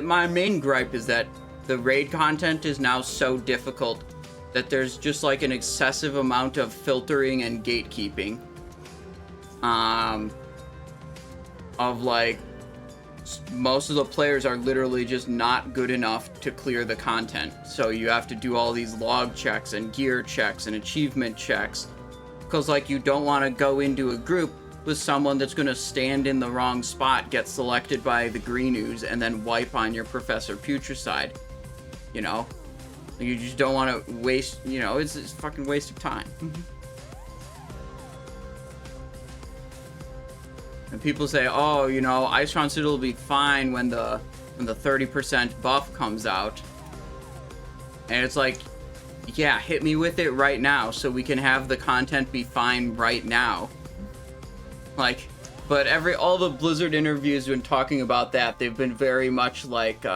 My main gripe is that the raid content is now so difficult that there's just like an excessive amount of filtering and gatekeeping. Of like, most of the players are literally just not good enough to clear the content. So you have to do all these log checks and gear checks and achievement checks. Because like, you don't want to go into a group with someone that's going to stand in the wrong spot, get selected by the green ooze, and then wipe on your Professor Putricide. You know? You just don't want to waste, you know, it's a fucking waste of time. And people say, oh, you know, Icetron Citadel will be fine when the 30% buff comes out. And it's like, yeah, hit me with it right now so we can have the content be fine right now. Like, but all the Blizzard interviews when talking about that, they've been very much like,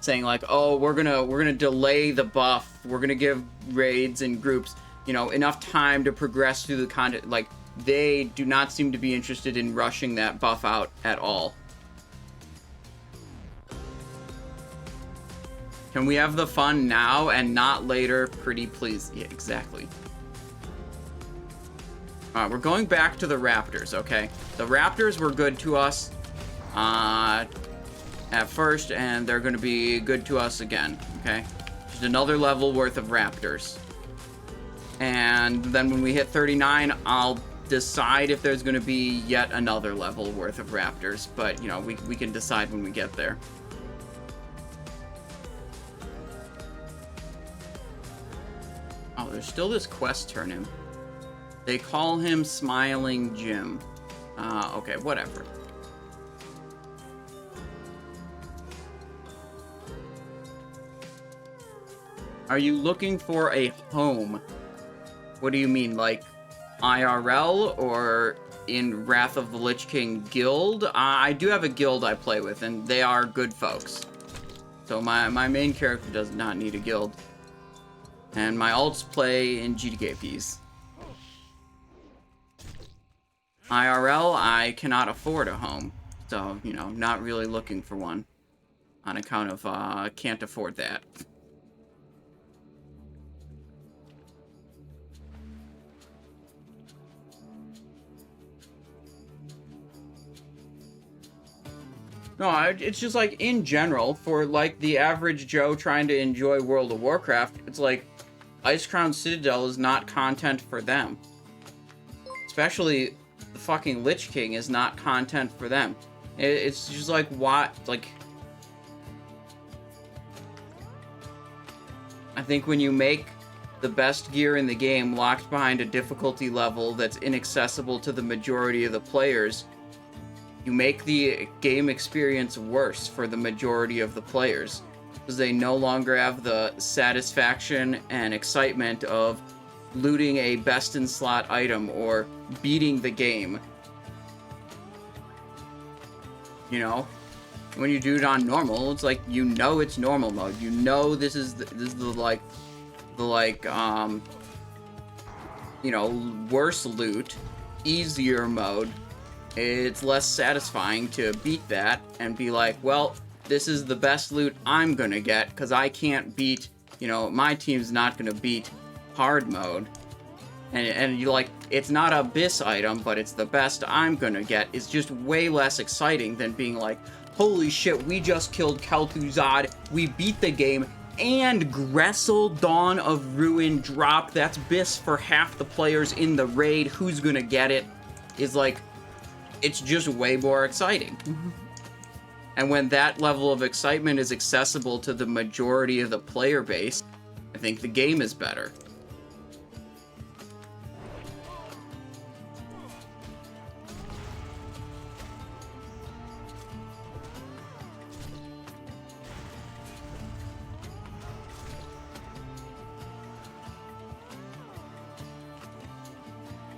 saying like, oh, we're gonna delay the buff. We're gonna give raids and groups, you know, enough time to progress through the content. Like, they do not seem to be interested in rushing that buff out at all. Can we have the fun now and not later? Pretty please. Yeah, exactly. We're going back to the Raptors, okay? The Raptors were good to us at first, and they're going to be good to us again, okay? Just another level worth of Raptors. And then when we hit 39, I'll decide if there's going to be yet another level worth of Raptors. But, you know, we can decide when we get there. Oh, there's still this quest turn in. They call him Smiling Jim. Okay, whatever. Are you looking for a home? What do you mean, like IRL or in Wrath of the Lich King guild? I do have a guild I play with, and they are good folks. So my main character does not need a guild. And my alts play in GTKPs. IRL, I cannot afford a home. So, you know, not really looking for one. On account of, can't afford that. No, it's just like, in general, for like the average Joe trying to enjoy World of Warcraft, it's like, Icecrown Citadel is not content for them. Especially the fucking Lich King is not content for them. It's just like, what, like... I think when you make the best gear in the game locked behind a difficulty level that's inaccessible to the majority of the players, you make the game experience worse for the majority of the players, because they no longer have the satisfaction and excitement of looting a best-in-slot item or beating the game. You know? When you do it on normal, it's like, you know it's normal mode. You know this is the you know, worse loot, easier mode. It's less satisfying to beat that and be like, well, this is the best loot I'm gonna get, because I can't beat, you know, my team's not gonna beat hard mode. And you're like, it's not a BIS item, but it's the best I'm gonna get. It's just way less exciting than being like, holy shit, we just killed Kel'Thuzad, we beat the game, and Gressel Dawn of Ruin drop. That's BIS for half the players in the raid. Who's gonna get it? Is like, it's just way more exciting. And when that level of excitement is accessible to the majority of the player base, I think the game is better.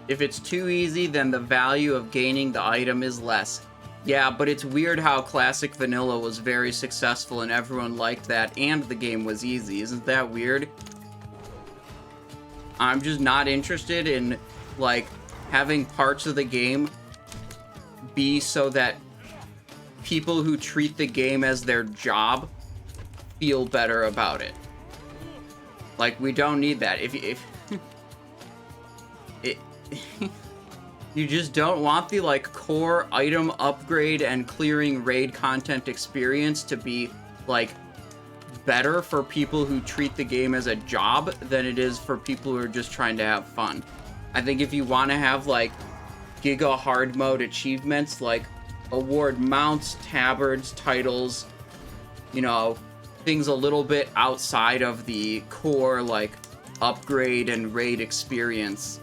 If it's too easy, then the value of gaining the item is less. Yeah, but it's weird how Classic Vanilla was very successful and everyone liked that, and the game was easy. Isn't that weird? I'm just not interested in, like, having parts of the game be so that people who treat the game as their job feel better about it. Like, we don't need that. If it, you just don't want the, like, core item upgrade and clearing raid content experience to be, like, better for people who treat the game as a job than it is for people who are just trying to have fun. I think if you want to have, like, Giga hard mode achievements, like, award mounts, tabards, titles, you know, things a little bit outside of the core, like, upgrade and raid experience.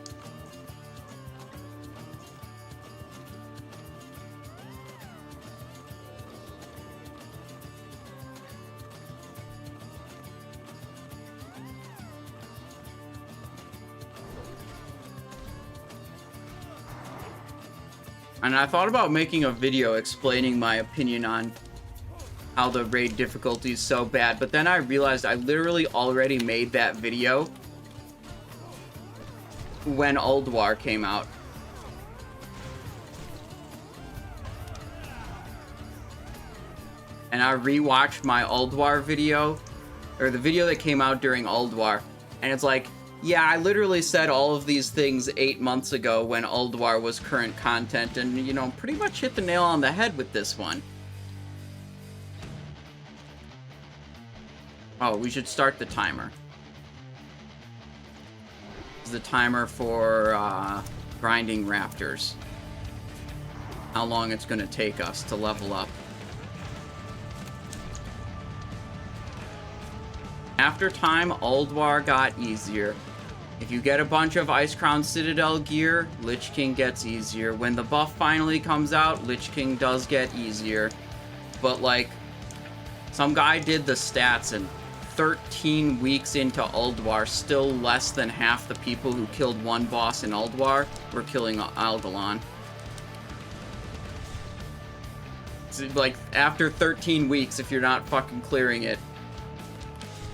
And I thought about making a video explaining my opinion on how the raid difficulty is so bad, but then I realized I literally already made that video when Ulduar came out. And I rewatched my Ulduar video, or the video that came out during Ulduar, and it's like, yeah, I literally said all of these things 8 months ago when Ulduar was current content, and, you know, pretty much hit the nail on the head with this one. Oh, we should start the timer. This is the timer for grinding Raptors. How long it's going to take us to level up. After time, Ulduar got easier. If you get a bunch of Ice Crown Citadel gear, Lich King gets easier. When the buff finally comes out, Lich King does get easier. But, like, some guy did the stats, and 13 weeks into Ulduar, still less than half the people who killed one boss in Ulduar were killing Algalon. So, like, after 13 weeks, if you're not fucking clearing it,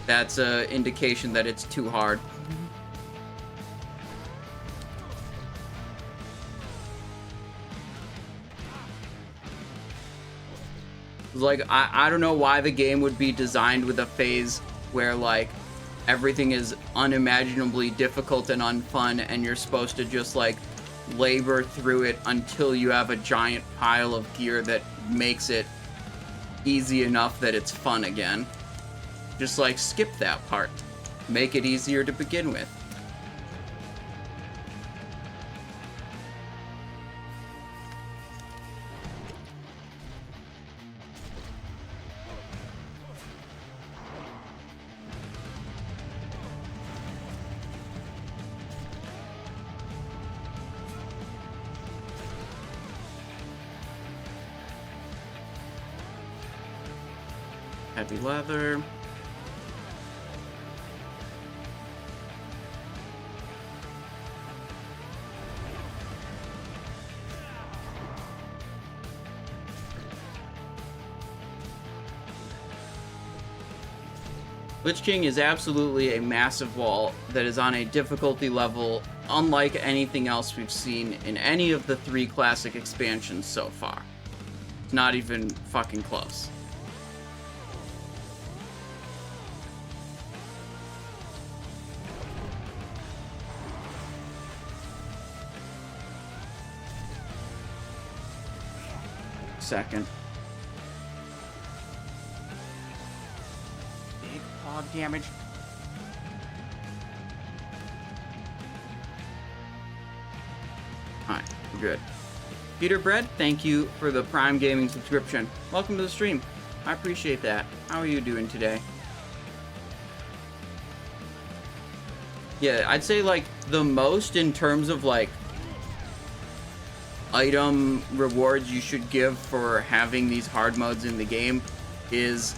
that's an indication that it's too hard. Like, I don't know why the game would be designed with a phase where, like, everything is unimaginably difficult and unfun, and you're supposed to just, like, labor through it until you have a giant pile of gear that makes it easy enough that it's fun again. Just, like, skip that part. Make it easier to begin with. Heavy leather. Lich King is absolutely a massive wall that is on a difficulty level unlike anything else we've seen in any of the 3 classic expansions so far. It's not even fucking close. Second. Big hog damage. Alright, we're good. Peter Bread, thank you for the Prime Gaming subscription. Welcome to the stream. I appreciate that. How are you doing today? Yeah, I'd say, like, the most in terms of, like, item rewards you should give for having these hard modes in the game is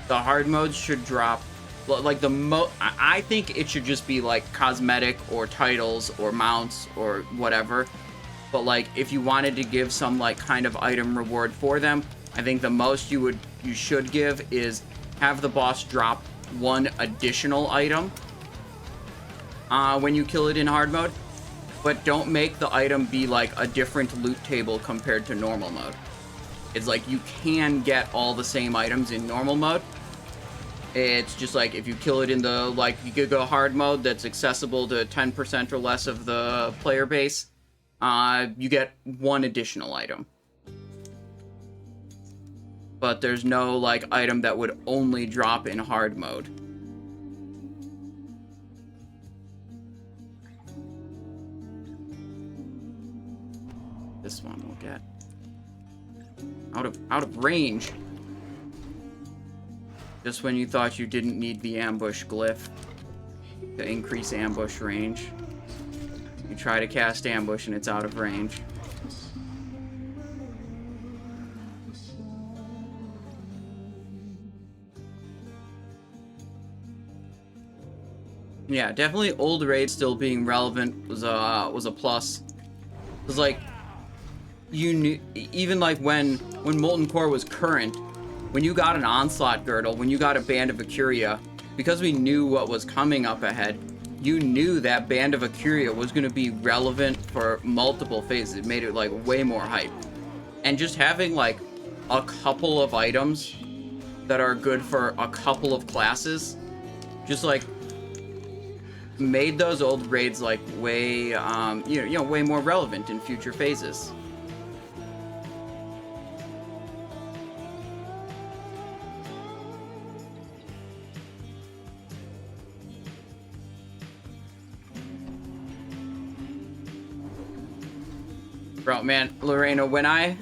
the hard modes should drop, like, I think it should just be, like, cosmetic or titles or mounts or whatever. But, like, if you wanted to give some, like, kind of item reward for them, I think the most you should give is have the boss drop 1 additional item when you kill it in hard mode. But don't make the item be, like, a different loot table compared to normal mode. It's like you can get all the same items in normal mode. It's just like if you kill it in the, like, you could go hard mode that's accessible to 10% or less of the player base, you get one additional item. But there's no, like, item that would only drop in hard mode. This one we'll get. Out of range. Just when you thought you didn't need the ambush glyph to increase ambush range. You try to cast ambush and it's out of range. Yeah, definitely old raids still being relevant was a plus. It was like, you knew, even like when Molten Core was current, when you got an Onslaught Girdle, when you got a Band of Acuria, because we knew what was coming up ahead, you knew that Band of Acuria was going to be relevant for multiple phases. It made it like way more hype. And just having like a couple of items that are good for a couple of classes, just like made those old raids like way, you know, way more relevant in future phases. Bro, man, Lorena, when I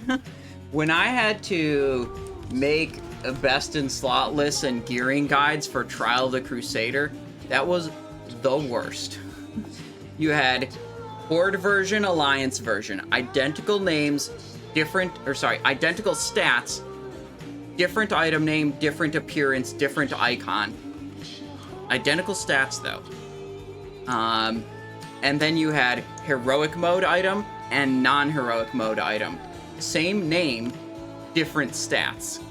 had to make a best in slot lists and gearing guides for Trial of the Crusader, that was the worst. You had Horde version, Alliance version, identical names, identical stats, different item name, different appearance, different icon. Identical stats though. And then you had heroic mode item and non-heroic mode item. Same name, different stats.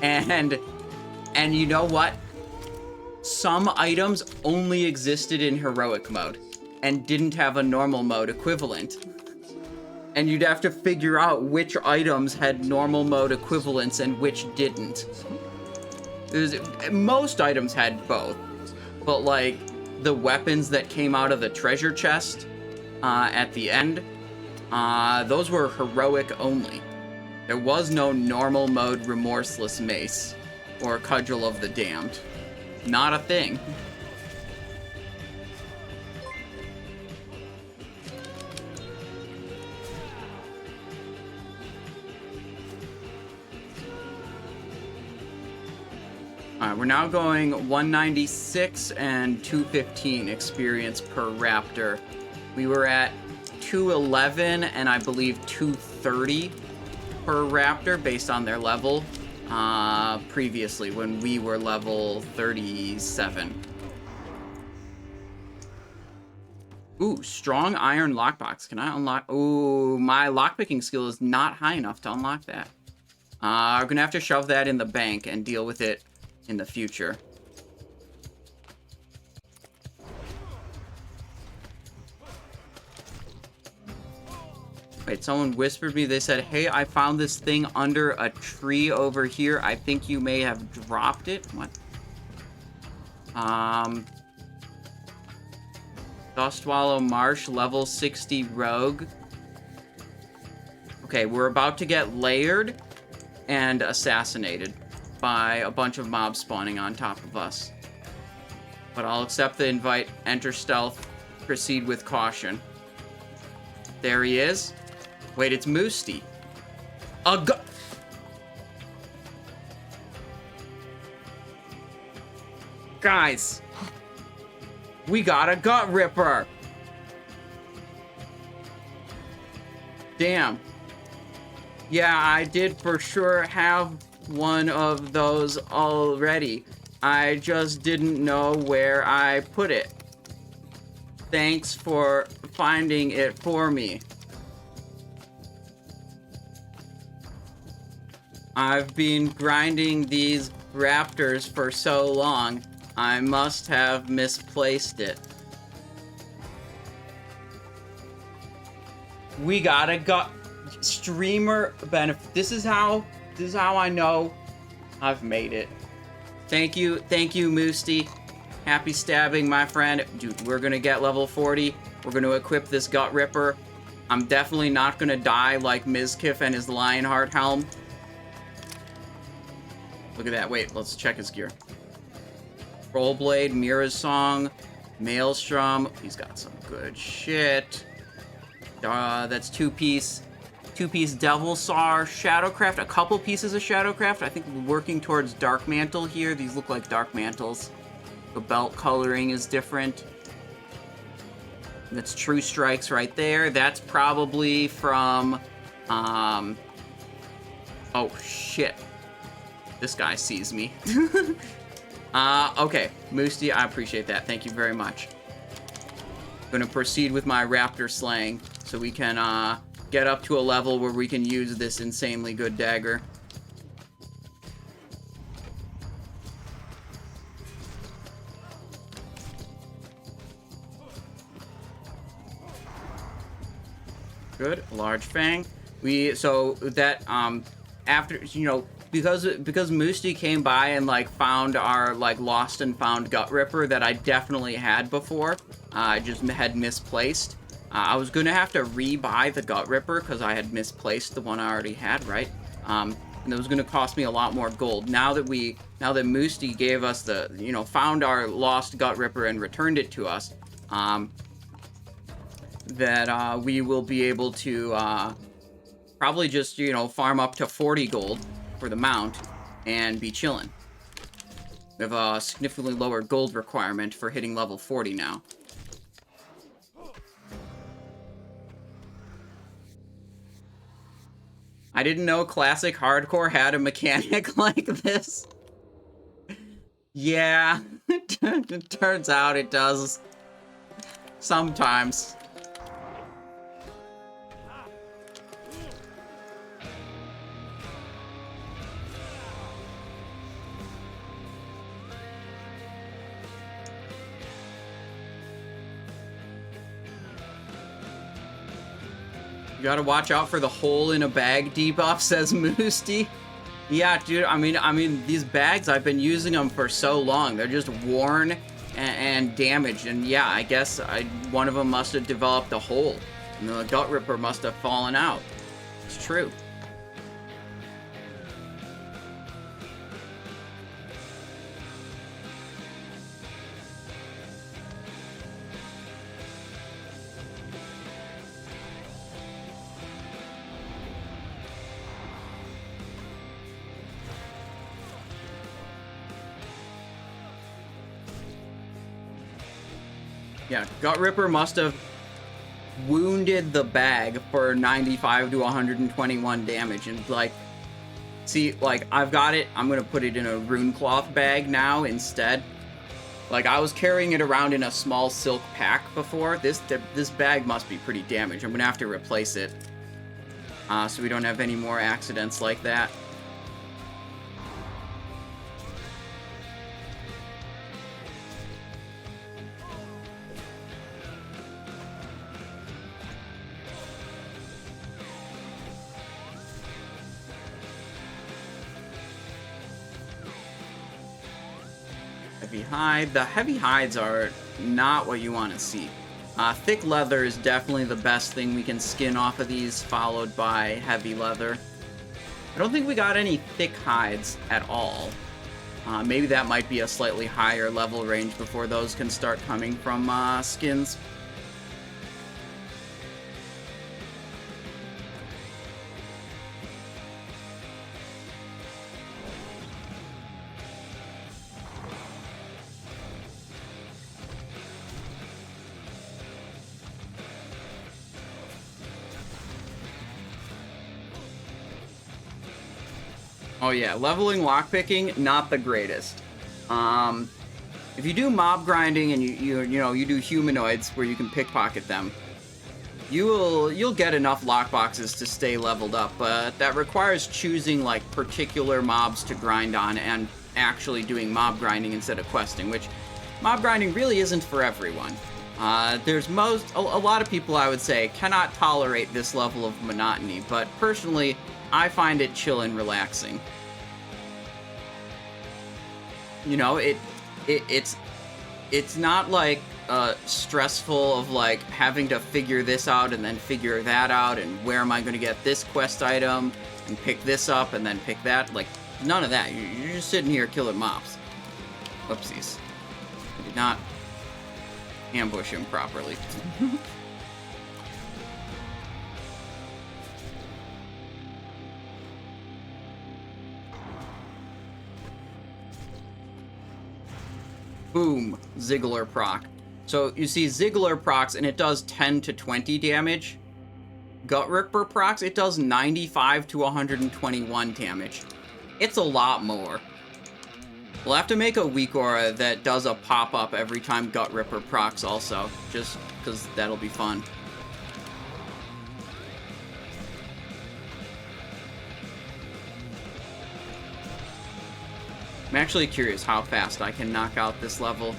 And you know what? Some items only existed in heroic mode and didn't have a normal mode equivalent. And you'd have to figure out which items had normal mode equivalents and which didn't. Most items had both, but like the weapons that came out of the treasure chest at the end, those were heroic only. There was no normal mode remorseless mace or cudgel of the damned. Not a thing. Alright, we're now going 196 and 215 experience per Raptor. We were at 211 and I believe 230 per Raptor based on their level previously when we were level 37. Ooh, strong iron lockbox. Can I unlock? Ooh, my lockpicking skill is not high enough to unlock that. We're gonna have to shove that in the bank and deal with it in the future. Wait, someone whispered me, they said, hey, I found this thing under a tree over here. I think you may have dropped it. What? Dustwallow Marsh, level 60 rogue. Okay, we're about to get layered and assassinated by a bunch of mobs spawning on top of us. But I'll accept the invite, enter stealth, proceed with caution. There he is. Wait, it's Moosty. Guys, we got a Gut Ripper. Damn. Yeah, I did for sure have one of those already. I just didn't know where I put it. Thanks for finding it for me. I've been grinding these Raptors for so long, I must have misplaced it. We gotta go. Streamer benefit. This is how I know I've made it. Thank you, Moosty. Happy stabbing, my friend. Dude, we're gonna get level 40. We're gonna equip this Gut Ripper. I'm definitely not gonna die like Mizkif and his Lionheart helm. Look at that. Wait, let's check his gear. Trollblade, Mira's Song, Maelstrom. He's got some good shit. That's two-piece Devil Sar, Shadowcraft, a couple pieces of Shadowcraft. I think we're working towards Dark Mantle here. These look like Dark Mantles. The belt coloring is different. That's True Strikes right there. That's probably from, oh shit. This guy sees me. Okay, Moosty, I appreciate that. Thank you very much. I'm gonna proceed with my Raptor slaying so we can, get up to a level where we can use this insanely good dagger. Good, large fang. So that after, you know, because Moosty came by and like found our like lost and found Gut Ripper that I definitely had before, I just had misplaced. I was gonna have to rebuy the Gut Ripper because I had misplaced the one I already had, right? And it was gonna cost me a lot more gold. Now that Moosty gave us the, you know, found our lost Gut Ripper and returned it to us, that we will be able to probably just, you know, farm up to 40 gold for the mount and be chilling. We have a significantly lower gold requirement for hitting level 40 now. I didn't know Classic Hardcore had a mechanic like this. Yeah, it turns out it does. Sometimes. You gotta watch out for the hole in a bag debuff, says Moosty. Yeah, dude, I mean, these bags, I've been using them for so long. They're just worn and damaged. And yeah, I guess one of them must have developed a hole. And the Gut Ripper must have fallen out. It's true. Yeah, Gut Ripper must have wounded the bag for 95 to 121 damage. And, like, see, like, I've got it. I'm going to put it in a rune cloth bag now instead. Like, I was carrying it around in a small silk pack before. This bag must be pretty damaged. I'm going to have to replace it so we don't have any more accidents like that. Heavy hide. The heavy hides are not what you want to see. Thick leather is definitely the best thing we can skin off of these, followed by heavy leather. I don't think we got any thick hides at all. Maybe that might be a slightly higher level range before those can start coming from skins. Oh yeah, leveling lockpicking, not the greatest. If you do mob grinding and you do humanoids where you can pickpocket them, you'll get enough lockboxes to stay leveled up, but that requires choosing like particular mobs to grind on and actually doing mob grinding instead of questing, which mob grinding really isn't for everyone. There's a lot of people, I would say, cannot tolerate this level of monotony, but personally, I find it chill and relaxing. You know, it's not like stressful of like having to figure this out and then figure that out and where am I going to get this quest item and pick this up and then pick that. Like, none of that. You're just sitting here killing mobs. Whoopsies. I did not ambush him properly. Boom. Ziggler proc. So you see Ziggler procs and it does 10 to 20 damage. Gut Ripper procs, it does 95 to 121 damage. It's a lot more. We'll have to make a weak aura that does a pop-up every time Gut Ripper procs also, just because that'll be fun. I'm actually curious how fast I can knock out this level.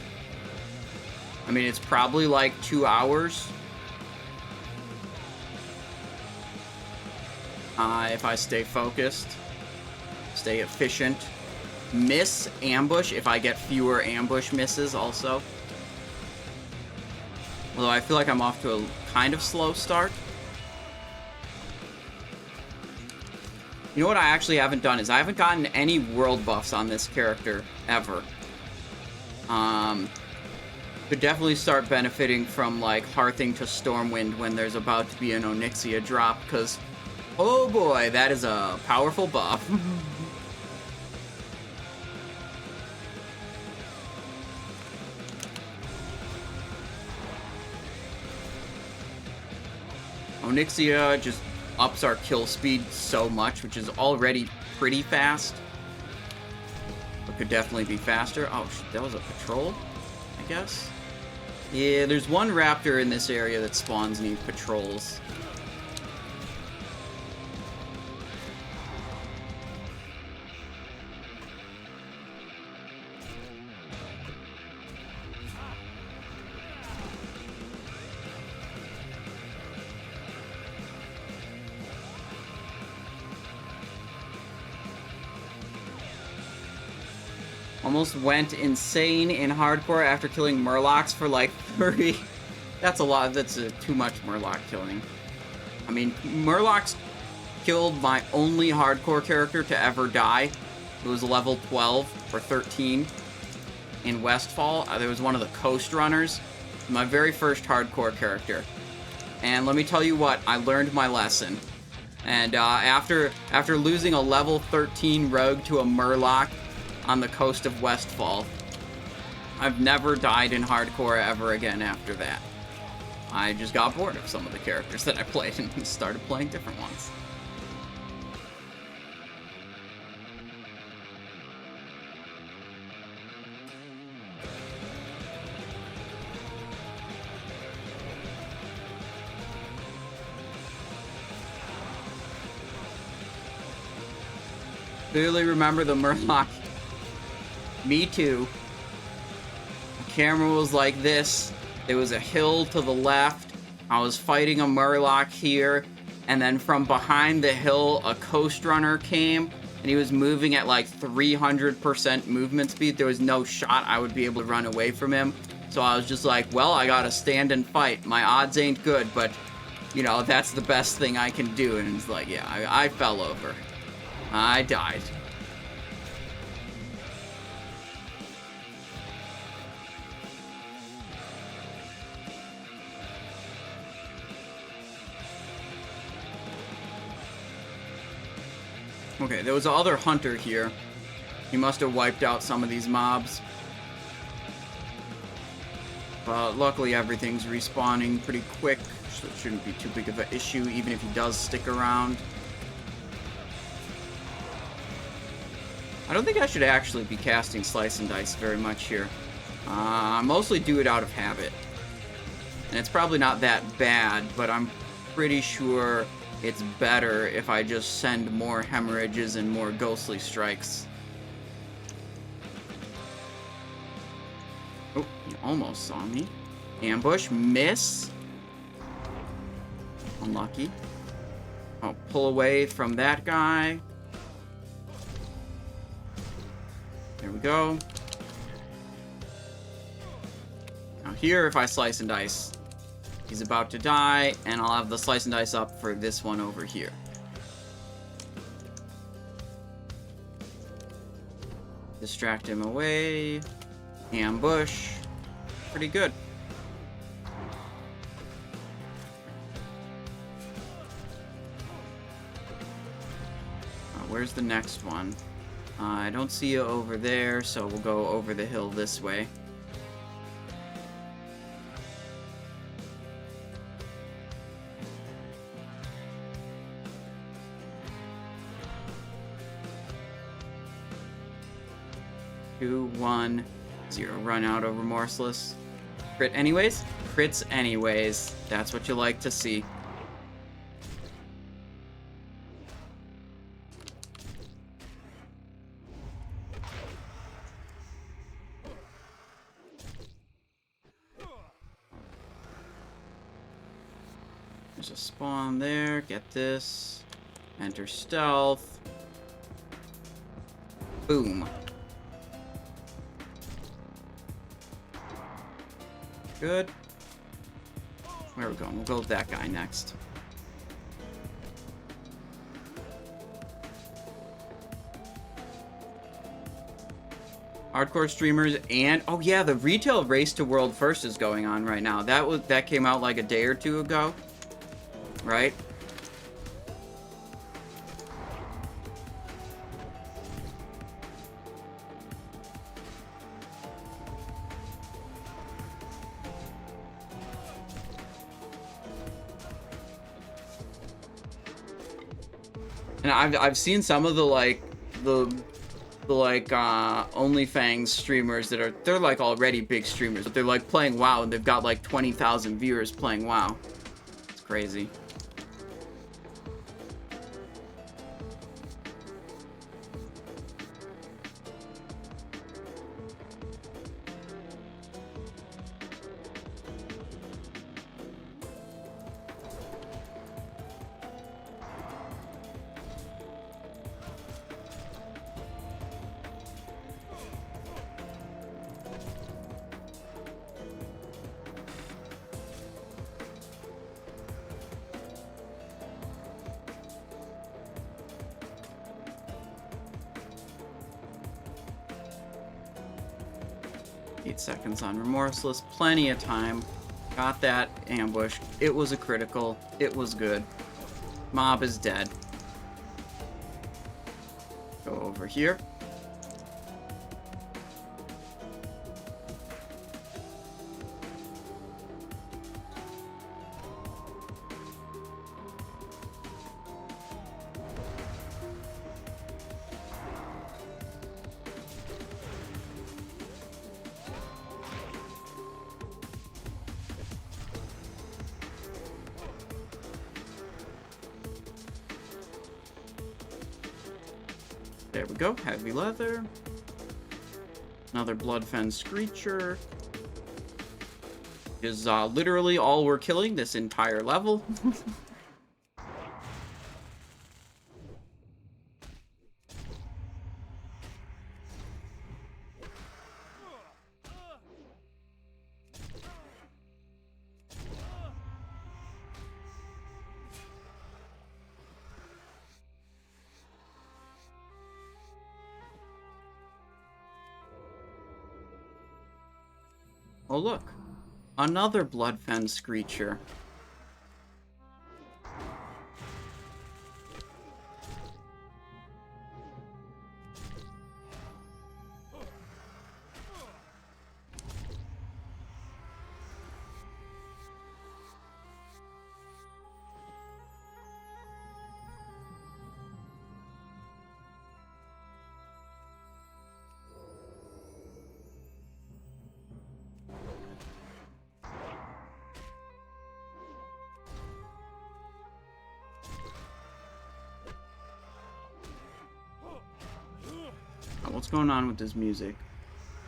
I mean, it's probably like 2 hours. If I stay focused, stay efficient. Miss ambush if I get fewer ambush misses also. Although I feel like I'm off to a kind of slow start. You know what I actually haven't done is I haven't gotten any world buffs on this character ever. Could definitely start benefiting from like Hearthing to Stormwind when there's about to be an Onyxia drop, because oh boy, that is a powerful buff. Onyxia just ups our kill speed so much, which is already pretty fast. But could definitely be faster. Oh, that was a patrol, I guess? Yeah, there's one raptor in this area that spawns neat patrols. Almost went insane in hardcore after killing Murlocs for like 30. That's a lot. That's too much Murloc killing. I mean, Murlocs killed my only hardcore character to ever die. It was level 12 or 13 in Westfall. There was one of the Coast Runners. My very first hardcore character. And let me tell you what, I learned my lesson. And after losing a level 13 rogue to a Murloc on the coast of Westfall, I've never died in hardcore ever again after that. I just got bored of some of the characters that I played and started playing different ones. Clearly remember the Murloc. Me too. The camera was like this. There was a hill to the left. I was fighting a Murloc here. And then from behind the hill, a Coast Runner came. And he was moving at like 300% movement speed. There was no shot I would be able to run away from him. So I was just like, well, I gotta stand and fight. My odds ain't good, but, you know, that's the best thing I can do. And it's like, yeah, I fell over. I died. Okay, there was the other hunter here. He must have wiped out some of these mobs. But luckily everything's respawning pretty quick, so it shouldn't be too big of an issue, even if he does stick around. I don't think I should actually be casting Slice and Dice very much here. I mostly do it out of habit. And it's probably not that bad, but I'm pretty sure it's better if I just send more hemorrhages and more ghostly strikes. Oh, you almost saw me. Ambush. Miss. Unlucky. Oh, pull away from that guy. There we go. Now here, if I slice and dice, he's about to die, and I'll have the slice and dice up for this one over here. Distract him away. Ambush. Pretty good. Where's the next one? I don't see you over there, so we'll go over the hill this way. Two, 1, 0. Run out of Remorseless. Crit anyways? Crits anyways. That's what you like to see. There's a spawn there. Get this. Enter stealth. Boom. Good. Where are we going? We'll go with that guy next. Hardcore streamers and oh yeah, the retail race to world first is going on right now. That came out like a day or two ago. Right? And I've seen some of the OnlyFans streamers they're like already big streamers, but they're like playing WoW and they've got like 20,000 viewers playing WoW. It's crazy. 8 seconds on Remorseless. Plenty of time. Got that ambush. It was a critical. It was good. Mob is dead. Go over here. There we go, heavy leather. Another Bloodfen Screecher. Is literally all we're killing this entire level. Oh look, another Bloodfen Screecher. What's going on with this music?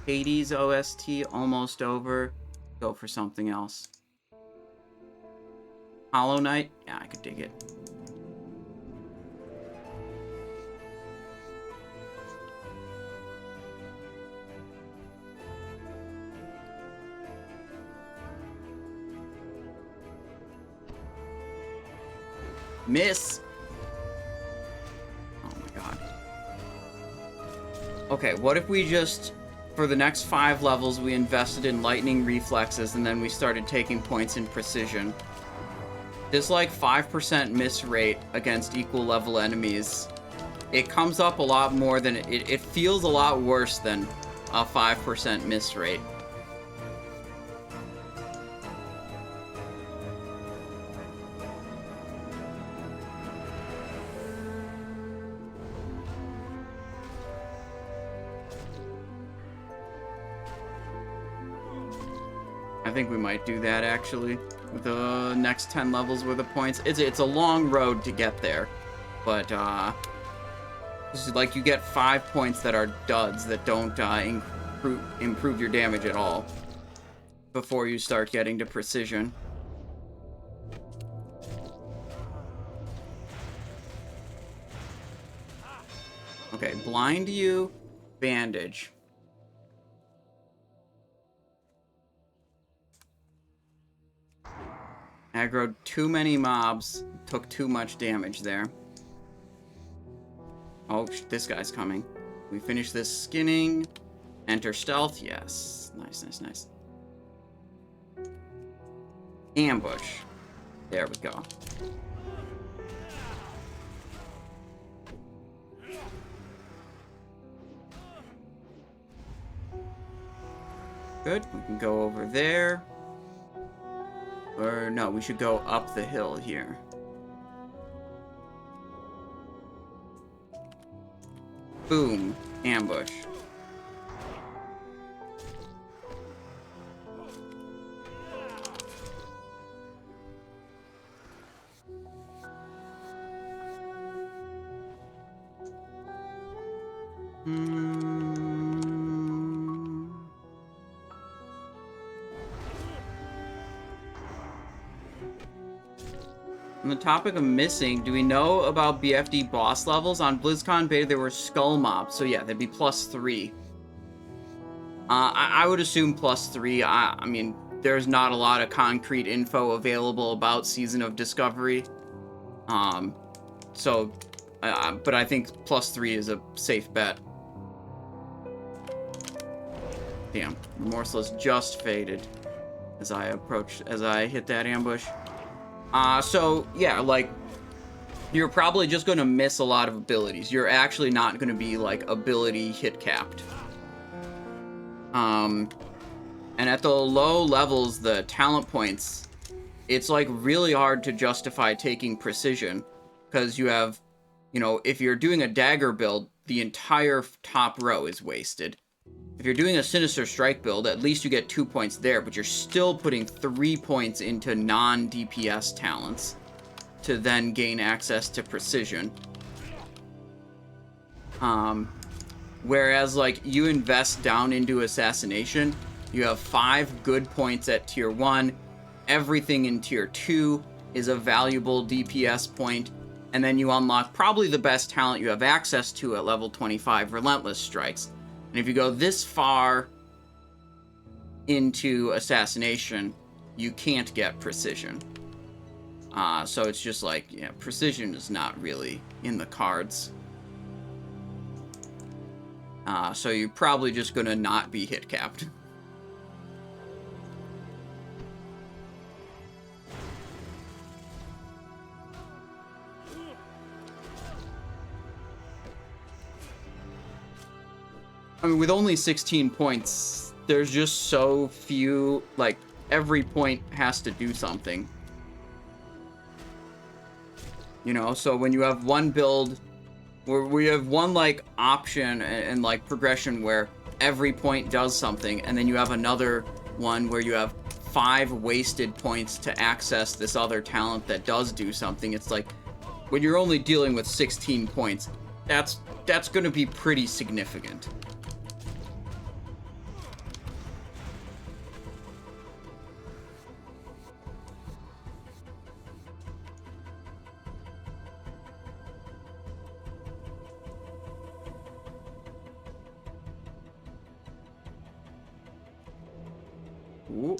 Hades OST almost over. go for something else. Hollow Knight? Yeah, I could dig it. Miss! Oh my god. Okay, what if we just, for the next 5 levels, we invested in lightning reflexes and then we started taking points in precision? This, like, 5% miss rate against equal level enemies, it comes up a lot more than, it feels a lot worse than a 5% miss rate. I think we might do that, actually, with the next 10 levels worth of points. It's a long road to get there, but, this is like you get 5 points that are duds that don't, improve your damage at all before you start getting to precision. Okay, blind you, bandage. Aggroed too many mobs, took too much damage there. Oh, this guy's coming. We finish this skinning. Enter stealth, yes. Nice, nice, nice. Ambush. There we go. Good, we can go over there. Or, no, we should go up the hill here. Boom. Ambush. On the topic of missing, do we know about BFD boss levels? On BlizzCon beta, there were skull mobs, so yeah, they'd be +3. I would assume +3. I mean, there's not a lot of concrete info available about Season of Discovery. But I think +3 is a safe bet. Damn, Remorseless just faded as I hit that ambush. So, yeah, like, you're probably just going to miss a lot of abilities. You're actually not going to be, like, ability hit-capped. And at the low levels, the talent points, it's, like, really hard to justify taking precision. Because you have, you know, if you're doing a dagger build, the entire top row is wasted. If you're doing a Sinister Strike build, at least you get 2 points there, but you're still putting 3 points into non-DPS talents to then gain access to precision. Whereas, like, you invest down into Assassination, you have 5 good points at Tier 1, everything in Tier 2 is a valuable DPS point, and then you unlock probably the best talent you have access to at level 25, Relentless Strikes. And if you go this far into Assassination, you can't get precision. So it's just like, yeah, precision is not really in the cards. So you're probably just gonna not be hit capped. I mean, with only 16 points, there's just so few, like, every point has to do something. You know, so when you have one build, where we have one, like, option and, like, progression where every point does something, and then you have another one where you have 5 wasted points to access this other talent that does do something, it's like, when you're only dealing with 16 points, that's gonna be pretty significant. Ooh.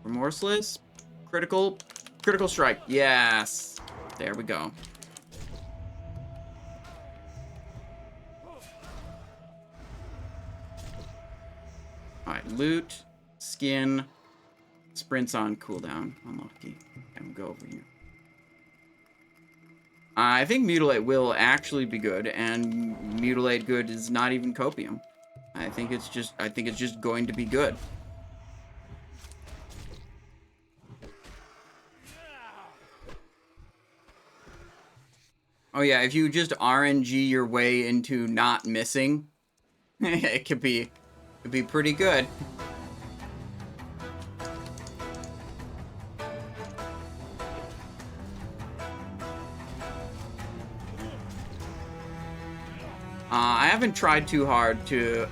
Remorseless. Critical strike. Yes. There we go. Alright, loot, skin, sprints on cooldown. Unlucky. And we'll go over here. I think Mutilate will actually be good, and Mutilate good is not even copium. I think it's just going to be good. Oh yeah, if you just RNG your way into not missing, it could be pretty good. I haven't tried too hard to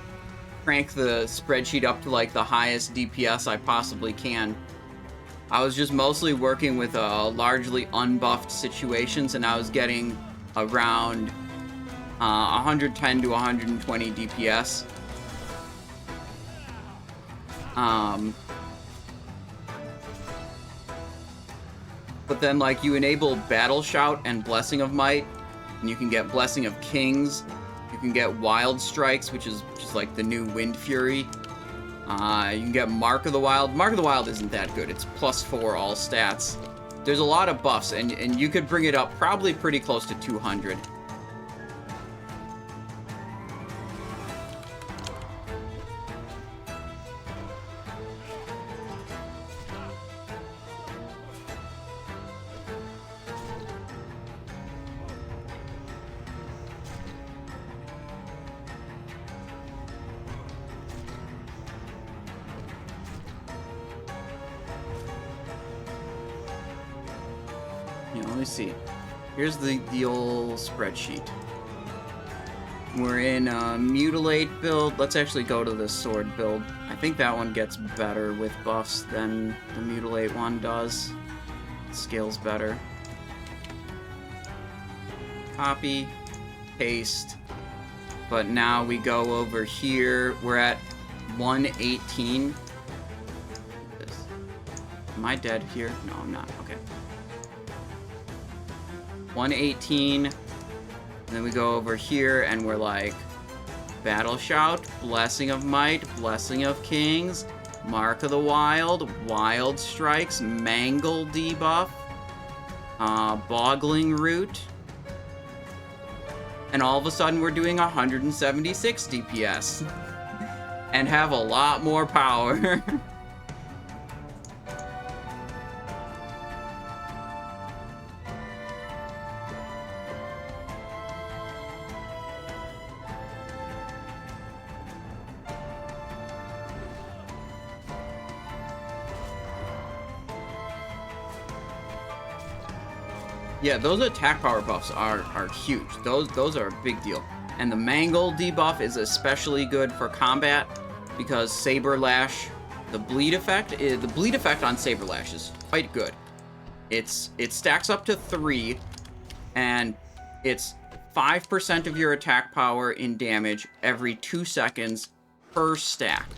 crank the spreadsheet up to like the highest DPS I possibly can. I was just mostly working with largely unbuffed situations, and I was getting around 110 to 120 DPS. But then like you enable Battle Shout and Blessing of Might, and you can get Blessing of Kings. You can get Wild Strikes, which is just like the new Wind Fury. You can get Mark of the Wild. Mark of the Wild isn't that good. It's +4 all stats. There's a lot of buffs, and you could bring it up probably pretty close to 200. Let me see. Here's the old spreadsheet. We're in a Mutilate build. Let's actually go to the sword build. I think that one gets better with buffs than the Mutilate one does. It scales better. Copy, paste. But now we go over here. We're at 118. Am I dead here? No, I'm not. Okay. 118, and then we go over here and we're like Battle Shout, Blessing of Might, Blessing of Kings, Mark of the Wild, Wild Strikes, Mangle debuff, Boggling Root, and all of a sudden we're doing 176 DPS and have a lot more power. Yeah, those attack power buffs are huge. Those are a big deal. And the Mangle debuff is especially good for combat because Saber Lash, the bleed effect on Saber Lash is quite good. It stacks up to 3, and it's 5% of your attack power in damage every 2 seconds per stack.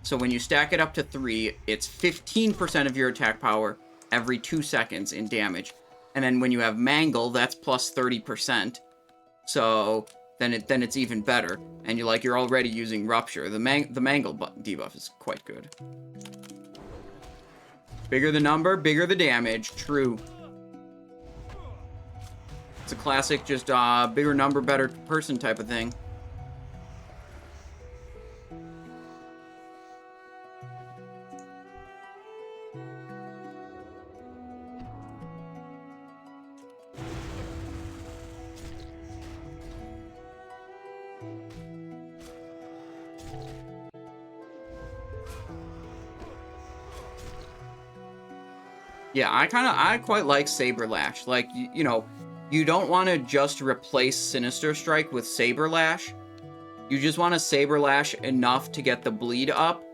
So when you stack it up to 3, it's 15% of your attack power every 2 seconds in damage. And then when you have Mangle, that's plus 30%. So then it's even better. And you're already using Rupture. The Mangle debuff is quite good. Bigger the number, bigger the damage. True. It's a classic, just bigger number, better person type of thing. Yeah, I quite like Saber Lash. Like, you know, you don't want to just replace Sinister Strike with Saber Lash. You just want to Saber Lash enough to get the bleed up.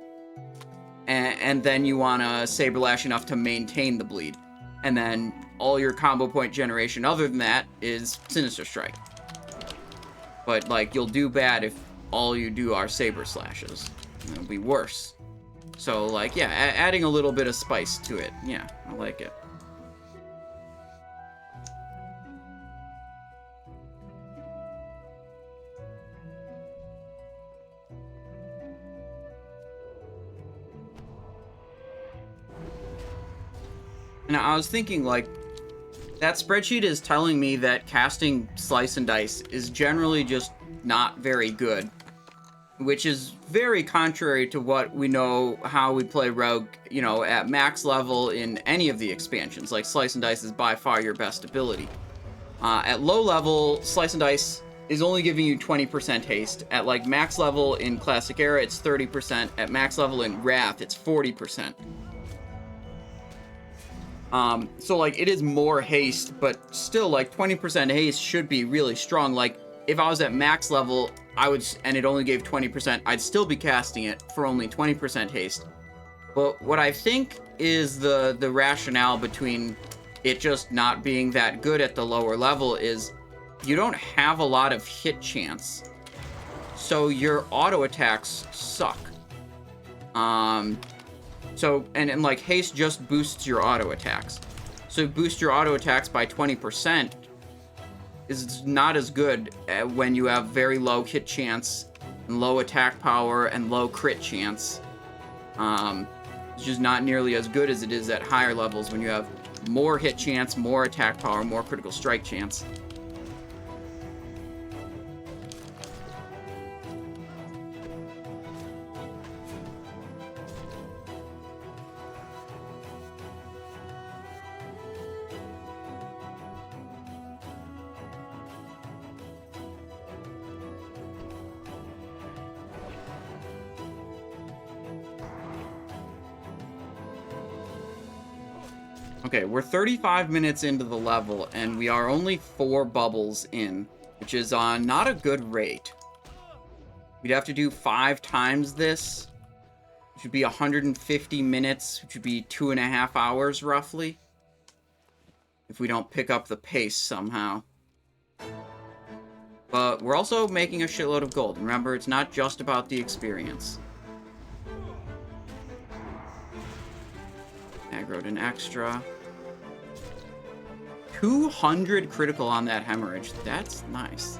And then you want to Saber Lash enough to maintain the bleed. And then all your combo point generation other than that is Sinister Strike. But, like, you'll do bad if all you do are Saber Slashes. It'll be worse So, like, yeah, adding a little bit of spice to it. Yeah, I like it. And I was thinking, like, that spreadsheet is telling me that casting Slice and Dice is generally just not very good, which is very contrary to what we know how we play Rogue, you know, at max level in any of the expansions. Like, Slice and Dice is by far your best ability. At low level, Slice and Dice is only giving you 20% haste. At, like, max level in Classic Era, it's 30%. At max level in Wrath, it's 40%. So, like, it is more haste, but still, like, 20% haste should be really strong. Like, if I was at max level, and it only gave 20%, I'd still be casting it for only 20% haste. But what I think is the rationale between it just not being that good at the lower level is you don't have a lot of hit chance. So your auto attacks suck. So, and like, haste just boosts your auto attacks. So boost your auto attacks by 20% is not as good when you have very low hit chance, and low attack power, and low crit chance. It's just not nearly as good as it is at higher levels when you have more hit chance, more attack power, more critical strike chance. Okay, we're 35 minutes into the level, and we are only 4 bubbles in, which is not a good rate. We'd have to do 5 times this, which would be 150 minutes, which would be 2.5 hours, roughly, if we don't pick up the pace somehow. But we're also making a shitload of gold. Remember, it's not just about the experience. Aggroed an extra. 200 critical on that hemorrhage. That's nice.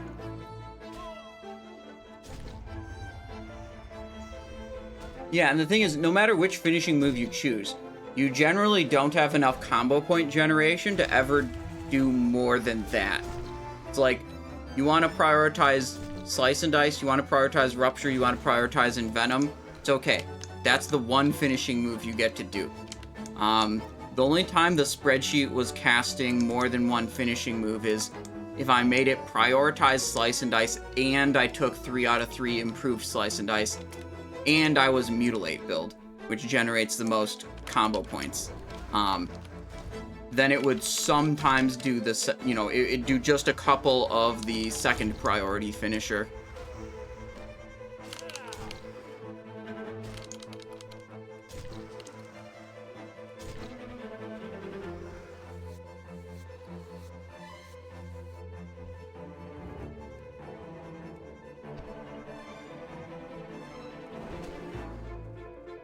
Yeah, and the thing is, no matter which finishing move you choose, you generally don't have enough combo point generation to ever do more than that. It's like, you want to prioritize Slice and Dice, you want to prioritize Rupture, you want to prioritize Envenom. It's okay. That's the one finishing move you get to do. The only time the spreadsheet was casting more than one finishing move is if I made it prioritize Slice and Dice and I took 3 out of 3 improved Slice and Dice and I was Mutilate build, which generates the most combo points. Then it would sometimes do this, you know, it'd do just a couple of the second priority finisher.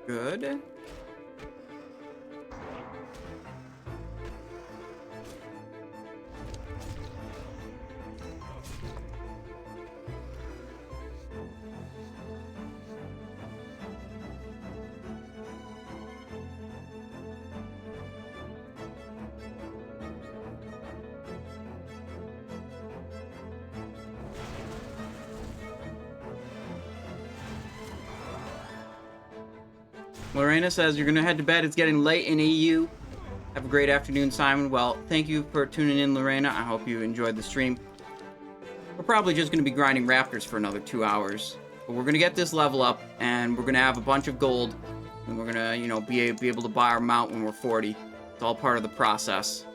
Good. Lorena says, you're going to head to bed. It's getting late in EU. Have a great afternoon, Simon. Well, thank you for tuning in, Lorena. I hope you enjoyed the stream. We're probably just going to be grinding Raptors for another 2 hours. But we're going to get this level up, and we're going to have a bunch of gold. And we're going to, you know, be able to buy our mount when we're 40. It's all part of the process.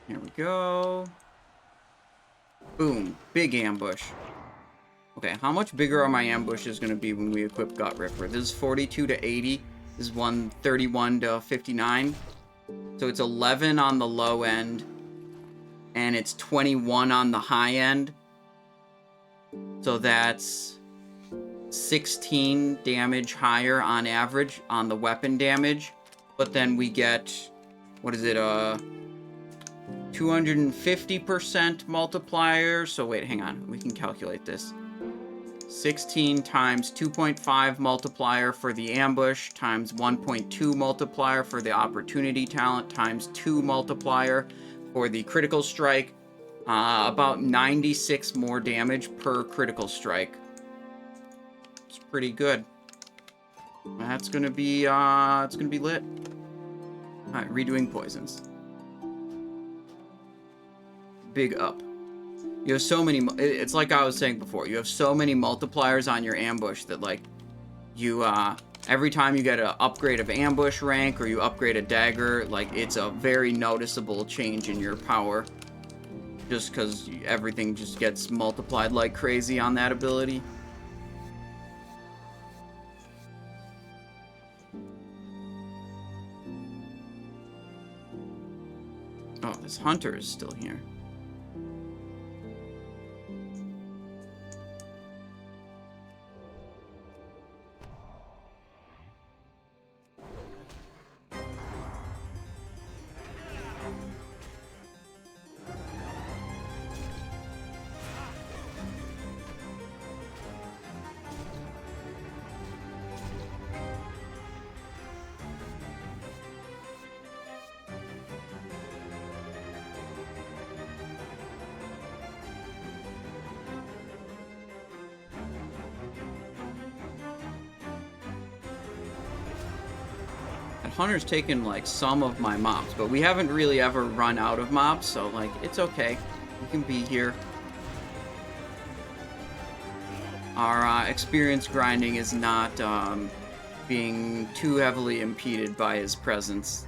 Here we go. Boom. Big ambush. Okay, how much bigger are my ambushes going to be when we equip Gut Ripper? This is 42 to 80. This is 131 to 59. So it's 11 on the low end. And it's 21 on the high end. So that's 16 damage higher on average on the weapon damage. But then we get, what is it, 250% multiplier. So wait, hang on. We can calculate this. 16 times 2.5 multiplier for the ambush times 1.2 multiplier for the opportunity talent times 2 multiplier for the critical strike. About 96 more damage per critical strike. It's pretty good. That's gonna be it's gonna be lit. Alright, redoing poisons. Big up. You have so many, it's like I was saying before, you have so many multipliers on your ambush that, like, you, every time you get an upgrade of ambush rank or you upgrade a dagger, like, it's a very noticeable change in your power. Just because everything just gets multiplied like crazy on that ability. Oh, this hunter is still here. Hunter's taken, like, some of my mobs, but we haven't really ever run out of mobs, so, like, it's okay. We can be here. Our experience grinding is not being too heavily impeded by his presence.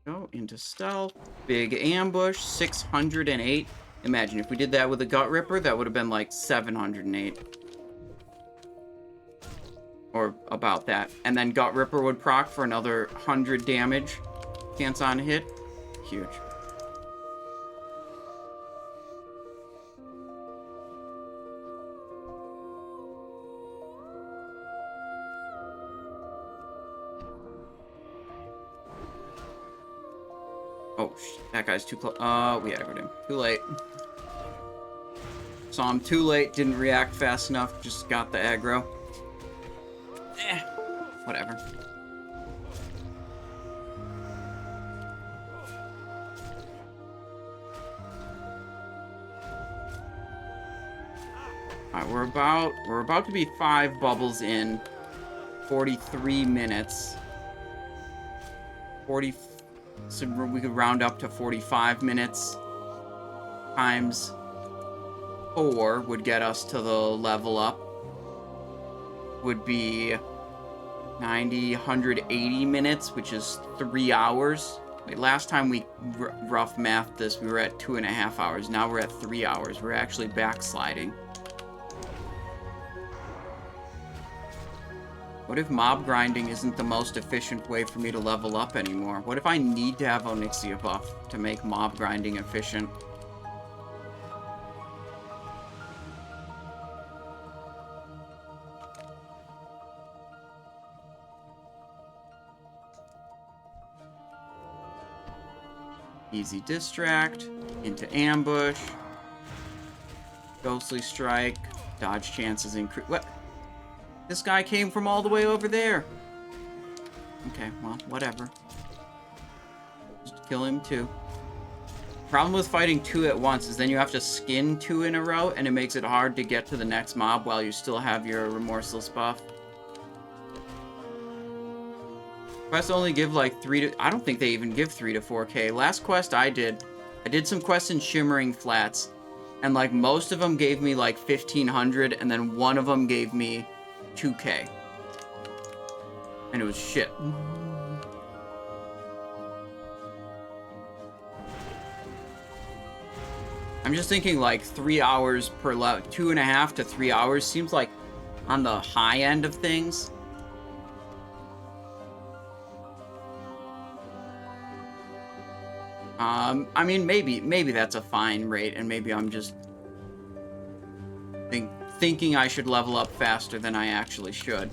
Go into stealth. Big ambush. 608. Imagine if we did that with a Gut Ripper, that would have been like 708. Or about that. And then Gut Ripper would proc for another 100 damage. Chance on hit. Huge. Oh, that guy's too close. We aggroed him. Too late. Saw him too late, didn't react fast enough, just got the aggro. Whatever. Alright, we're about to be 5 bubbles in. 43 minutes. So we could round up to 45 minutes times 4 would get us to the level up. Would be 90, 180 minutes, which is 3 hours. Wait, last time we rough mathed this, we were at 2.5 hours. Now we're at 3 hours. We're actually backsliding. What if mob grinding isn't the most efficient way for me to level up anymore? What if I need to have Onyxia buff to make mob grinding efficient? Easy distract. Into ambush. Ghostly strike. Dodge chances increase. What? This guy came from all the way over there. Okay, well, whatever. Just kill him too. Problem with fighting two at once is then you have to skin two in a row, and it makes it hard to get to the next mob while you still have your remorseless buff. Quests only give like 3 to... I don't think they even give 3 to 4k. Last quest I did some quests in Shimmering Flats, and like most of them gave me like 1500, and then one of them gave me 2k. And it was shit. I'm just thinking like 3 hours per level, 2.5 to 3 hours seems like on the high end of things. I mean, maybe that's a fine rate, and maybe I'm just thinking I should level up faster than I actually should.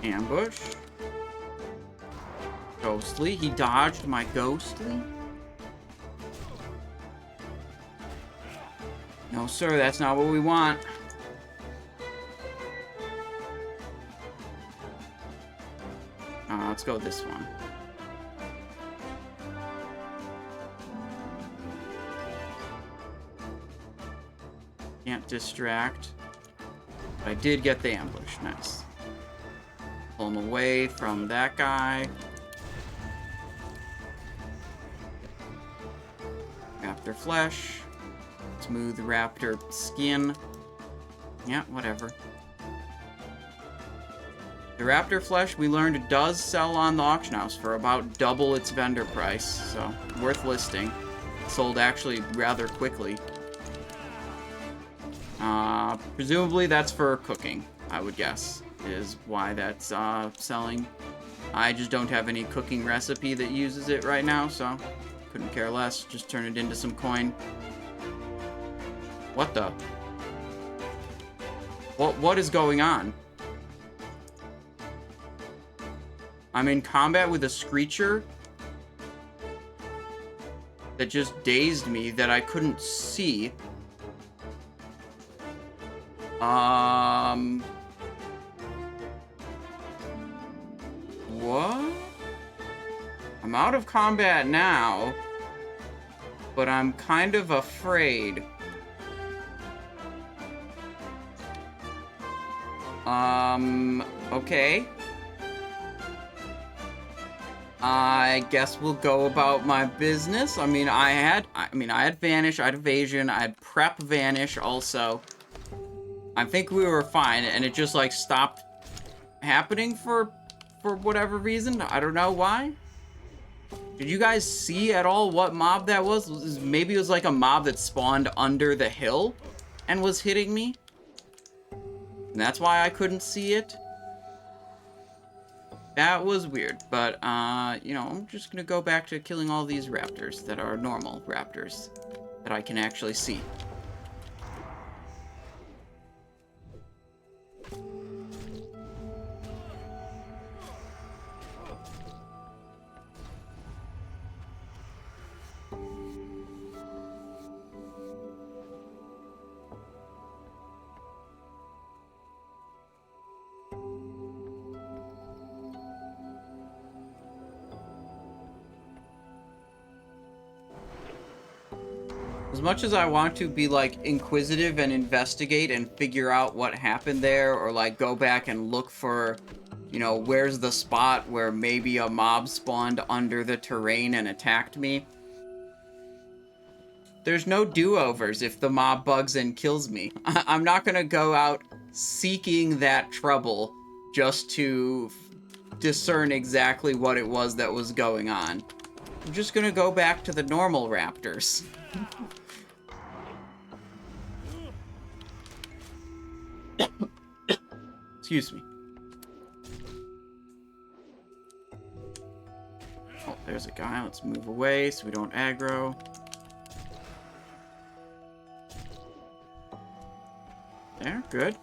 Ambush. Ghostly. He dodged my ghostly? No, sir, that's not what we want. Let's go with this one. Can't distract. But I did get the ambush. Nice. Pull him away from that guy. Raptor flesh. Smooth raptor skin. Yeah, whatever. The raptor flesh, we learned, does sell on the auction house for about double its vendor price, so worth listing. Sold actually rather quickly. Presumably that's for cooking, I would guess, is why that's selling. I just don't have any cooking recipe that uses it right now, so couldn't care less. Just turn it into some coin. What the? What is going on? I'm in combat with a Screecher that just dazed me that I couldn't see. What? I'm out of combat now, but I'm kind of afraid. Okay. I guess we'll go about my business. I mean, I had Vanish, I had Evasion, I had Prep Vanish also. I think we were fine, and it just, like, stopped happening for whatever reason. I don't know why. Did you guys see at all what mob that was? Maybe it was, like, a mob that spawned under the hill and was hitting me. And that's why I couldn't see it. That was weird, but, you know, I'm just gonna go back to killing all these raptors that are normal raptors that I can actually see. As much as I want to be, like, inquisitive and investigate and figure out what happened there, or, like, go back and look for, you know, where's the spot where maybe a mob spawned under the terrain and attacked me, there's no do-overs if the mob bugs and kills me. I'm not gonna go out seeking that trouble just to discern exactly what it was that was going on. I'm just gonna go back to the normal raptors. Excuse me. There's a guy. Let's move away so we don't aggro. There, good.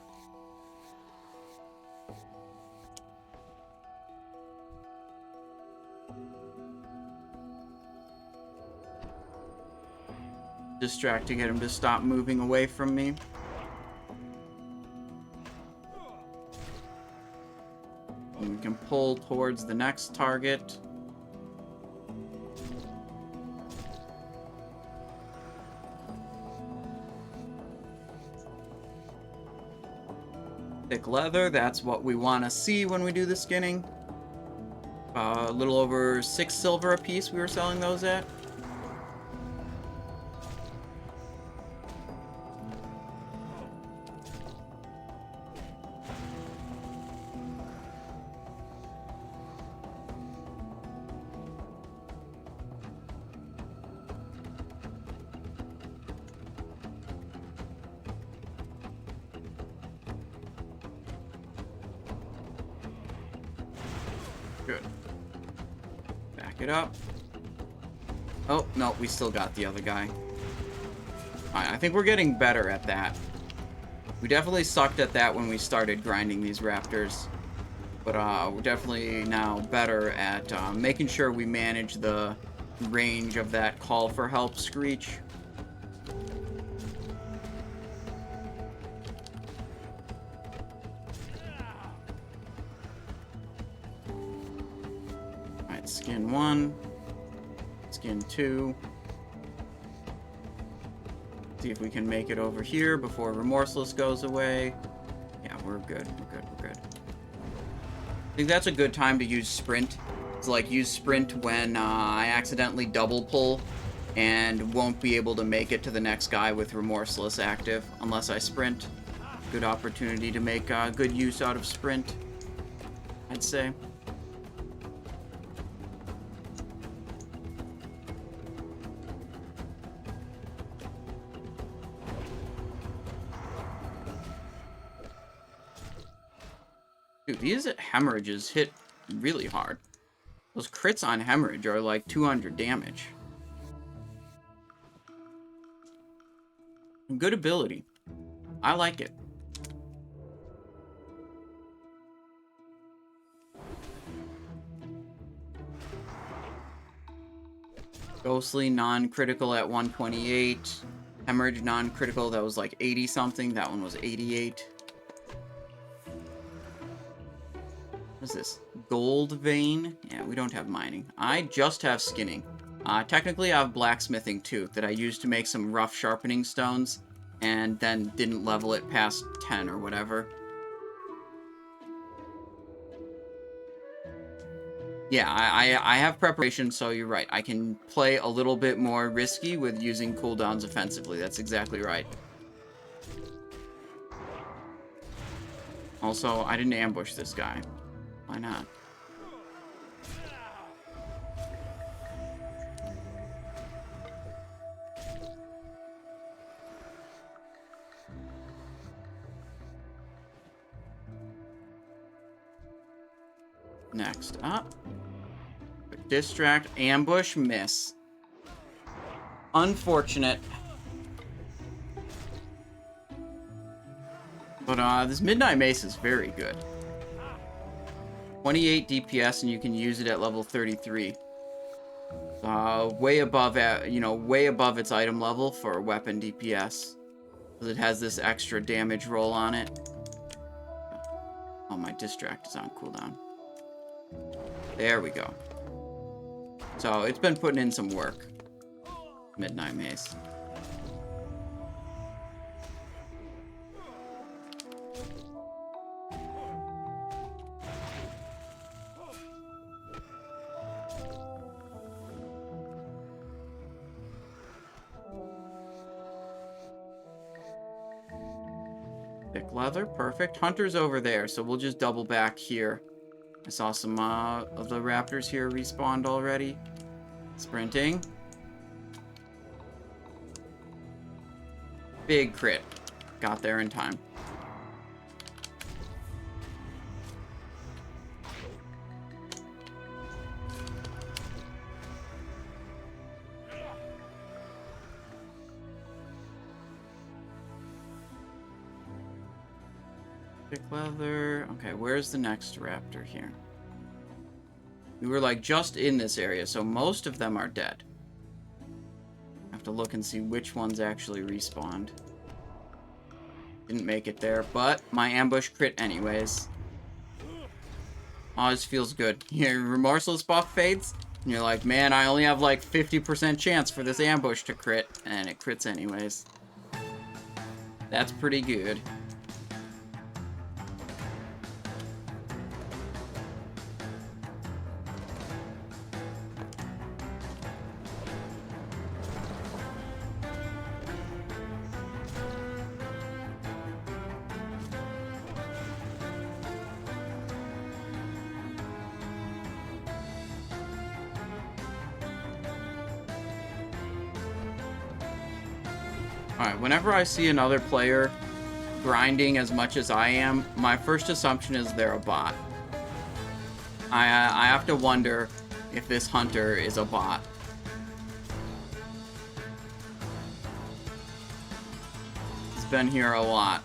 Distract to get him to stop moving away from me. And we can pull towards the next target. Thick leather, that's what we want to see when we do the skinning. A little over 6 silver a piece we were selling those at. Good. Back it up. Oh, no, we still got the other guy. Alright, I think we're getting better at that. We definitely sucked at that when we started grinding these Raptors. But we're definitely now better at making sure we manage the range of that call for help screech. Alright, skin 1. Skin 2. See if we can make it over here before Remorseless goes away. Yeah, we're good. We're good. We're good. I think that's a good time to use Sprint. It's like use Sprint when I accidentally double pull and won't be able to make it to the next guy with Remorseless active unless I sprint. Good opportunity to make good use out of Sprint, I'd say. Dude, these hemorrhages hit really hard. Those crits on hemorrhage are like 200 damage. Good ability. I like it. Ghostly non-critical at 128. Hemorrhage non-critical, that was like 80 something. That one was 88. What is this? Gold vein? Yeah, we don't have mining. I just have skinning. Technically, I have blacksmithing too, that I used to make some rough sharpening stones, and then didn't level it past 10 or whatever. Yeah, I have preparation, so you're right. I can play a little bit more risky with using cooldowns offensively. That's exactly right. Also, I didn't ambush this guy. Why not? Next up. Distract, ambush, miss. Unfortunate. But this Midnight Mace is very good. 28 DPS, and you can use it at level 33. Way above, way above its item level for weapon DPS. Because it has this extra damage roll on it. Oh, my distract is on cooldown. There we go. So, it's been putting in some work. Midnight Mace. Thick leather, perfect. Hunter's over there, so we'll just double back here. I saw some of the Raptors here respawned already. Sprinting. Big crit. Got there in time. Thick leather. Okay, where's the next raptor here? We were like just in this area, so most of them are dead. I have to look and see which ones actually respawned. Didn't make it there, but my ambush crit anyways. Always feels good. Your remorseless buff fades, and you're like, man, I only have like 50% chance for this ambush to crit, and it crits anyways. That's pretty good. Alright, whenever I see another player grinding as much as I am, my first assumption is they're a bot. I have to wonder if this hunter is a bot. He's been here a lot.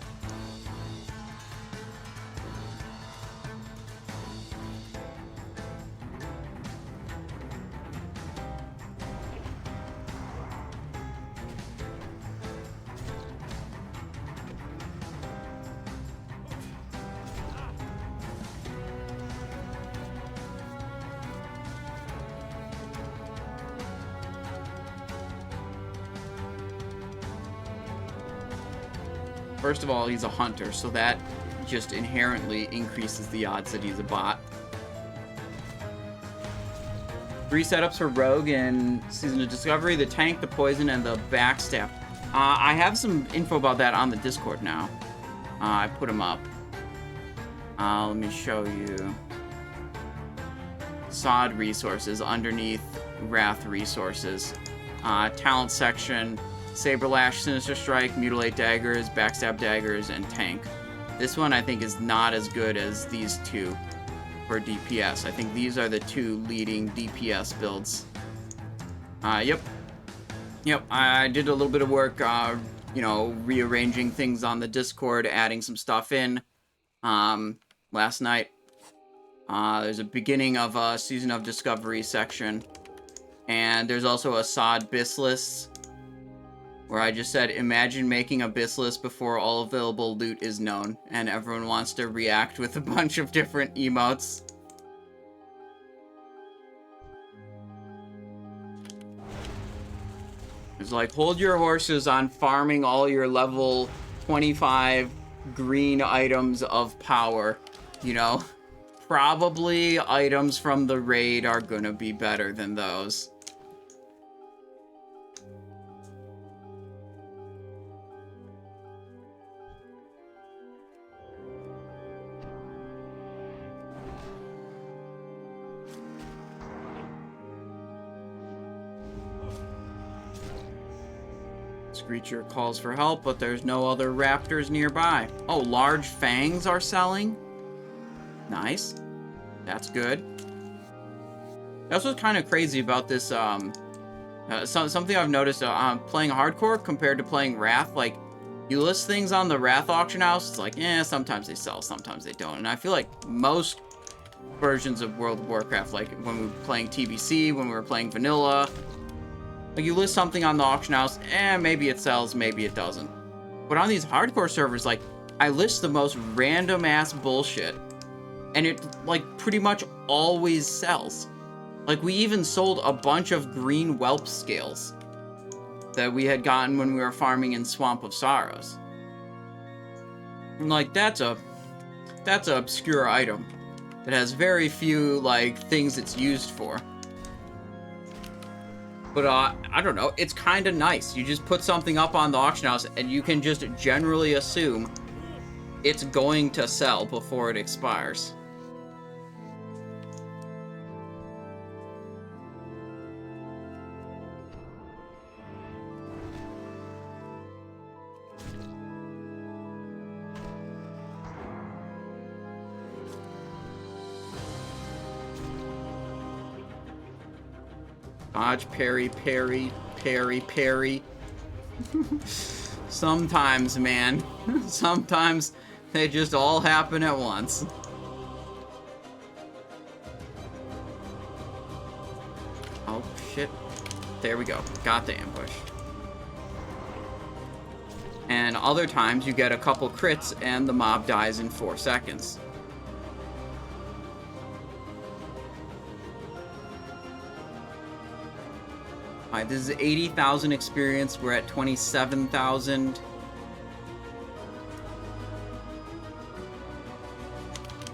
First of all, he's a hunter, so that just inherently increases the odds that he's a bot. 3 setups for Rogue in Season of Discovery: the tank, the poison, and the backstab. I have some info about that on the Discord now. I put them up. Let me show you. Sod resources underneath Wrath resources. Talent section. Saberlash, Sinister Strike, Mutilate daggers, Backstab daggers, and Tank. This one I think is not as good as these two for DPS. I think these are the 2 leading DPS builds. Yep, I did a little bit of work, you know, rearranging things on the Discord, adding some stuff in, last night. There's a beginning of a Season of Discovery section, and there's also a Sod Bissless, where I just said, imagine making a Bissless before all available loot is known, and everyone wants to react with a bunch of different emotes. It's like, hold your horses on farming all your level 25 green items of power, you know? Probably items from the raid are gonna be better than those. Screecher calls for help, but there's no other raptors nearby. Oh, large fangs are selling? Nice. That's good. That's what's kind of crazy about this, something I've noticed, playing hardcore compared to playing Wrath. Like, you list things on the Wrath auction house, it's like, sometimes they sell, sometimes they don't. And I feel like most versions of World of Warcraft, like when we were playing TBC, when we were playing vanilla, like, you list something on the auction house, maybe it sells, maybe it doesn't. But on these hardcore servers, like, I list the most random-ass bullshit, and it, like, pretty much always sells. Like, we even sold a bunch of green whelp scales that we had gotten when we were farming in Swamp of Sorrows. And, like, that's a obscure item that has very few, like, things it's used for. But, I don't know, it's kind of nice. You just put something up on the auction house, and you can just generally assume it's going to sell before it expires. Dodge, parry, parry, parry, parry. Sometimes, man. Sometimes They just all happen at once. Oh, shit. There we go. Got the ambush. And other times you get a couple crits and the mob dies in 4 seconds. Alright, this is 80,000 experience. We're at 27,000.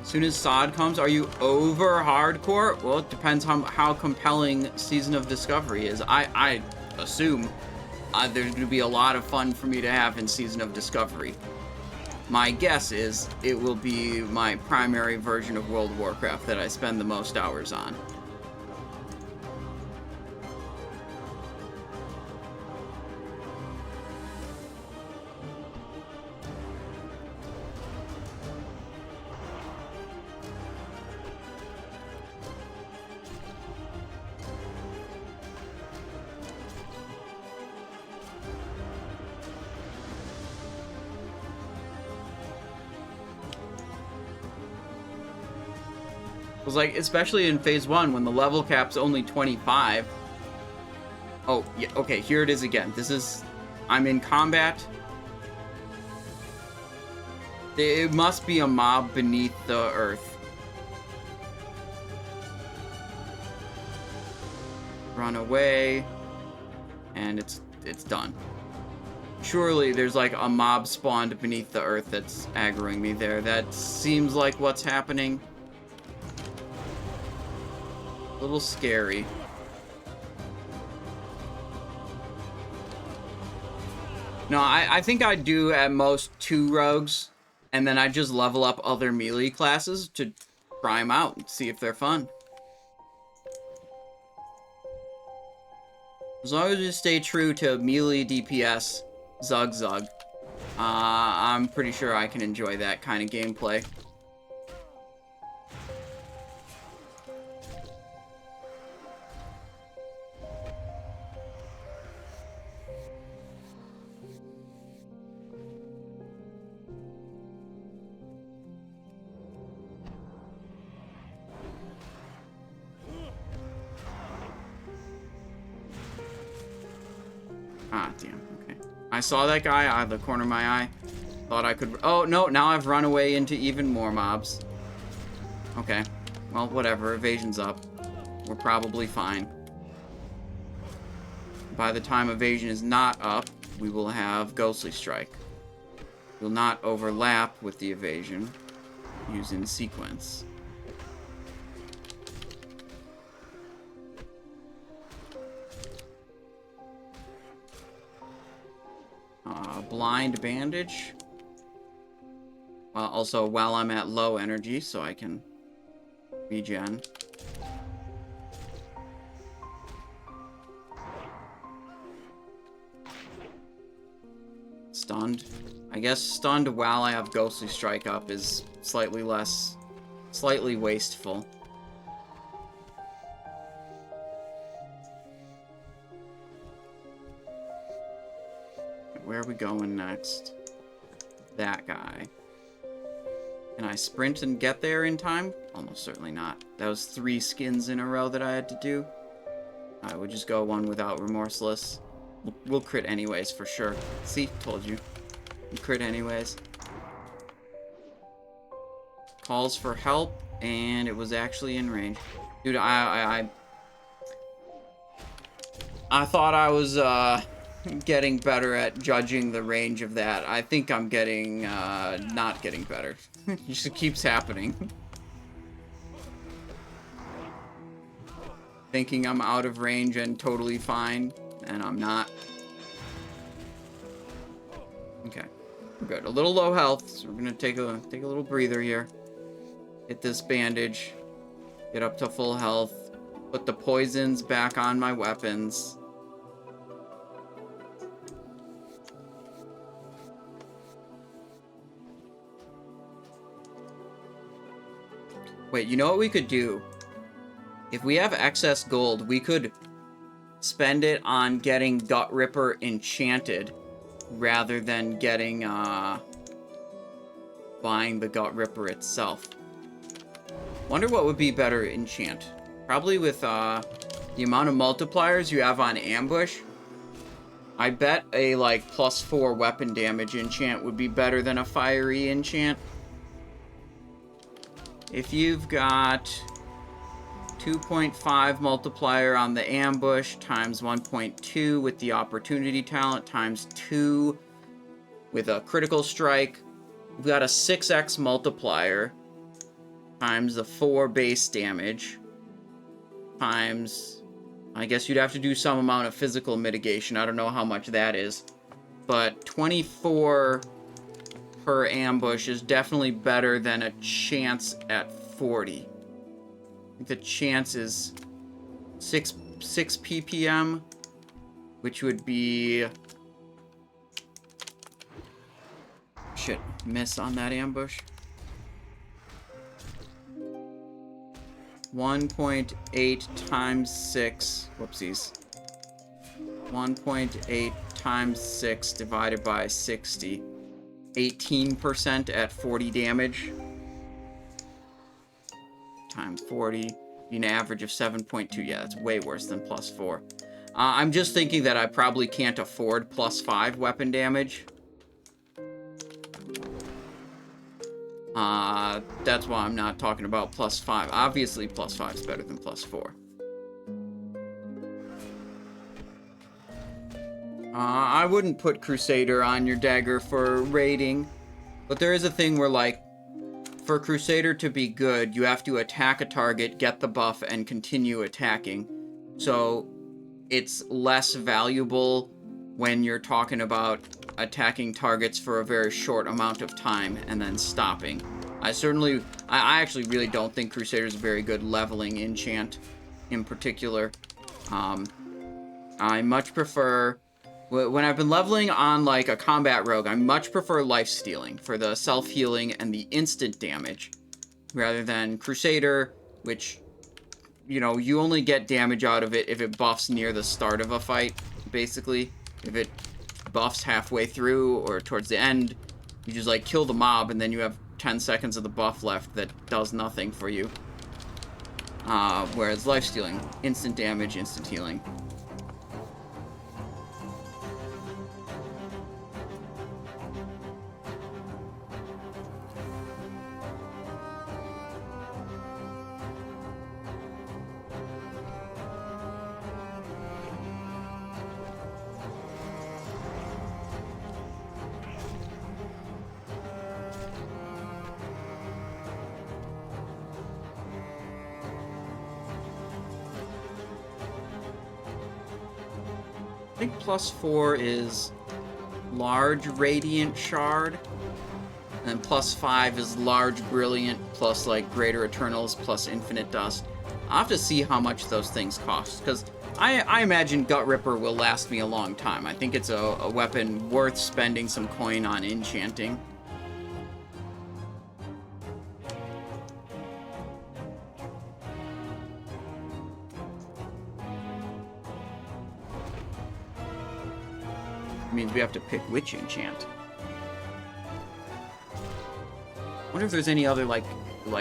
As soon as SOD comes, are you over hardcore? Well, it depends on how compelling Season of Discovery is. I assume there's going to be a lot of fun for me to have in Season of Discovery. My guess is it will be my primary version of World of Warcraft that I spend the most hours on. Was like, especially in phase 1 when the level cap's only 25. Oh, yeah, okay, here it is again. This is, I'm in combat. It must be a mob beneath the earth. Run away. And it's done. Surely there's like a mob spawned beneath the earth that's aggroing me there. That seems like what's happening. A little scary. No, I think I do at most 2 rogues, and then I just level up other melee classes to try them out and see if they're fun. As long as you stay true to melee DPS, Zug, I'm pretty sure I can enjoy that kind of gameplay. Ah, damn, okay. I saw that guy out of the corner of my eye. Thought I could... Oh, no, now I've run away into even more mobs. Okay. Well, whatever. Evasion's up. We're probably fine. By the time evasion is not up, we will have Ghostly Strike. Will not overlap with the evasion. Use in sequence. Blind Bandage. Also, while I'm at low energy, so I can regen. Stunned. I guess stunned while I have Ghostly Strike up is slightly wasteful. Where are we going next? That guy. Can I sprint and get there in time? Almost certainly not. That was 3 skins in a row that I had to do. I would just go one without Remorseless. We'll crit anyways, for sure. See? Told you. We crit anyways. Calls for help, and it was actually in range. Dude, I thought I was, getting better at judging the range of that. I think I'm getting, not getting better. It just keeps happening. Thinking I'm out of range and totally fine, and I'm not. Okay, we're good. A little low health, so we're gonna take a little breather here. Hit this bandage. Get up to full health. Put the poisons back on my weapons. Wait, you know what we could do? If we have excess gold, we could spend it on getting Gut Ripper enchanted rather than getting, buying the Gut Ripper itself. Wonder what would be better enchant. Probably with the amount of multipliers you have on ambush. I bet a like +4 weapon damage enchant would be better than a fiery enchant. If you've got 2.5 multiplier on the ambush times 1.2 with the opportunity talent times 2 with a critical strike, we've got a 6x multiplier times the 4 base damage times, I guess you'd have to do some amount of physical mitigation. I don't know how much that is, but 24 per ambush is definitely better than a chance at 40. I think the chance is 6 ppm, which would be... Shit, miss on that ambush. 1.8 times 6, whoopsies. 1.8 times 6 divided by 60. 18% at 40 damage. Times 40, an average of 7.2. Yeah, that's way worse than +4. I'm just thinking that I probably can't afford +5 weapon damage. That's why I'm not talking about +5. Obviously, +5 is better than +4. I wouldn't put Crusader on your dagger for raiding, but there is a thing where, like, for Crusader to be good, you have to attack a target, get the buff, and continue attacking. So, it's less valuable when you're talking about attacking targets for a very short amount of time and then stopping. I actually really don't think Crusader is a very good leveling enchant in particular. I much prefer, when I've been leveling on like a combat rogue, I much prefer life-stealing for the self-healing and the instant damage, rather than Crusader, which, you know, you only get damage out of it if it buffs near the start of a fight, basically. If it buffs halfway through or towards the end, you just like kill the mob and then you have 10 seconds of the buff left that does nothing for you. Whereas life-stealing, instant damage, instant healing. I think +4 is large radiant shard, and +5 is large brilliant plus like greater eternals plus infinite dust. I'll have to see how much those things cost, because I imagine Gut Ripper will last me a long time. I think it's a weapon worth spending some coin on enchanting. Means we have to pick which enchant. Wonder if there's any other like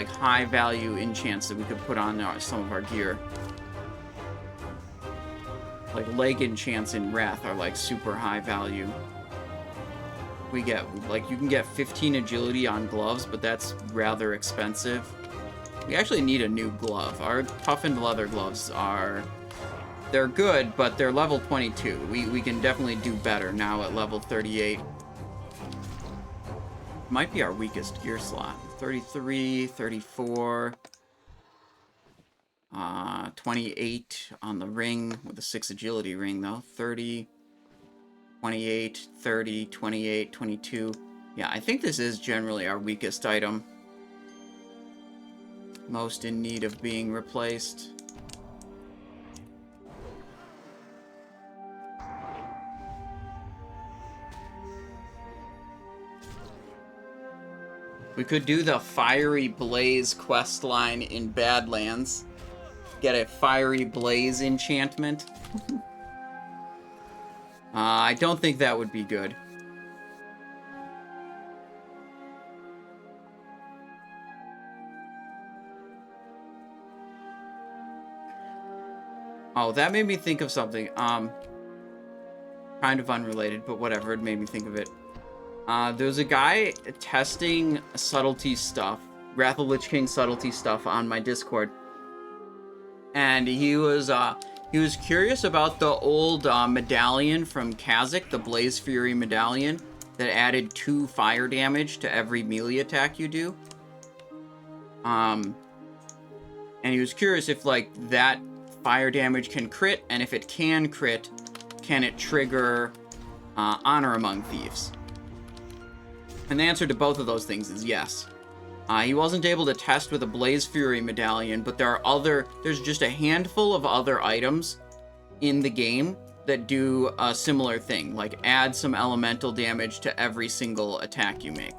high value enchants that we could put on some of our gear. Like leg enchants in Wrath are like super high value. We get like, you can get 15 agility on gloves, but that's rather expensive. We actually need a new glove. Our toughened leather gloves are... They're good, but they're level 22. We can definitely do better now at level 38. Might be our weakest gear slot. 33, 34, 28 on the ring, with a 6 agility ring though. 30, 28, 30, 28, 22. Yeah, I think this is generally our weakest item. Most in need of being replaced. We could do the Fiery Blaze questline in Badlands. Get a Fiery Blaze enchantment. I don't think that would be good. Oh, that made me think of something. Kind of unrelated, but whatever. It made me think of it. There's a guy testing subtlety stuff, Wrath of Lich King subtlety stuff on my Discord, and he was curious about the old medallion from Kha'Zix, the Blaze Fury medallion that added 2 fire damage to every melee attack you do. And he was curious if like that fire damage can crit, and if it can crit, can it trigger Honor Among Thieves? And the answer to both of those things is yes. He wasn't able to test with a Blaze Fury medallion, but there's just a handful of other items in the game that do a similar thing, like add some elemental damage to every single attack you make.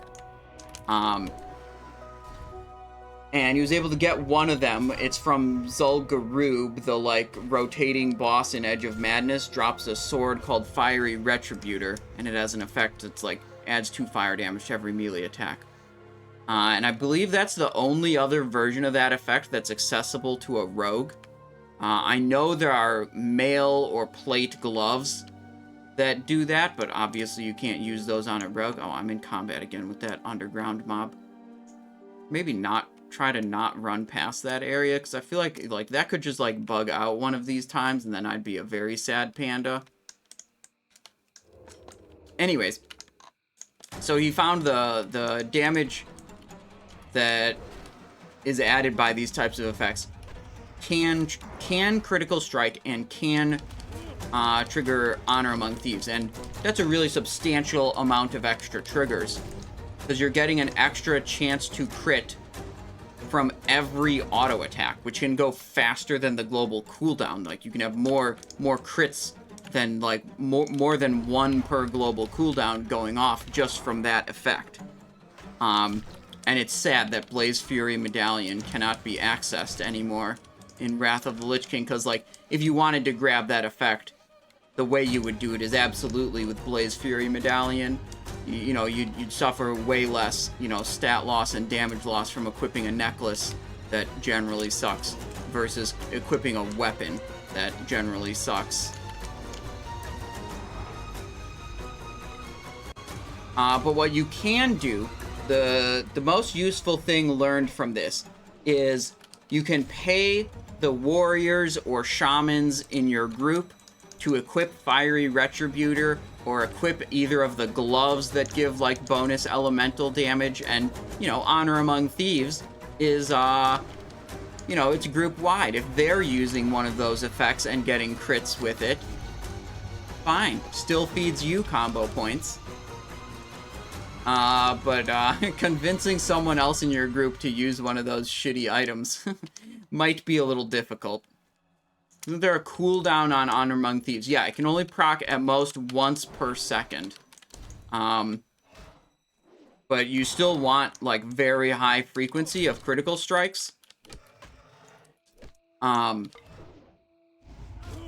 And he was able to get one of them. It's from Zul'Gurub, the like rotating boss in Edge of Madness, drops a sword called Fiery Retributor, and it has an effect that's like adds 2 fire damage to every melee attack. And I believe that's the only other version of that effect that's accessible to a rogue. I know there are mail or plate gloves that do that, but obviously you can't use those on a rogue. Oh, I'm in combat again with that underground mob. Maybe not try to not run past that area, because I feel like that could just like bug out one of these times, and then I'd be a very sad panda. Anyways, so he found the damage that is added by these types of effects can critical strike and can trigger Honor Among Thieves, and that's a really substantial amount of extra triggers, because you're getting an extra chance to crit from every auto attack, which can go faster than the global cooldown. Like you can have more crits than like more than 1 per global cooldown going off just from that effect. And it's sad that Blaze Fury Medallion cannot be accessed anymore in Wrath of the Lich King, because like if you wanted to grab that effect, the way you would do it is absolutely with Blaze Fury Medallion. You know, you'd suffer way less, you know, stat loss and damage loss from equipping a necklace that generally sucks versus equipping a weapon that generally sucks. But what you can do, the most useful thing learned from this is you can pay the warriors or shamans in your group to equip Fiery Retributor, or equip either of the gloves that give like bonus elemental damage. And you know, Honor Among Thieves is you know, it's group wide. If they're using one of those effects and getting crits with it, fine, still feeds you combo points. But convincing someone else in your group to use one of those shitty items might be a little difficult. Isn't there a cooldown on Honor Among Thieves? Yeah, it can only proc at most once per second. But you still want, like, very high frequency of critical strikes.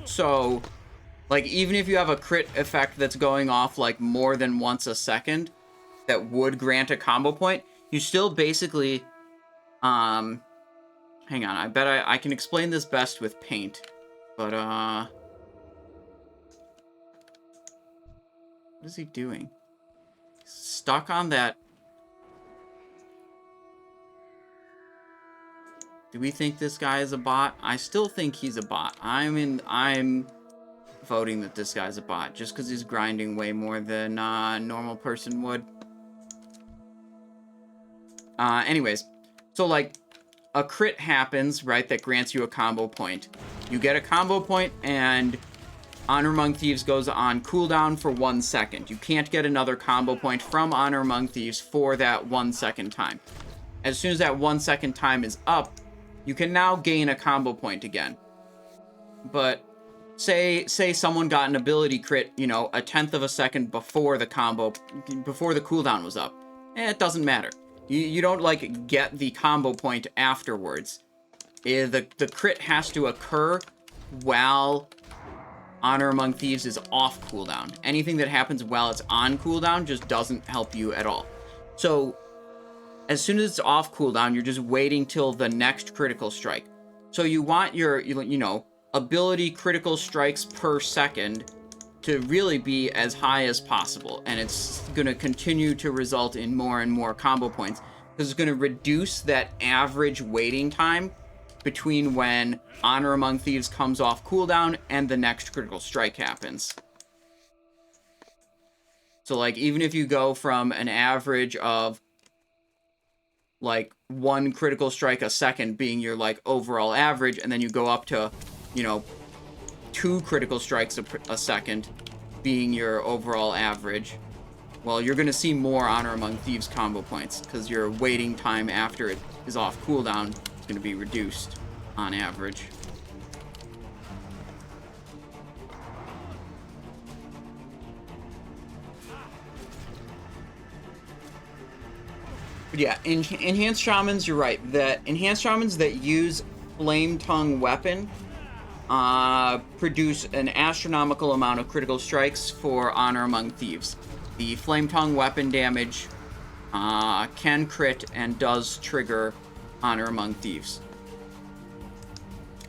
So, like, even if you have a crit effect that's going off, like, more than once a second, that would grant a combo point, you still basically, hang on, I bet I can explain this best with paint. But, what is he doing? He's stuck on that. Do we think this guy is a bot? I still think he's a bot. I'm voting that this guy's a bot, just because he's grinding way more than a normal person would. Anyways, so, like, a crit happens, right, that grants you a combo point. You get a combo point, and Honor Among Thieves goes on cooldown for 1 second. You can't get another combo point from Honor Among Thieves for that 1 second time. As soon as that 1 second time is up, you can now gain a combo point again. But say someone got an ability crit, you know, 1/10 of a second before the cooldown was up. It doesn't matter. You don't, like, get the combo point afterwards. The crit has to occur while Honor Among Thieves is off cooldown. Anything that happens while it's on cooldown just doesn't help you at all. So, as soon as it's off cooldown, you're just waiting till the next critical strike. So you want your, you know, ability critical strikes per second to really be as high as possible. And it's going to continue to result in more and more combo points, because it's going to reduce that average waiting time between when Honor Among Thieves comes off cooldown and the next critical strike happens. So, like, even if you go from an average of, like, 1 critical strike a second being your, like, overall average, and then you go up to, you know, 2 critical strikes a second being your overall average, well, you're going to see more Honor Among Thieves combo points, because your waiting time after it is off cooldown is going to be reduced on average. But yeah, enhanced shamans, you're right. That enhanced shamans that use Flame Tongue weapon produce an astronomical amount of critical strikes for Honor Among Thieves. The Flame Tongue weapon damage can crit and does trigger Honor Among Thieves.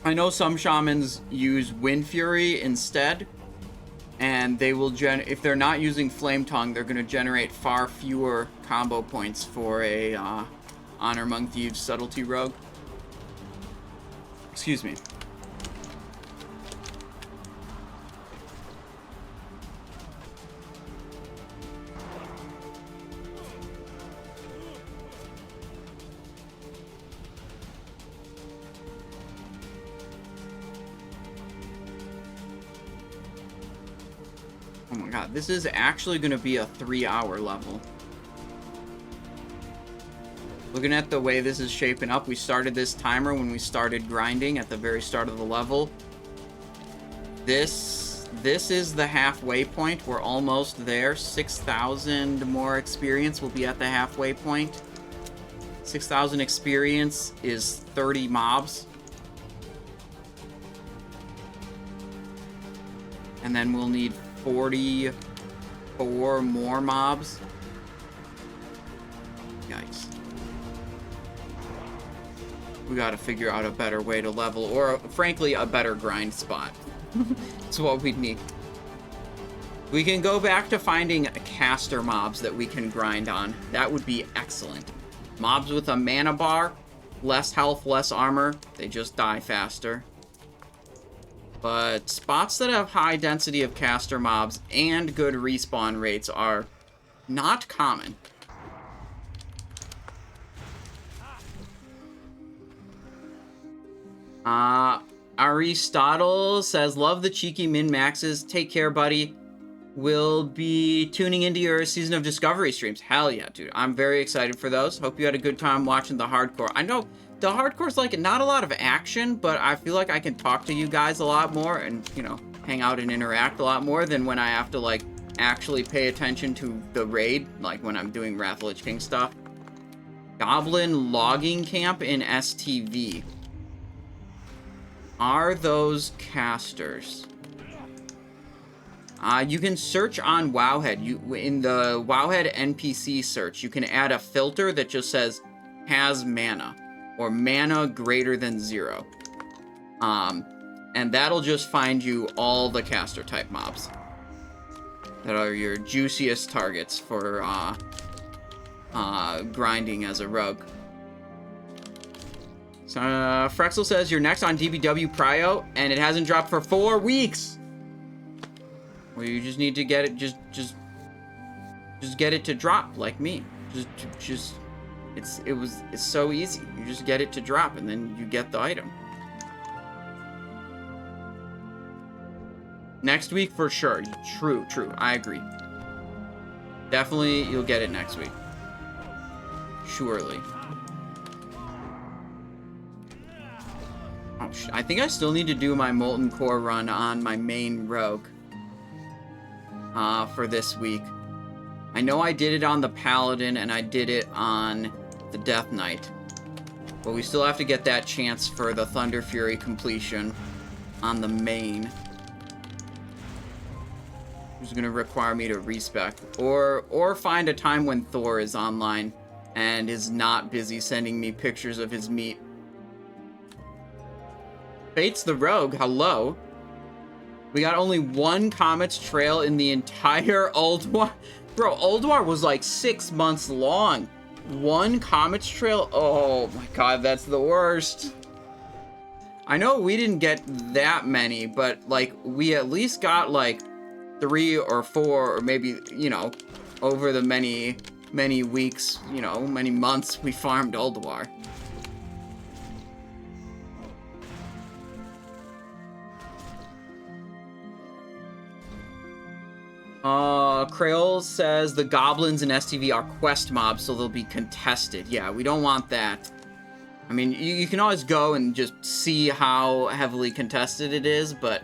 I know some shamans use Wind Fury instead, and they will if they're not using Flame Tongue, they're going to generate far fewer combo points for a Honor Among Thieves Subtlety rogue. Excuse me. Oh my god, this is actually going to be a 3-hour level. Looking at the way this is shaping up, we started this timer when we started grinding at the very start of the level. This is the halfway point. We're almost there. 6,000 more experience will be at the halfway point. 6,000 experience is 30 mobs. And then we'll need 44 more mobs. Yikes. We gotta figure out a better way to level, or frankly, a better grind spot. It's what we need. We can go back to finding caster mobs that we can grind on. That would be excellent. Mobs with a mana bar, less health, less armor, they just die faster. But spots that have high density of caster mobs and good respawn rates are not common. Aristotle says, love the cheeky min-maxes. Take care, buddy. We'll be tuning into your Season of Discovery streams. Hell yeah, dude. I'm very excited for those. Hope you had a good time watching the hardcore. I know the hardcore's like not a lot of action, but I feel like I can talk to you guys a lot more and, you know, hang out and interact a lot more than when I have to, like, actually pay attention to the raid, like when I'm doing Wrath of the Lich King stuff. Goblin logging camp in STV. Are those casters? You can search on Wowhead. In the Wowhead NPC search, you can add a filter that just says has mana, or mana greater than 0. And that'll just find you all the caster type mobs that are your juiciest targets for grinding as a rogue. So, Frexel says, you're next on DBW Prio, and it hasn't dropped for 4 weeks! Well, you just need to get it, just get it to drop, like me. It's so easy. You just get it to drop, and then you get the item. Next week, for sure. True. I agree. Definitely, you'll get it next week. Surely. Oh, I think I still need to do my Molten Core run on my main rogue. For this week. I know I did it on the Paladin, and I did it on the Death Knight. But we still have to get that chance for the Thunder Fury completion on the main. Which is going to require me to respec. Or find a time when Thor is online and is not busy sending me pictures of his meat. Fate's the Rogue, hello. We got only one Comet's Trail in the entire Ulduar. Bro, Ulduar was like 6 months long. One Comet's Trail? Oh my god, that's the worst. I know we didn't get that many, but like we at least got like 3 or 4 or maybe, you know, over the many weeks, you know, many months we farmed Ulduar. Crayola says the goblins in STV are quest mobs, so they'll be contested. Yeah, we don't want that. I mean, you can always go and just see how heavily contested it is, but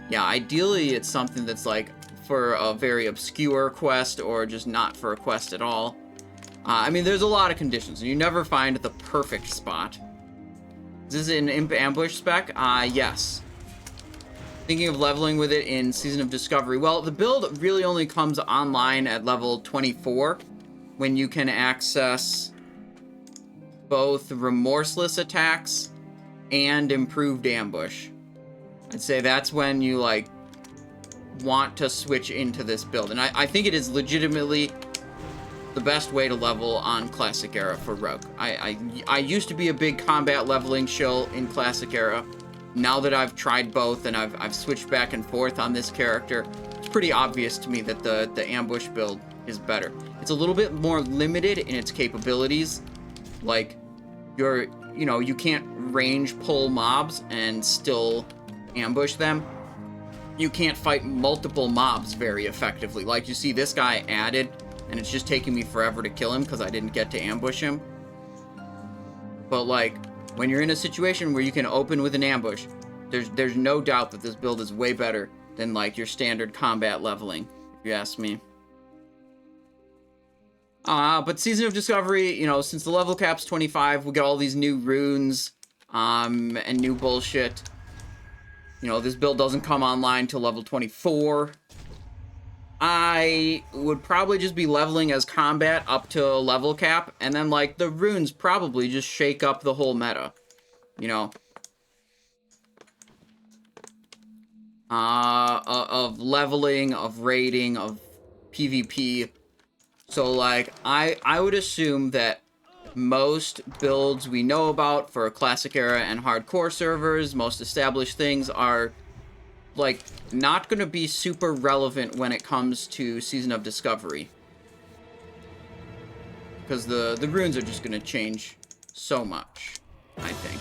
yeah, ideally it's something that's like for a very obscure quest or just not for a quest at all. I mean, there's a lot of conditions, and you never find the perfect spot. Is this an Imp Ambush spec? Yes. Thinking of leveling with it in Season of Discovery. Well, the build really only comes online at level 24, when you can access both remorseless attacks and improved ambush. I'd say that's when you like want to switch into this build, and I think it is legitimately the best way to level on Classic Era for Rogue. I used to be a big combat leveling shill in Classic Era. Now that I've tried both and I've switched back and forth on this character, it's pretty obvious to me that the ambush build is better. It's a little bit more limited in its capabilities. Like, you can't range pull mobs and still ambush them. You can't fight multiple mobs very effectively. Like, you see this guy added, and it's just taking me forever to kill him because I didn't get to ambush him. But, like, when you're in a situation where you can open with an ambush, there's no doubt that this build is way better than, like, your standard combat leveling, if you ask me. But Season of Discovery, you know, since the level cap's 25, we got all these new runes, and new bullshit. You know, this build doesn't come online till level 24. I would probably just be leveling as combat up to a level cap, and then, like, the runes probably just shake up the whole meta. You know? Of leveling, of raiding, of PvP. So, like, I would assume that most builds we know about for Classic Era and Hardcore servers, most established things are, like, not going to be super relevant when it comes to Season of Discovery. Because the runes are just going to change so much, I think.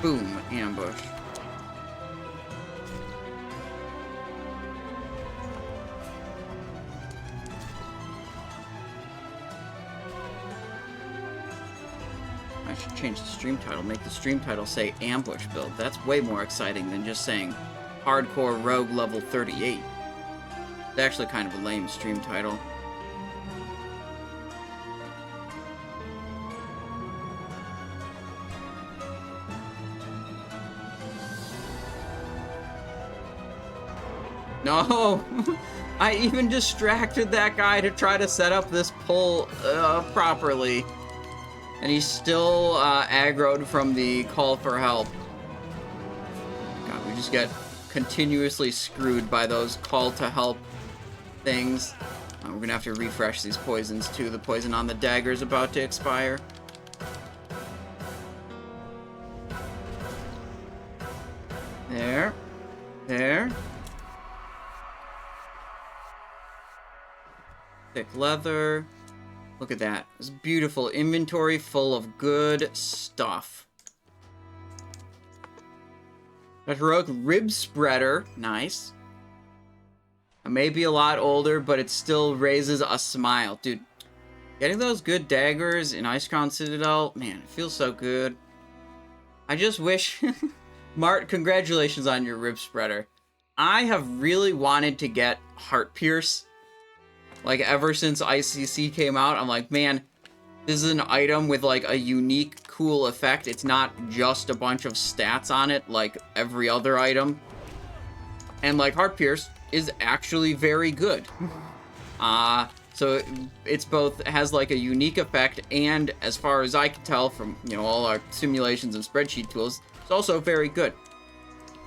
Boom, ambush. I should change the stream title. Make the stream title say ambush build. That's way more exciting than just saying hardcore rogue level 38. It's actually kind of a lame stream title. No! I even distracted that guy to try to set up this pull properly. And he's still aggroed from the call for help. God, we just get continuously screwed by those call to help things. We're gonna have to refresh these poisons too. The poison on the dagger is about to expire. There. There. Thick leather. Look at that. It's beautiful inventory full of good stuff. A heroic rib spreader. Nice. I may be a lot older, but it still raises a smile. Dude, getting those good daggers in Icecrown Citadel, man, it feels so good. I just wish... Mart, congratulations on your rib spreader. I have really wanted to get Heart Pierce. Like, ever since ICC came out, I'm like, man, this is an item with, like, a unique, cool effect. It's not just a bunch of stats on it, like every other item. And, like, Heart Pierce is actually very good. So it's both has, like, a unique effect, and as far as I can tell from, you know, all our simulations and spreadsheet tools, it's also very good.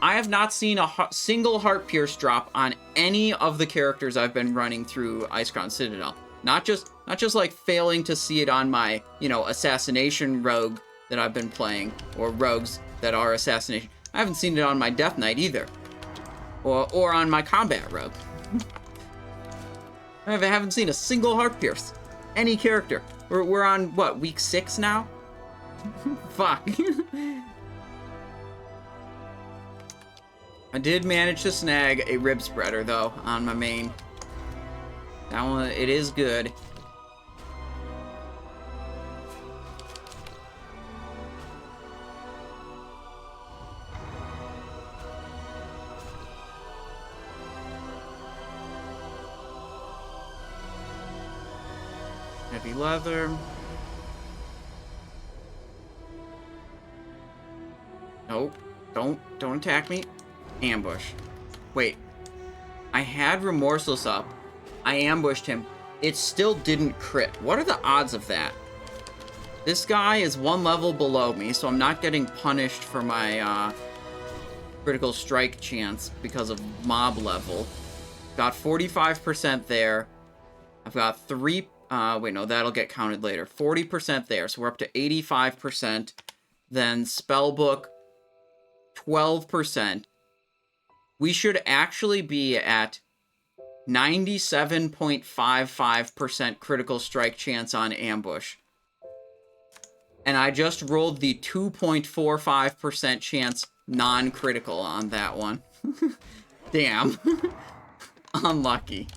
I have not seen a single Heart Pierce drop on any of the characters I've been running through Icecrown Citadel. Not just like failing to see it on my, you know, Assassination rogue that I've been playing, or rogues that are Assassination. I haven't seen it on my Death Knight either. Or on my Combat rogue. I haven't seen a single Heart Pierce. Any character. We're on, what, week 6 now? Fuck. I did manage to snag a rib spreader, though, on my main. That one, it is good. Heavy leather. Nope. Don't attack me. Ambush. Wait. I had Remorseless up. I ambushed him. It still didn't crit. What are the odds of that? This guy is 1 level below me, so I'm not getting punished for my critical strike chance because of mob level. Got 45% there. I've got 3... wait, no, that'll get counted later. 40% there, so we're up to 85%. Then Spellbook, 12%. We should actually be at 97.55% critical strike chance on ambush. And I just rolled the 2.45% chance non-critical on that one. Damn. Unlucky.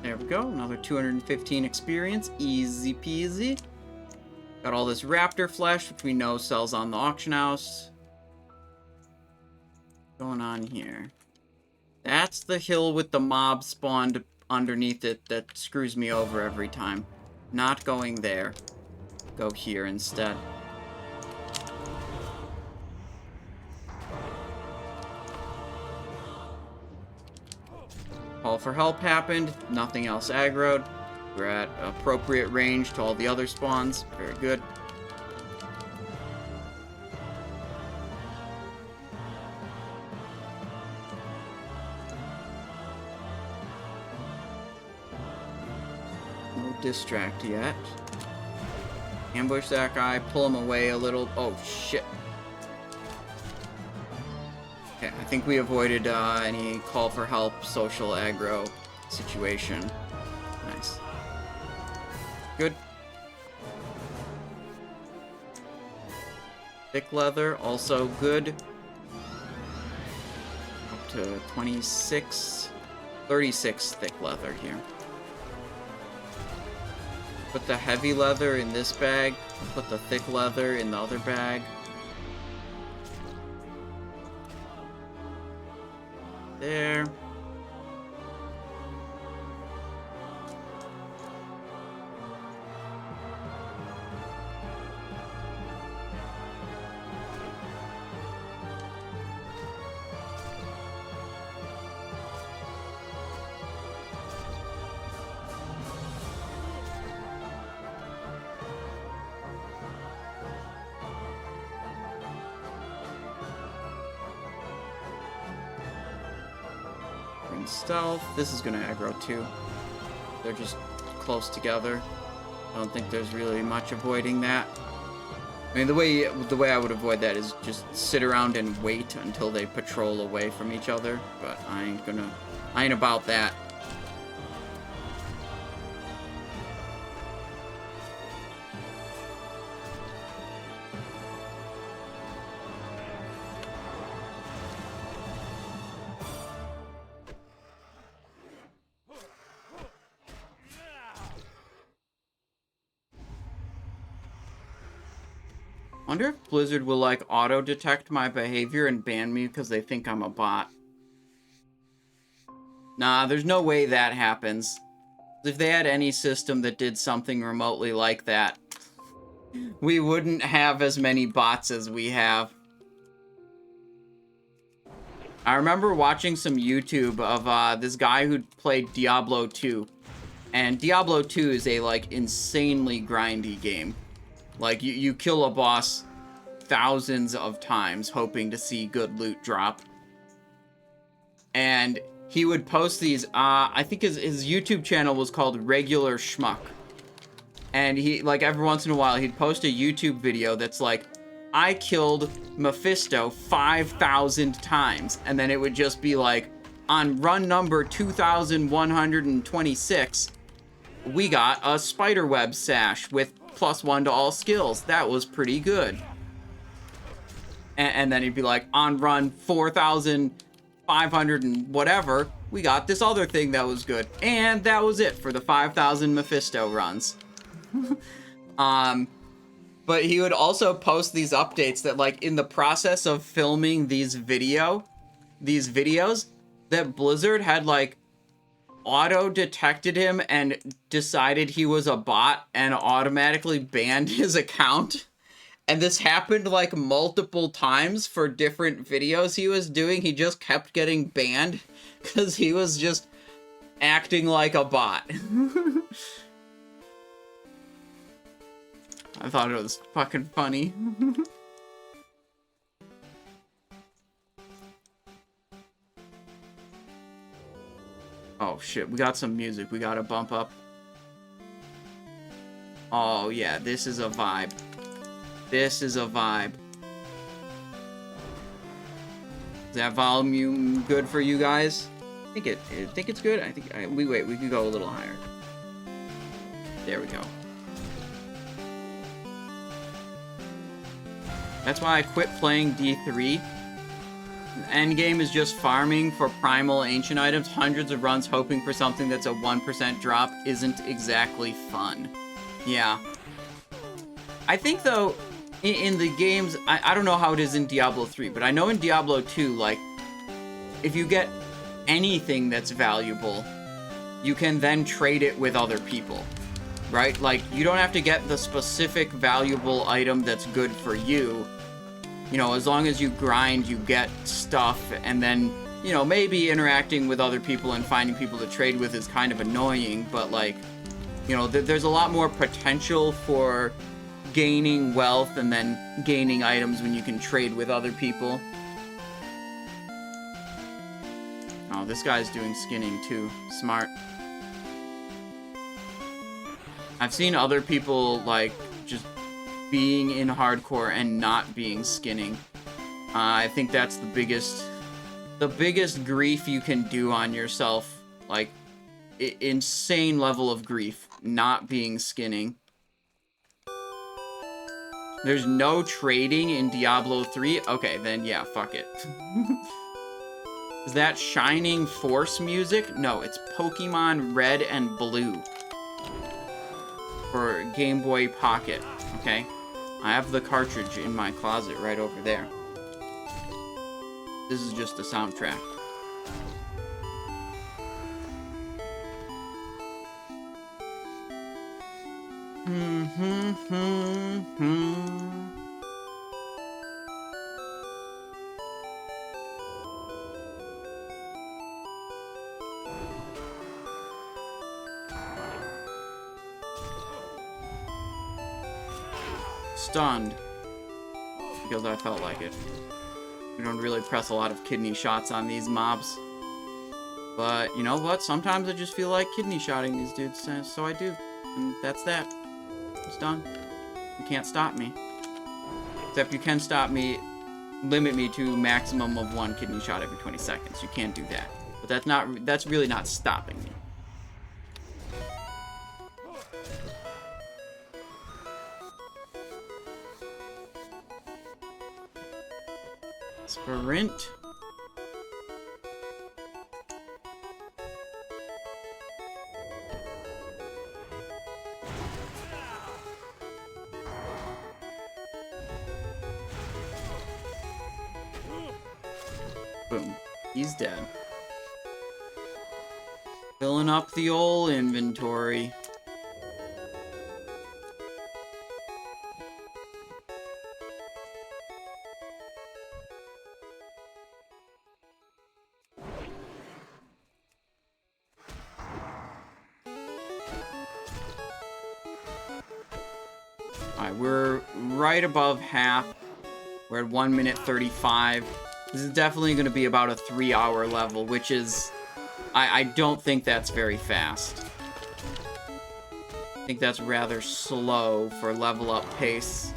There we go, another 215 experience, easy peasy. Got all this raptor flesh, which we know sells on the auction house. What's going on here? That's the hill with the mob spawned underneath it that screws me over every time. Not going there. Go here instead. Call for help happened, nothing else aggroed. We're at appropriate range to all the other spawns. Very good. No distract yet. Ambush that guy, pull him away a little. Oh, shit. Okay, I think we avoided any call for help, social aggro situation. Nice. Good. Thick leather, also good. Up to 26, 36 thick leather here. Put the heavy leather in this bag, put the thick leather in the other bag. There. Stealth. This is gonna aggro too. They're just close together. I don't think there's really much avoiding that. I mean, the way I would avoid that is just sit around and wait until they patrol away from each other. But I ain't about that. Wonder if Blizzard will, like, auto-detect my behavior and ban me because they think I'm a bot. Nah, there's no way that happens. If they had any system that did something remotely like that, we wouldn't have as many bots as we have. I remember watching some YouTube of this guy who played Diablo 2. And Diablo 2 is a, like, insanely grindy game. Like, you kill a boss thousands of times hoping to see good loot drop. And he would post these, I think his YouTube channel was called Regular Schmuck. And he, like, every once in a while, he'd post a YouTube video that's like, I killed Mephisto 5,000 times. And then it would just be like, on run number 2,126, we got a spiderweb sash with +1 to all skills. That was pretty good. And then he'd be like, on run 4,500 and whatever, we got this other thing that was good. And that was it for the 5,000 Mephisto runs. But he would also post these updates that, like, in the process of filming these videos, that Blizzard had, like, auto-detected him and decided he was a bot and automatically banned his account. And this happened, like, multiple times for different videos he was doing. He just kept getting banned because he was just acting like a bot. I thought it was fucking funny. Oh shit, we got some music we gotta bump up. Oh yeah, this is a vibe. This is a vibe. Is that volume good for you guys? I think it's good. We could go a little higher. There we go. That's why I quit playing D3. Endgame is just farming for primal ancient items, hundreds of runs hoping for something that's a 1% drop isn't exactly fun. Yeah. I think, though, in the games, I don't know how it is in Diablo 3, but I know in Diablo 2, like, if you get anything that's valuable, you can then trade it with other people, right? Like, you don't have to get the specific valuable item that's good for you. You know, as long as you grind, you get stuff, and then, you know, maybe interacting with other people and finding people to trade with is kind of annoying, but, like, you know, there's a lot more potential for gaining wealth and then gaining items when you can trade with other people. Oh, this guy's doing skinning too. Smart. I've seen other people, like, just being in hardcore and not being skinning. I think that's the biggest grief you can do on yourself. Like, insane level of grief, not being skinning. There's no trading in Diablo 3? Okay, then yeah, fuck it. Is that Shining Force music? No, it's Pokemon Red and Blue. For Game Boy Pocket, okay? I have the cartridge in my closet right over there. This is just the soundtrack. Stunned. Because I felt like it. We don't really press a lot of kidney shots on these mobs. But, you know what? Sometimes I just feel like kidney shotting these dudes, so I do. And that's that. It's done. You can't stop me. Except you can stop me, limit me to maximum of 1 kidney shot every 20 seconds. You can't do that. But that's really not stopping me. Sprint. Boom. He's dead. Filling up the old inventory. Alright, we're right above half. We're at 1 minute 35. This is definitely going to be about a 3-hour level, which is... I don't think that's very fast. I think that's rather slow for level up pace.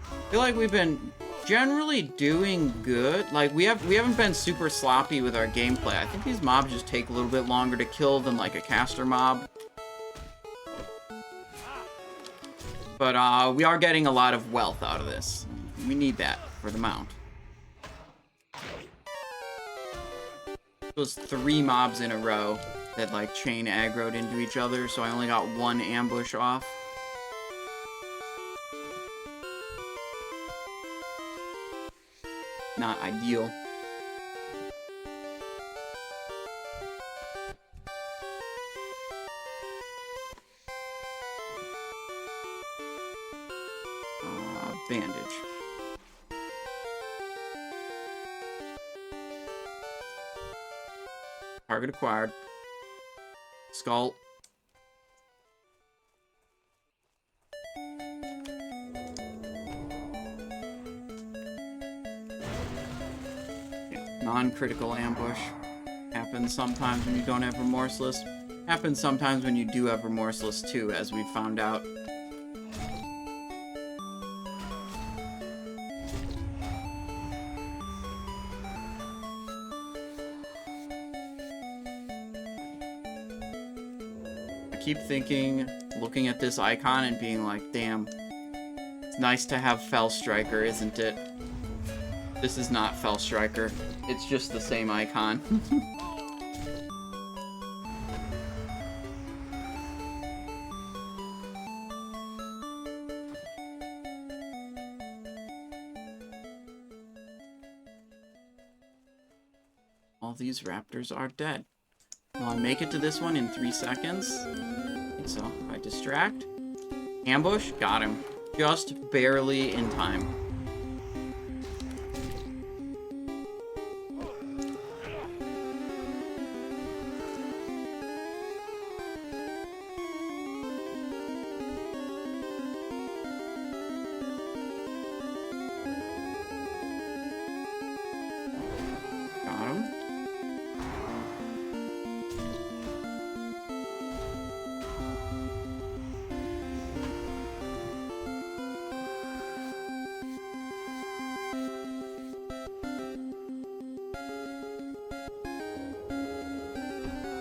I feel like we've been generally doing good. Like, we haven't been super sloppy with our gameplay. I think these mobs just take a little bit longer to kill than, like, a caster mob. But, we are getting a lot of wealth out of this. We need that for the mount. Those 3 mobs in a row that, like, chain aggroed into each other, so I only got 1 ambush off. Not ideal. Bandage. Target acquired. Skull. Yeah, non-critical ambush. Happens sometimes when you don't have Remorseless. Happens sometimes when you do have Remorseless too, as we found out. Keep thinking, looking at this icon and being like, damn, it's nice to have Fell Striker, isn't it? This is not Fell Striker. It's just the same icon. All these raptors are dead. Will I make it to this one in 3 seconds? I think so. If I distract. Ambush. Got him. Just barely in time.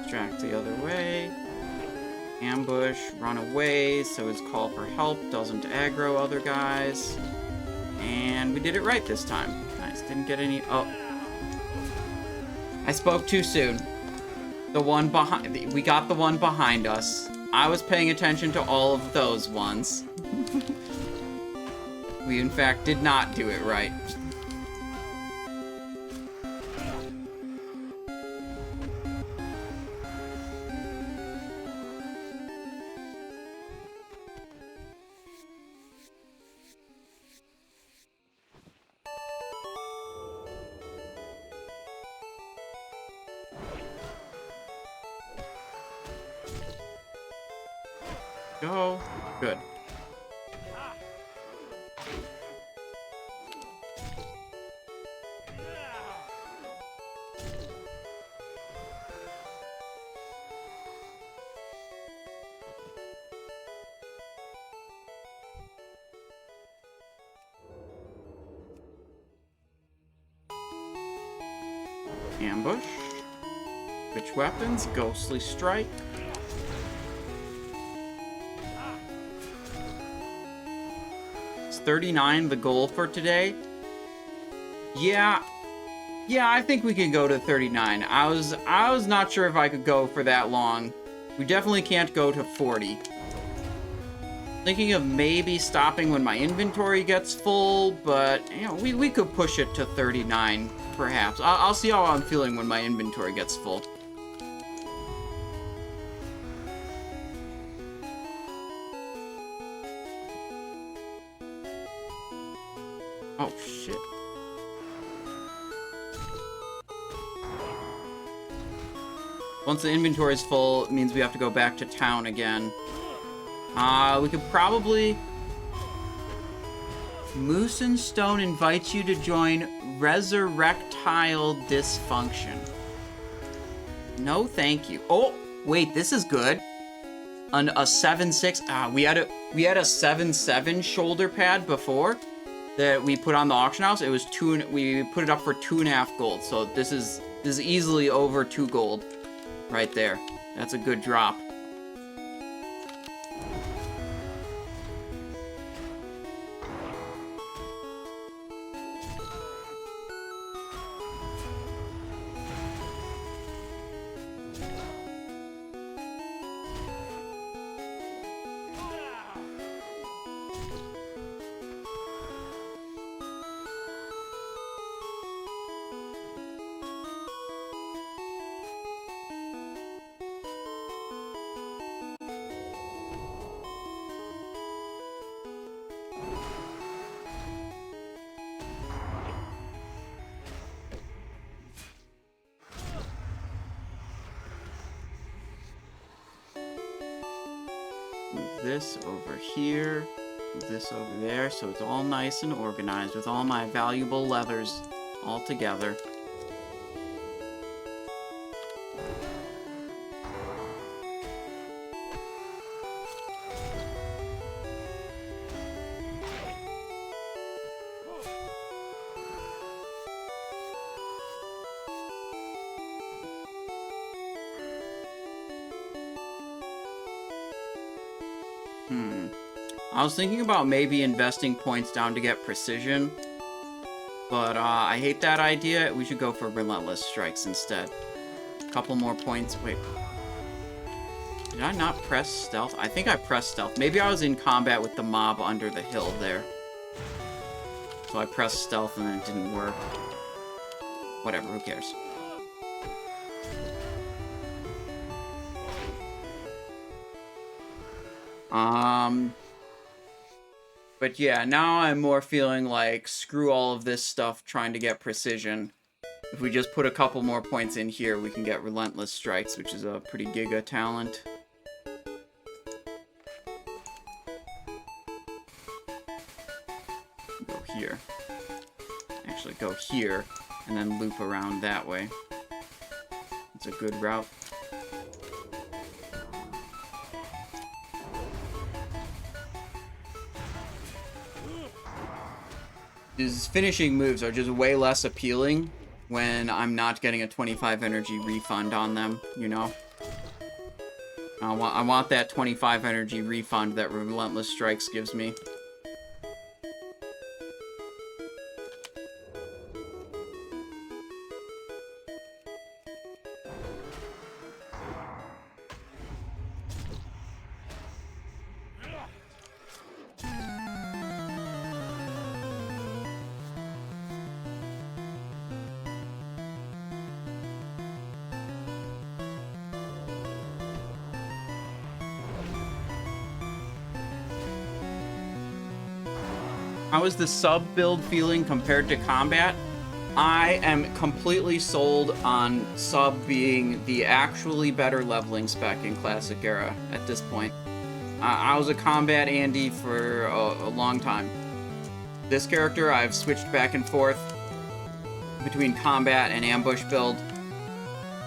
Distract the other way. Ambush, run away, so his call for help doesn't aggro other guys. And we did it right this time. Nice, didn't get any... Oh. I spoke too soon. The one behind... We got the one behind us. I was paying attention to all of those ones. We, in fact, did not do it right. Go. Good. Ambush. Which weapons? Ghostly Strike. Is 39 the goal for today? Yeah, I think we can go to 39. I was not sure if I could go for that long. We definitely can't go to 40. Thinking of maybe stopping when my inventory gets full, but you know, we could push it to 39 perhaps. I'll see how I'm feeling when my inventory gets full. Oh, shit. Once the inventory is full, it means we have to go back to town again. We could probably... Moose and Stone invites you to join Resurrectile Dysfunction. No, thank you. Oh, wait, this is good. A 7.6. We had a 7.7 shoulder pad before that we put on the auction house. It was we put it up for 2.5 gold. So this is easily over 2 gold right there. That's a good drop. This over here, this over there, so it's all nice and organized with all my valuable leathers all together. I was thinking about maybe investing points down to get precision, but I hate that idea. We should go for relentless strikes instead. A couple more points. Wait. Did I not press stealth? I think I pressed stealth. Maybe I was in combat with the mob under the hill there. So I pressed stealth and it didn't work. Whatever, who cares? But yeah, now I'm more feeling like screw all of this stuff trying to get precision. If we just put a couple more points in here, we can get relentless strikes, which is a pretty giga talent. Go here. Actually, go here, and then loop around that way. It's a good route. His finishing moves are just way less appealing when I'm not getting a 25 energy refund on them, you know? I want that 25 energy refund that Relentless Strikes gives me. How is the sub build feeling compared to combat? I am completely sold on sub being the actually better leveling spec in Classic Era at this point. I was a combat Andy for a long time. This character, I've switched back and forth between combat and ambush build,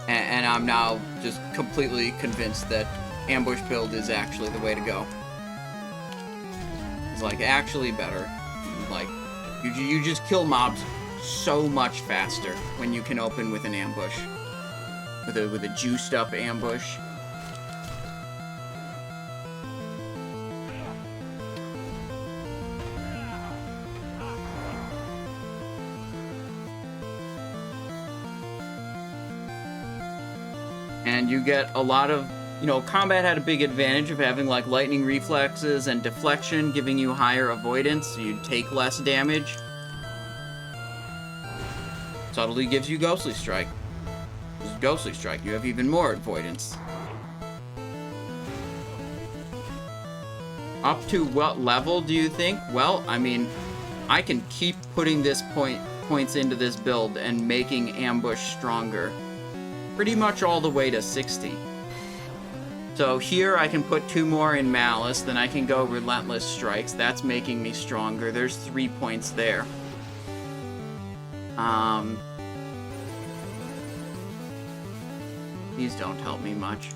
and I'm now just completely convinced that ambush build is actually the way to go. It's like actually better. Like, you just kill mobs so much faster when you can open with an ambush. With a juiced up ambush. And you get a lot of, you know, combat had a big advantage of having like lightning reflexes and deflection, giving you higher avoidance, so you'd take less damage. Subtlety gives you Ghostly Strike. Ghostly Strike, you have even more avoidance. Up to what level do you think? Well, I mean, I can keep putting this points into this build and making ambush stronger. Pretty much all the way to 60. So here I can put 2 more in Malice, then I can go Relentless Strikes. That's making me stronger. There's 3 points there. These don't help me much.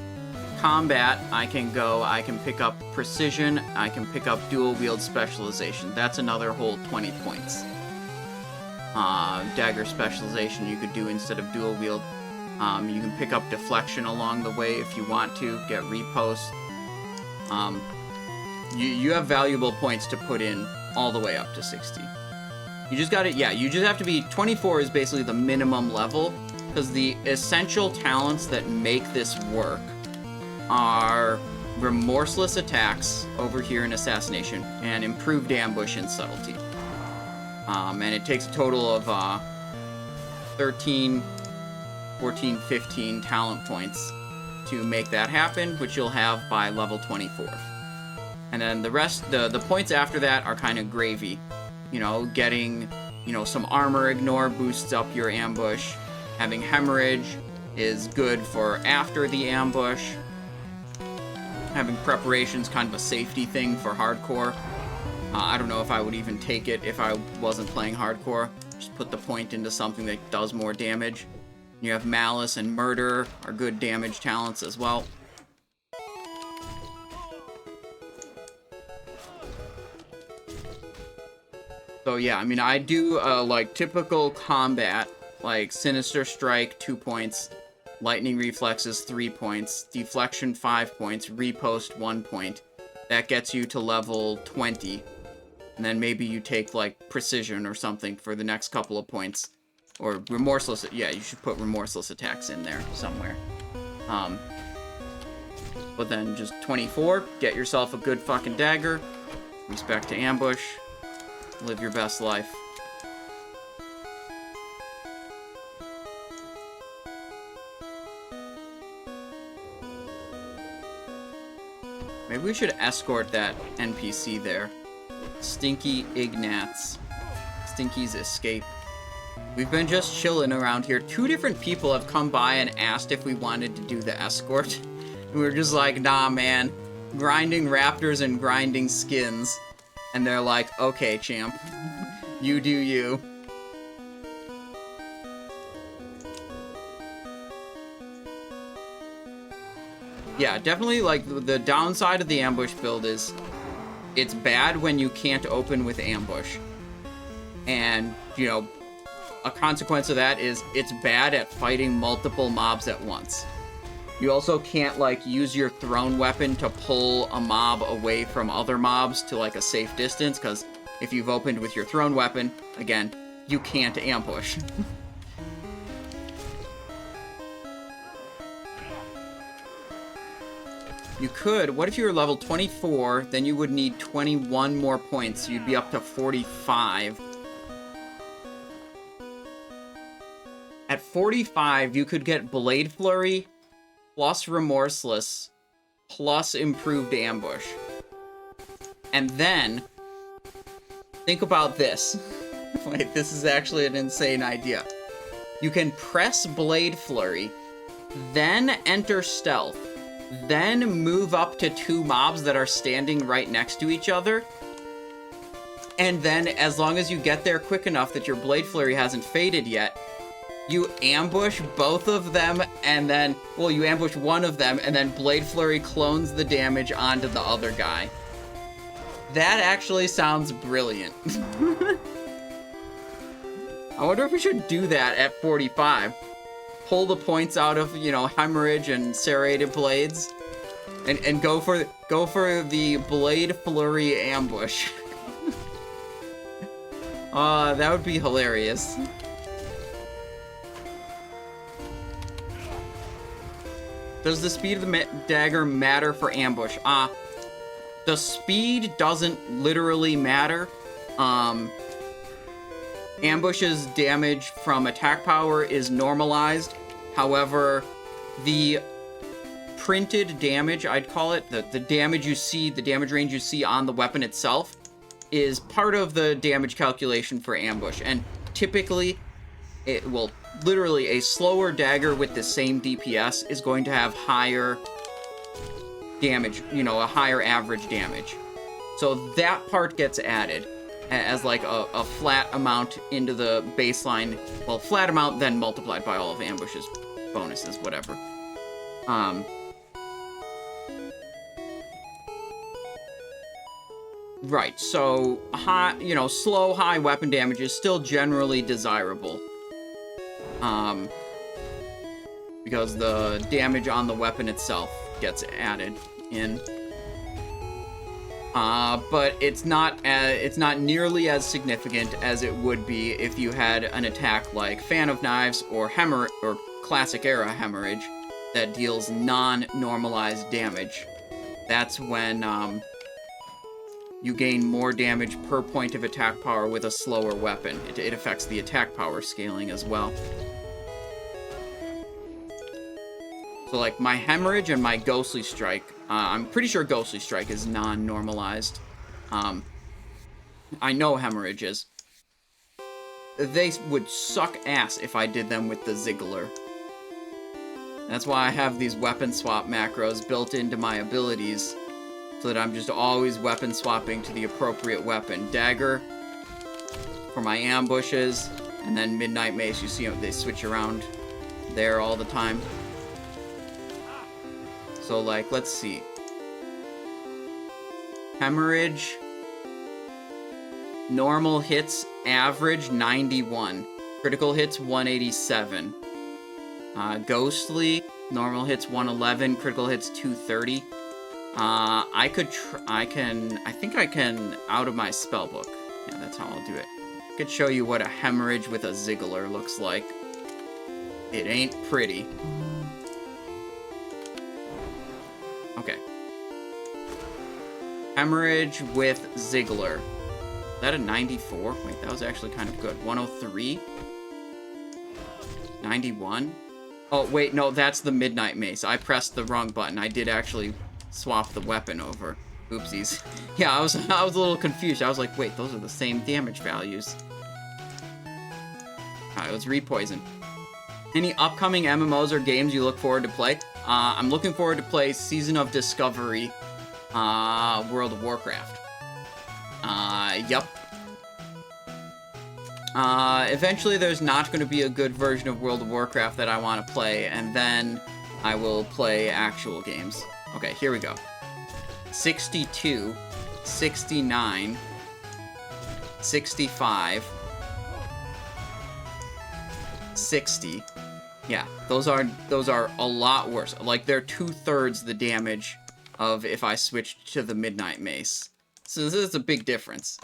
Combat, I can pick up Precision, I can pick up Dual Wield Specialization. That's another whole 20 points. Dagger Specialization you could do instead of Dual Wield. You can pick up Deflection along the way if you want to, get Repost. You have valuable points to put in all the way up to 60. You just gotta, yeah, you just have to be, 24 is basically the minimum level, because the essential talents that make this work are Remorseless Attacks over here in Assassination, and Improved Ambush in Subtlety. And it takes a total of 13, 14, 15 talent points to make that happen, which you'll have by level 24. And then the rest, the points after that are kind of gravy. You know, getting, you know, some armor ignore boosts up your ambush. Having Hemorrhage is good for after the ambush. Having Preparation's kind of a safety thing for hardcore. I don't know if I would even take it if I wasn't playing hardcore. Just put the point into something that does more damage. You have Malice and Murder are good damage talents as well. So yeah, I mean, I do like typical combat, like Sinister Strike 2 points, Lightning Reflexes 3 points, Deflection 5 points, Repost 1 point. That gets you to level 20. And then maybe you take like Precision or something for the next couple of points. Or Remorseless, yeah, you should put Remorseless Attacks in there somewhere. But then just 24, get yourself a good fucking dagger, respect to ambush, live your best life. Maybe we should escort that NPC there. Stinky Ignatz. Stinky's Escape. We've been just chilling around here. 2 different people have come by and asked if we wanted to do the escort. And we were just like, nah, man. Grinding Raptors and grinding skins. And they're like, okay, champ. You do you. Yeah, definitely, like, the downside of the ambush build is it's bad when you can't open with ambush. And, you know, a consequence of that is it's bad at fighting multiple mobs at once. You also can't, like, use your thrown weapon to pull a mob away from other mobs to, like, a safe distance, because if you've opened with your thrown weapon, again, you can't ambush. You could, what if you were level 24, then you would need 21 more points, so you'd be up to 45. At 45, you could get Blade Flurry, plus Remorseless, plus Improved Ambush. And then, think about this. Wait, this is actually an insane idea. You can press Blade Flurry, then enter Stealth, then move up to 2 mobs that are standing right next to each other. And then, as long as you get there quick enough that your Blade Flurry hasn't faded yet, you ambush both of them, and then, well, you ambush one of them, and then Blade Flurry clones the damage onto the other guy. That actually sounds brilliant. I wonder if we should do that at 45. Pull the points out of, you know, Hemorrhage and Serrated Blades, and go for the Blade Flurry ambush. That would be hilarious. Does the speed of the dagger matter for ambush? The speed doesn't literally matter. Ambush's damage from attack power is normalized. However, the printed damage, I'd call it, the damage you see, the damage range you see on the weapon itself, is part of the damage calculation for ambush. And typically, it will literally, a slower dagger with the same DPS is going to have higher damage, you know, a higher average damage. So that part gets added as like a flat amount into the baseline. Well, flat amount then multiplied by all of Ambush's bonuses, whatever. Right, so high, you know, slow high weapon damage is still generally desirable. Because the damage on the weapon itself gets added in. But it's not nearly as significant as it would be if you had an attack like Fan of Knives or Classic Era Hemorrhage that deals non-normalized damage. That's when you gain more damage per point of attack power with a slower weapon. It affects the attack power scaling as well. So like my Hemorrhage and my Ghostly Strike, I'm pretty sure Ghostly Strike is non-normalized. I know Hemorrhage is. They would suck ass if I did them with the Ziggler. That's why I have these weapon swap macros built into my abilities, so that I'm just always weapon swapping to the appropriate weapon. Dagger for my ambushes, and then Midnight Mace, you see they switch around there all the time. So, like, let's see. Hemorrhage. Normal hits, average 91. Critical hits, 187. Ghostly, normal hits, 111. Critical hits, 230. I think I can, out of my spellbook. Yeah, that's how I'll do it. I could show you what a Hemorrhage with a Ziggler looks like. It ain't pretty. Okay. Hemorrhage with Ziggler. Is that a 94? Wait, that was actually kind of good. 103? 91? Oh, wait, no, that's the Midnight Mace. I pressed the wrong button. I did actually swap the weapon over. Oopsies. Yeah, I was a little confused. I was like, wait, those are the same damage values. Alright, let's repoison. Any upcoming MMOs or games you look forward to play? I'm looking forward to play Season of Discovery, World of Warcraft. Yup. Eventually there's not going to be a good version of World of Warcraft that I want to play, and then I will play actual games. Okay, here we go. 62, 69, 65, 60. Yeah, those are a lot worse. Like, they're 2/3 the damage of if I switched to the Midnight Mace. So this is a big difference.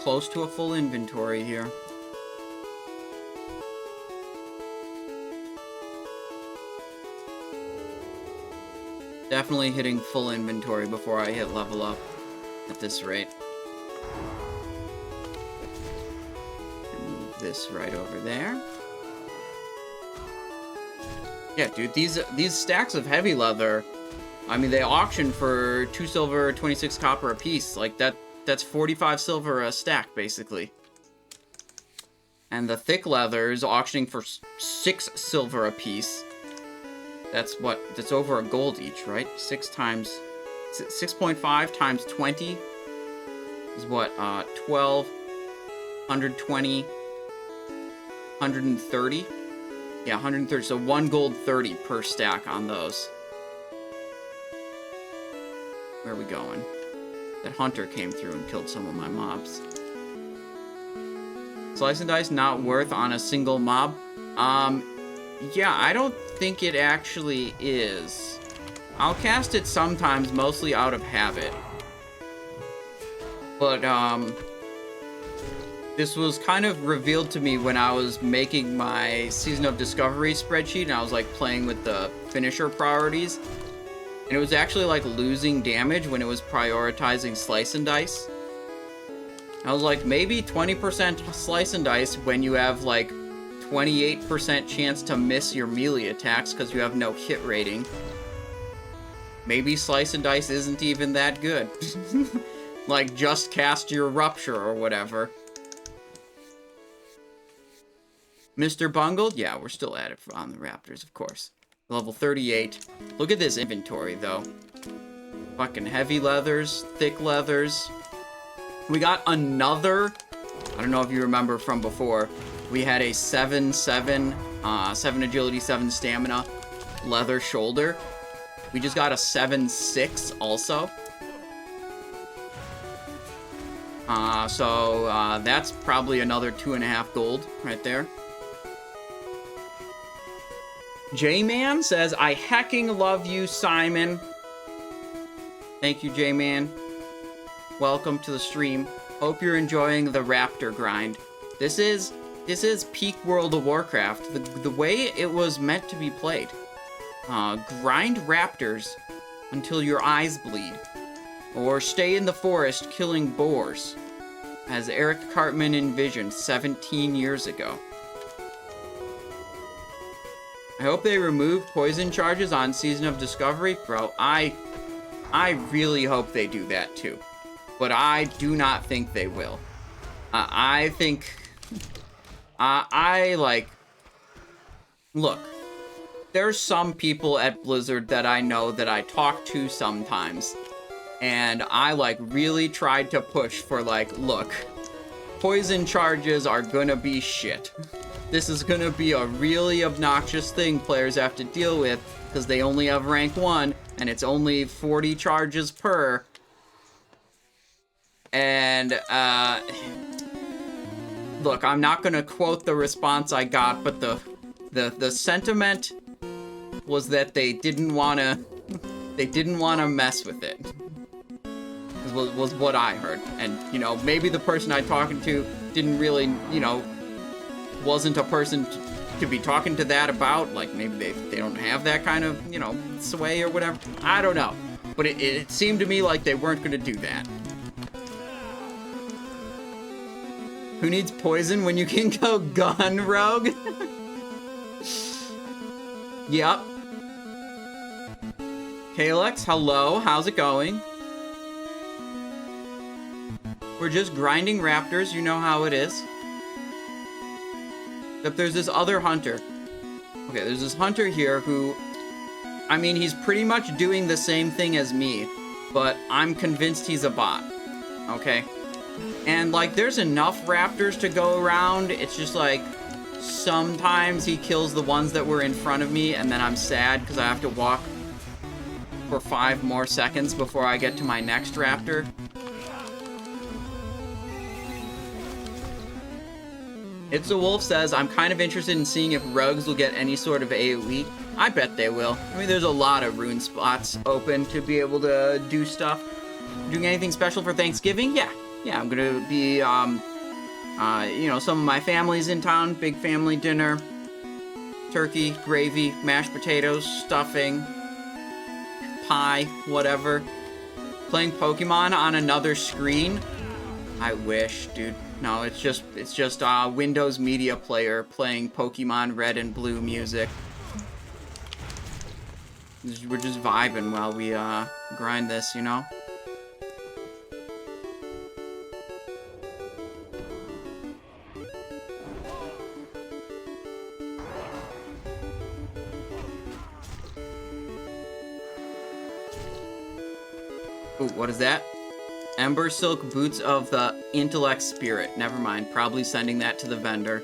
Close to a full inventory here. Definitely hitting full inventory before I hit level up at this rate. Move this right over there. Yeah, dude, these stacks of heavy leather, I mean, they auction for 2 silver, 26 copper a piece. Like, that's 45 silver a stack, basically. And the thick leather is auctioning for 6 silver a piece. That's what? That's over a gold each, right? 6.5 times 20 is what? 12, 120, 130? Yeah, 130. So 1 gold 30 per stack on those. Where are we going? That hunter came through and killed some of my mobs. Slice and dice not worth on a single mob? Yeah, I don't think it actually is. I'll cast it sometimes, mostly out of habit. But, this was kind of revealed to me when I was making my Season of Discovery spreadsheet, and I was, like, playing with the finisher priorities. And it was actually, like, losing damage when it was prioritizing Slice and Dice. I was like, maybe 20% Slice and Dice when you have, like, 28% chance to miss your melee attacks because you have no hit rating. Maybe Slice and Dice isn't even that good. Like, just cast your Rupture or whatever. Mr. Bungled? Yeah, we're still at it on the Raptors, of course. Level 38. Look at this inventory, though. Fucking heavy leathers, thick leathers. We got another... I don't know if you remember from before. We had a 7-7, 7 agility, 7 stamina, leather shoulder. We just got a 7-6 also. So that's probably another 2.5 gold right there. J-Man says, I hecking love you, Simon. Thank you, J-Man. Welcome to the stream. Hope you're enjoying the Raptor grind. This is peak World of Warcraft. The way it was meant to be played. Grind Raptors until your eyes bleed. Or stay in the forest killing boars. As Eric Cartman envisioned 17 years ago. I hope they remove poison charges on Season of Discovery. Bro, I really hope they do that too. But I do not think they will. I think... Look. There's some people at Blizzard that I know that I talk to sometimes. And I, like, really tried to push for, like, look. Poison charges are gonna be shit. This is gonna be a really obnoxious thing players have to deal with, because they only have rank 1, and it's only 40 charges per. And, look, I'm not gonna quote the response I got, but the sentiment was that they didn't wanna mess with it. Was what I heard. And, you know, maybe the person I'm talking to didn't really, you know, wasn't a person to be talking to that about. Like, maybe they don't have that kind of, you know, sway or whatever. I don't know. But it seemed to me like they weren't going to do that. Who needs poison when you can go gun rogue? Yep. Kalex, hello. How's it going? We're just grinding Raptors, you know how it is. Except there's this other hunter. Okay, there's this hunter here who... I mean, he's pretty much doing the same thing as me, but I'm convinced he's a bot. Okay? And, like, there's enough Raptors to go around. It's just, like, sometimes he kills the ones that were in front of me, and then I'm sad because I have to walk for 5 more seconds before I get to my next Raptor. It's a Wolf says, I'm kind of interested in seeing if rogues will get any sort of AoE. I bet they will. I mean, there's a lot of rune spots open to be able to do stuff. Doing anything special for Thanksgiving? Yeah. Yeah, I'm gonna be, you know, some of my family's in town. Big family dinner. Turkey, gravy, mashed potatoes, stuffing, pie, whatever. Playing Pokemon on another screen? I wish, dude. No, it's just Windows Media Player playing Pokemon Red and Blue music. We're just vibing while we grind this, you know? Ooh, what is that? Ember Silk Boots of the Intellect Spirit. Never mind. Probably sending that to the vendor.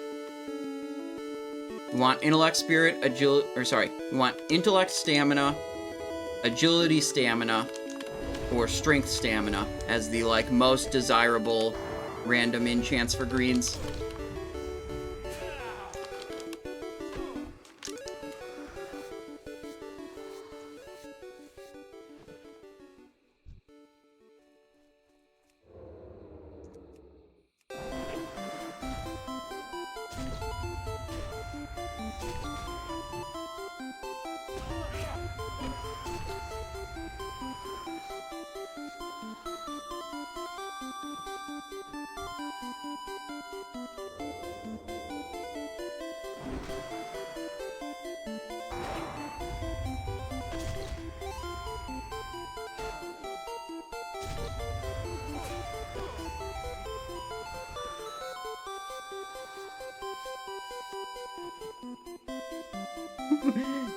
We want Intellect Spirit, we want Intellect Stamina, Agility Stamina, or Strength Stamina as the, like, most desirable random enchants for greens.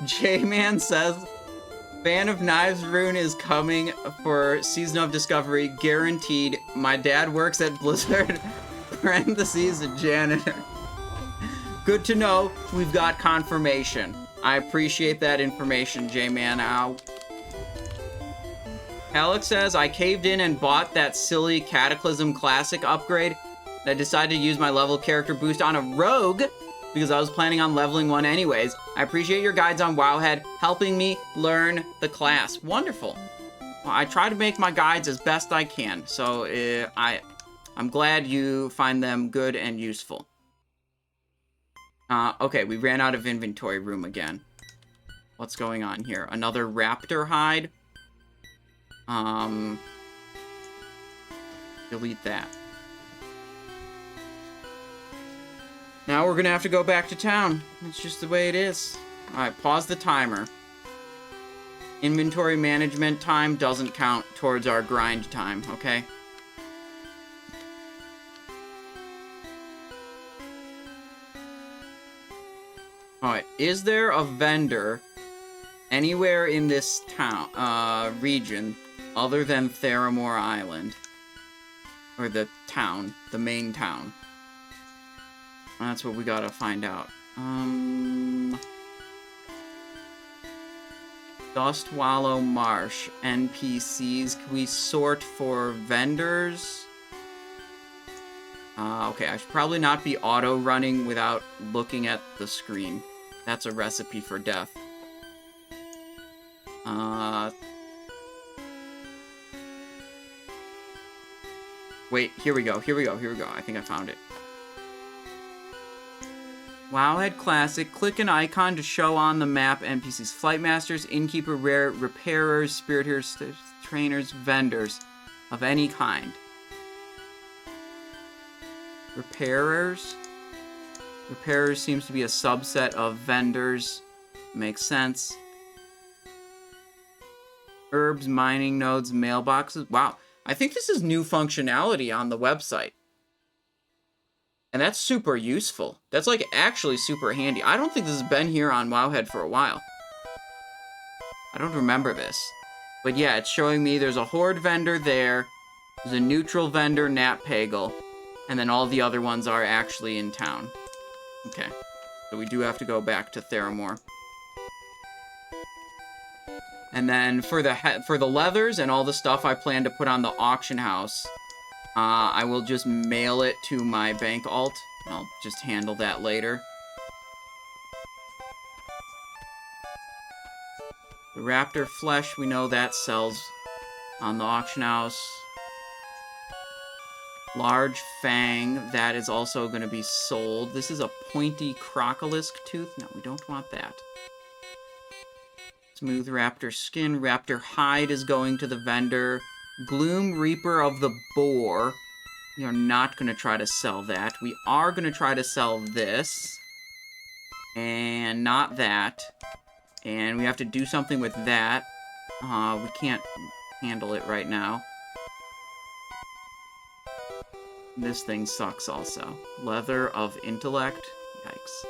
J-Man says, Fan of Knives Rune is coming for Season of Discovery, guaranteed. My dad works at Blizzard, parentheses, janitor. Good to know, we've got confirmation. I appreciate that information, J-Man. Ow. Alex says, I caved in and bought that silly Cataclysm Classic upgrade. I decided to use my level character boost on a rogue because I was planning on leveling one anyways. I appreciate your guides on Wowhead helping me learn the class. Wonderful. Well, I try to make my guides as best I can, so I'm glad you find them good and useful. Okay, we ran out of inventory room again. What's going on here? Another raptor hide? Delete that. Now we're gonna have to go back to town. It's just the way it is. Alright, pause the timer. Inventory management time doesn't count towards our grind time, okay? Alright, is there a vendor anywhere in this town, region, other than Theramore Island? Or the town, the main town? That's what we gotta find out. Dustwallow Marsh, NPCs. Can we sort for vendors? Okay, I should probably not be auto-running without looking at the screen. That's a recipe for death. Wait, here we go. I think I found it. Wowhead Classic. Click an icon to show on the map NPCs. Flightmasters, Innkeeper, Rare, Repairers, Spirit Healers, Trainers, Vendors of any kind. Repairers? Repairers seems to be a subset of vendors. Makes sense. Herbs, mining nodes, mailboxes. Wow. I think this is new functionality on the website. And that's super useful. That's, like, actually super handy. I don't think this has been here on Wowhead for a while. I don't remember this. But yeah, it's showing me there's a Horde vendor there. There's a neutral vendor, Natpagle. And then all the other ones are actually in town. Okay. So we do have to go back to Theramore. And then for the leathers and all the stuff I plan to put on the auction house, I will just mail it to my bank alt. I'll just handle that later. The raptor flesh, we know that sells on the auction house. Large fang, that is also going to be sold. This is a pointy crocolisk tooth. No, we don't want that. Smooth raptor skin. Raptor hide is going to the vendor. Gloom Reaper of the Boar. We are not going to try to sell that. We are going to try to sell this. And not that. And we have to do something with that. We can't handle it right now. This thing sucks also. Leather of Intellect. Yikes.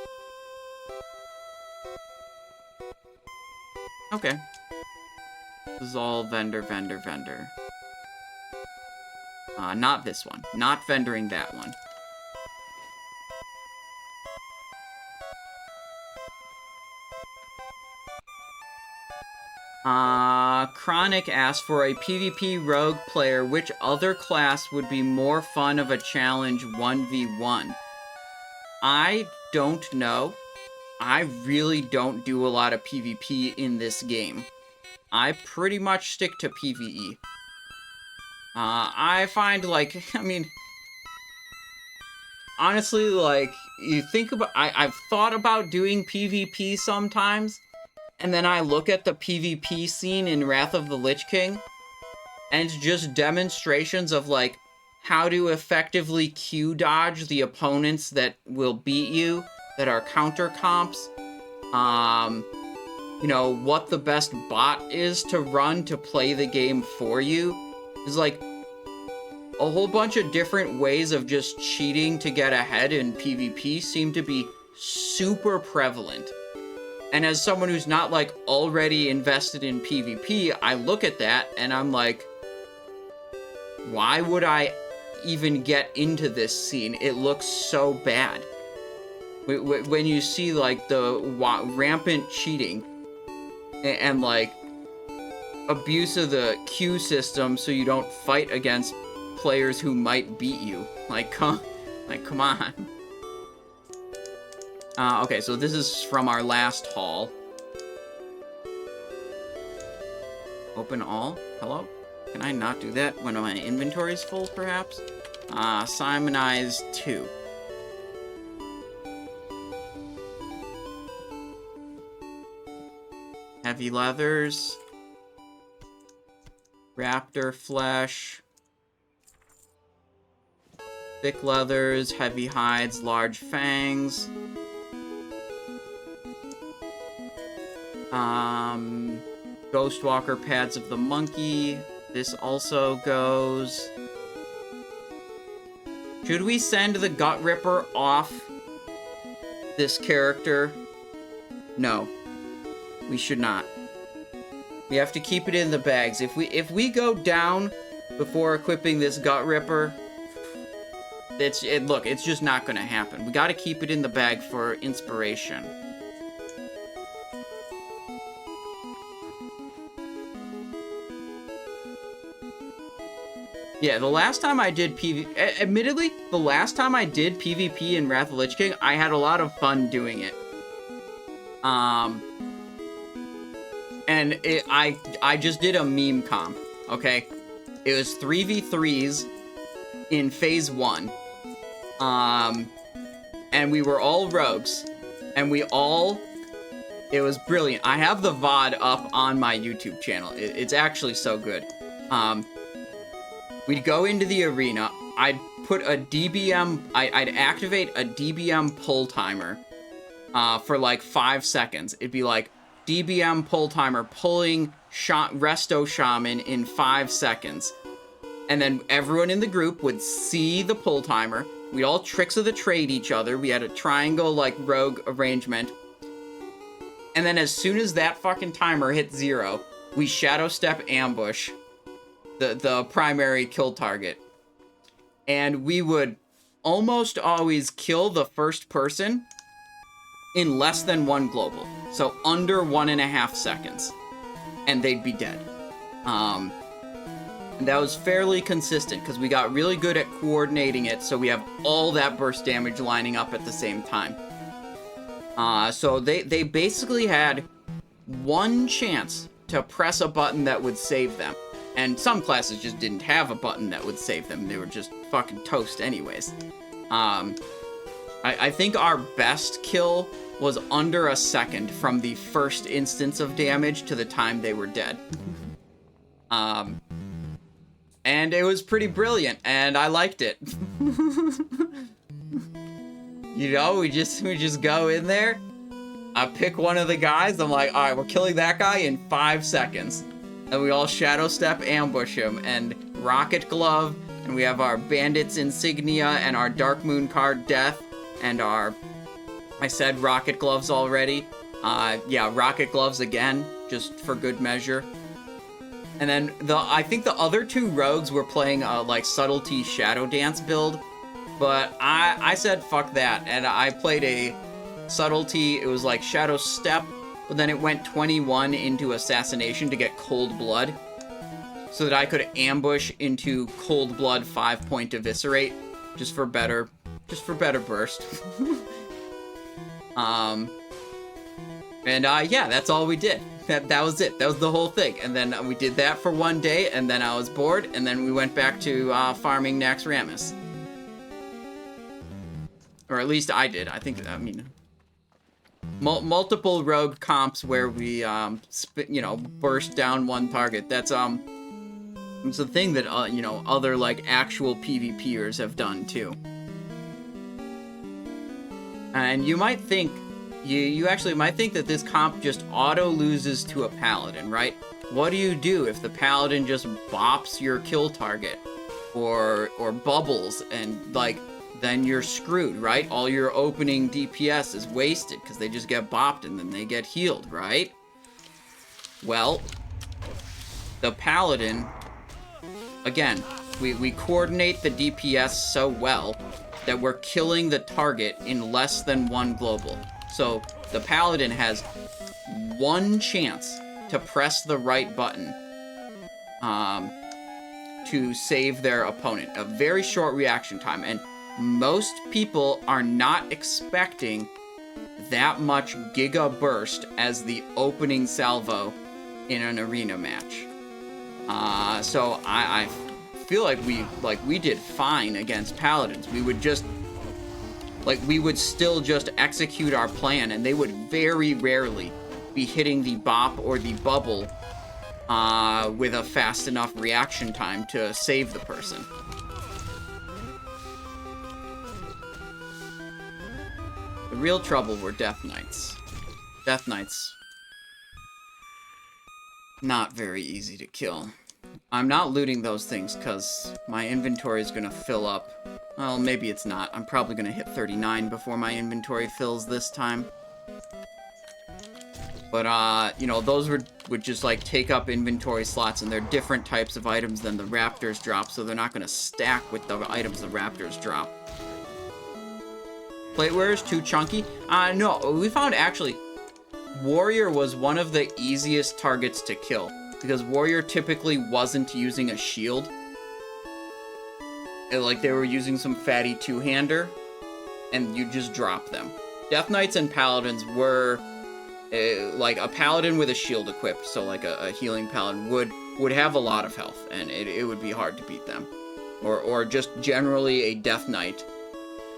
Okay. This is all vendor. Not this one. Not vendoring that one. Chronic asked for a PvP rogue player. Which other class would be more fun of a challenge 1v1? I don't know. I really don't do a lot of PvP in this game. I pretty much stick to PvE. I find, like, I mean, honestly, like, you think about, I've thought about doing PvP sometimes, and then I look at the PvP scene in Wrath of the Lich King, and it's just demonstrations of, like, how to effectively Q dodge the opponents that will beat you, that are counter comps. You know, what the best bot is to run to play the game for you. There's like a whole bunch of different ways of just cheating to get ahead in PvP seem to be super prevalent. And as someone who's not like already invested in PvP, I look at that and I'm like, why would I even get into this scene? It looks so bad. When you see like the rampant cheating and like abuse of the queue system so you don't fight against players who might beat you. Come on. Okay, so this is from our last haul. Open all? Hello? Can I not do that when my inventory is full, perhaps? Simonize 2. Heavy leathers. Raptor flesh. Thick leathers, heavy hides, large fangs. Ghostwalker pads of the monkey. This also goes. Should we send the Gut Ripper off this character? No. We should not. We have to keep it in the bags. If we go down before equipping this Gut Ripper, look, it's just not gonna happen. We gotta keep it in the bag for inspiration. Yeah, the last time I did admittedly, the last time I did PvP in Wrath of the Lich King, I had a lot of fun doing it. And I just did a meme comp, okay? It was 3v3s in phase 1. And we were all rogues. And it was brilliant. I have the VOD up on my YouTube channel. It's actually so good. We'd go into the arena. I'd put a DBM, I'd activate a DBM pull timer for like 5 seconds. It'd be like, DBM pull timer pulling Resto Shaman in 5 seconds. And then everyone in the group would see the pull timer. We'd all Tricks of the Trade each other. We had a triangle, like, rogue arrangement. And then as soon as that fucking timer hit 0, we Shadow Step ambush the primary kill target. And we would almost always kill the first person in less than 1 global. So under 1.5 seconds. And they'd be dead. And that was fairly consistent, because we got really good at coordinating it, so we have all that burst damage lining up at the same time. So they basically had 1 chance to press a button that would save them. And some classes just didn't have a button that would save them. They were just fucking toast anyways. I think our best kill was under a second from the first instance of damage to the time they were dead. And it was pretty brilliant, and I liked it. You know, we just go in there, I pick one of the guys, I'm like, alright, we're killing that guy in 5 seconds. And we all Shadow Step ambush him, and Rocket Glove, and we have our Bandit's Insignia, and our Dark Moon card Death, and our... I said Rocket Gloves already. Yeah, Rocket Gloves again, just for good measure. And then I think the other 2 rogues were playing like Subtlety Shadow Dance build, but I said fuck that, and I played a Subtlety. It was like Shadow Step, but then it went 21 into Assassination to get Cold Blood, so that I could ambush into Cold Blood 5-point Eviscerate, just for better burst. Yeah, that's all we did. That was it. That was the whole thing. And then we did that for 1 day, and then I was bored, and then we went back to farming Naxxramas. Or at least I did. I think, I mean, multiple rogue comps where we, burst down one target. That's, It's a thing that, you know, other, like, actual PvPers have done, too. And you might think, you actually might think that this comp just auto-loses to a paladin, right? What do you do if the paladin just bops your kill target? Or bubbles, and, like, then you're screwed, right? All your opening DPS is wasted, because they just get bopped and then they get healed, right? Well, the paladin, again, we coordinate the DPS so well that we're killing the target in less than one global. So the paladin has one chance to press the right button to save their opponent. A very short reaction time, and most people are not expecting that much giga burst as the opening salvo in an arena match. So I feel like we did fine against paladins. We would just, like, we would still just execute our plan, and they would very rarely be hitting the bop or the bubble with a fast enough reaction time to save the person. The real trouble were Death Knights. Death Knights, not very easy to kill. I'm not looting those things because my inventory is going to fill up. Well, maybe it's not. I'm probably going to hit 39 before my inventory fills this time. But, you know, those would just, like, take up inventory slots, and they're different types of items than the Raptors drop, so they're not going to stack with the items the Raptors drop. Plateware is too chunky? No, we found, actually, Warrior was one of the easiest targets to kill, because Warrior typically wasn't using a shield. Like, they were using some fatty two-hander, and you just drop them. Death Knights and Paladins were, like, a Paladin with a shield equipped, so, like, a healing Paladin would have a lot of health, and it would be hard to beat them. Or just generally a Death Knight.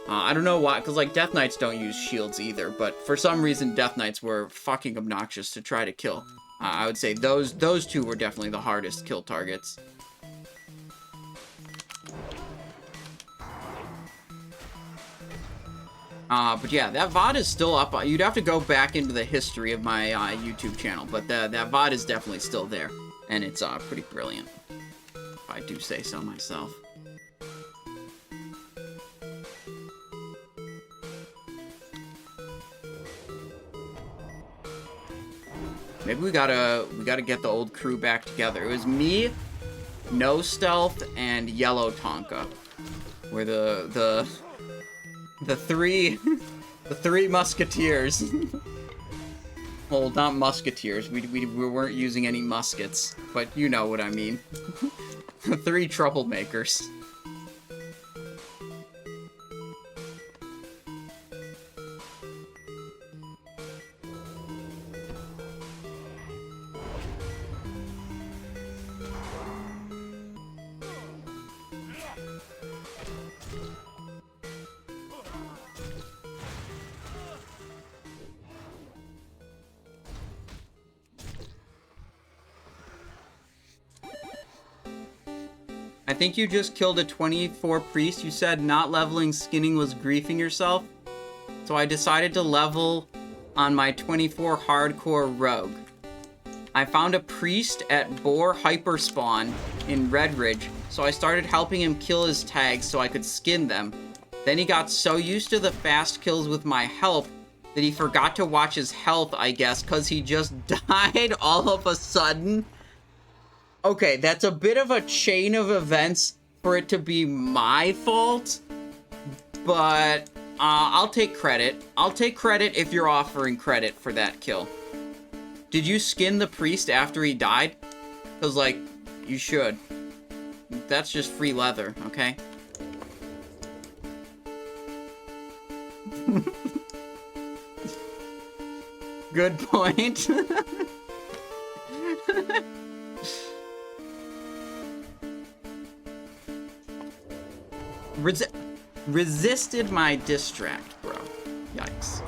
I don't know why, because, like, Death Knights don't use shields either, but for some reason, Death Knights were fucking obnoxious to try to kill. I would say those two were definitely the hardest kill targets. But yeah, that VOD is still up. You'd have to go back into the history of my YouTube channel, but that VOD is definitely still there, and it's pretty brilliant, if I do say so myself. Maybe we gotta get the old crew back together. It was me, No Stealth, and Yellow Tonka. Were the three the three musketeers. Well, not musketeers. We weren't using any muskets, but you know what I mean. The three troublemakers. I think you just killed a 24 priest. You said not leveling skinning was griefing yourself. So I decided to level on my 24 hardcore rogue. I found a priest at Boar Hyperspawn in Red Ridge, so I started helping him kill his tags so I could skin them. Then he got so used to the fast kills with my help that he forgot to watch his health, I guess, because he just died all of a sudden. Okay, that's a bit of a chain of events for it to be my fault, but I'll take credit. I'll take credit if you're offering credit for that kill. Did you skin the priest after he died? Because, like, you should. That's just free leather, okay? Good point. Resisted my distract, bro. Yikes.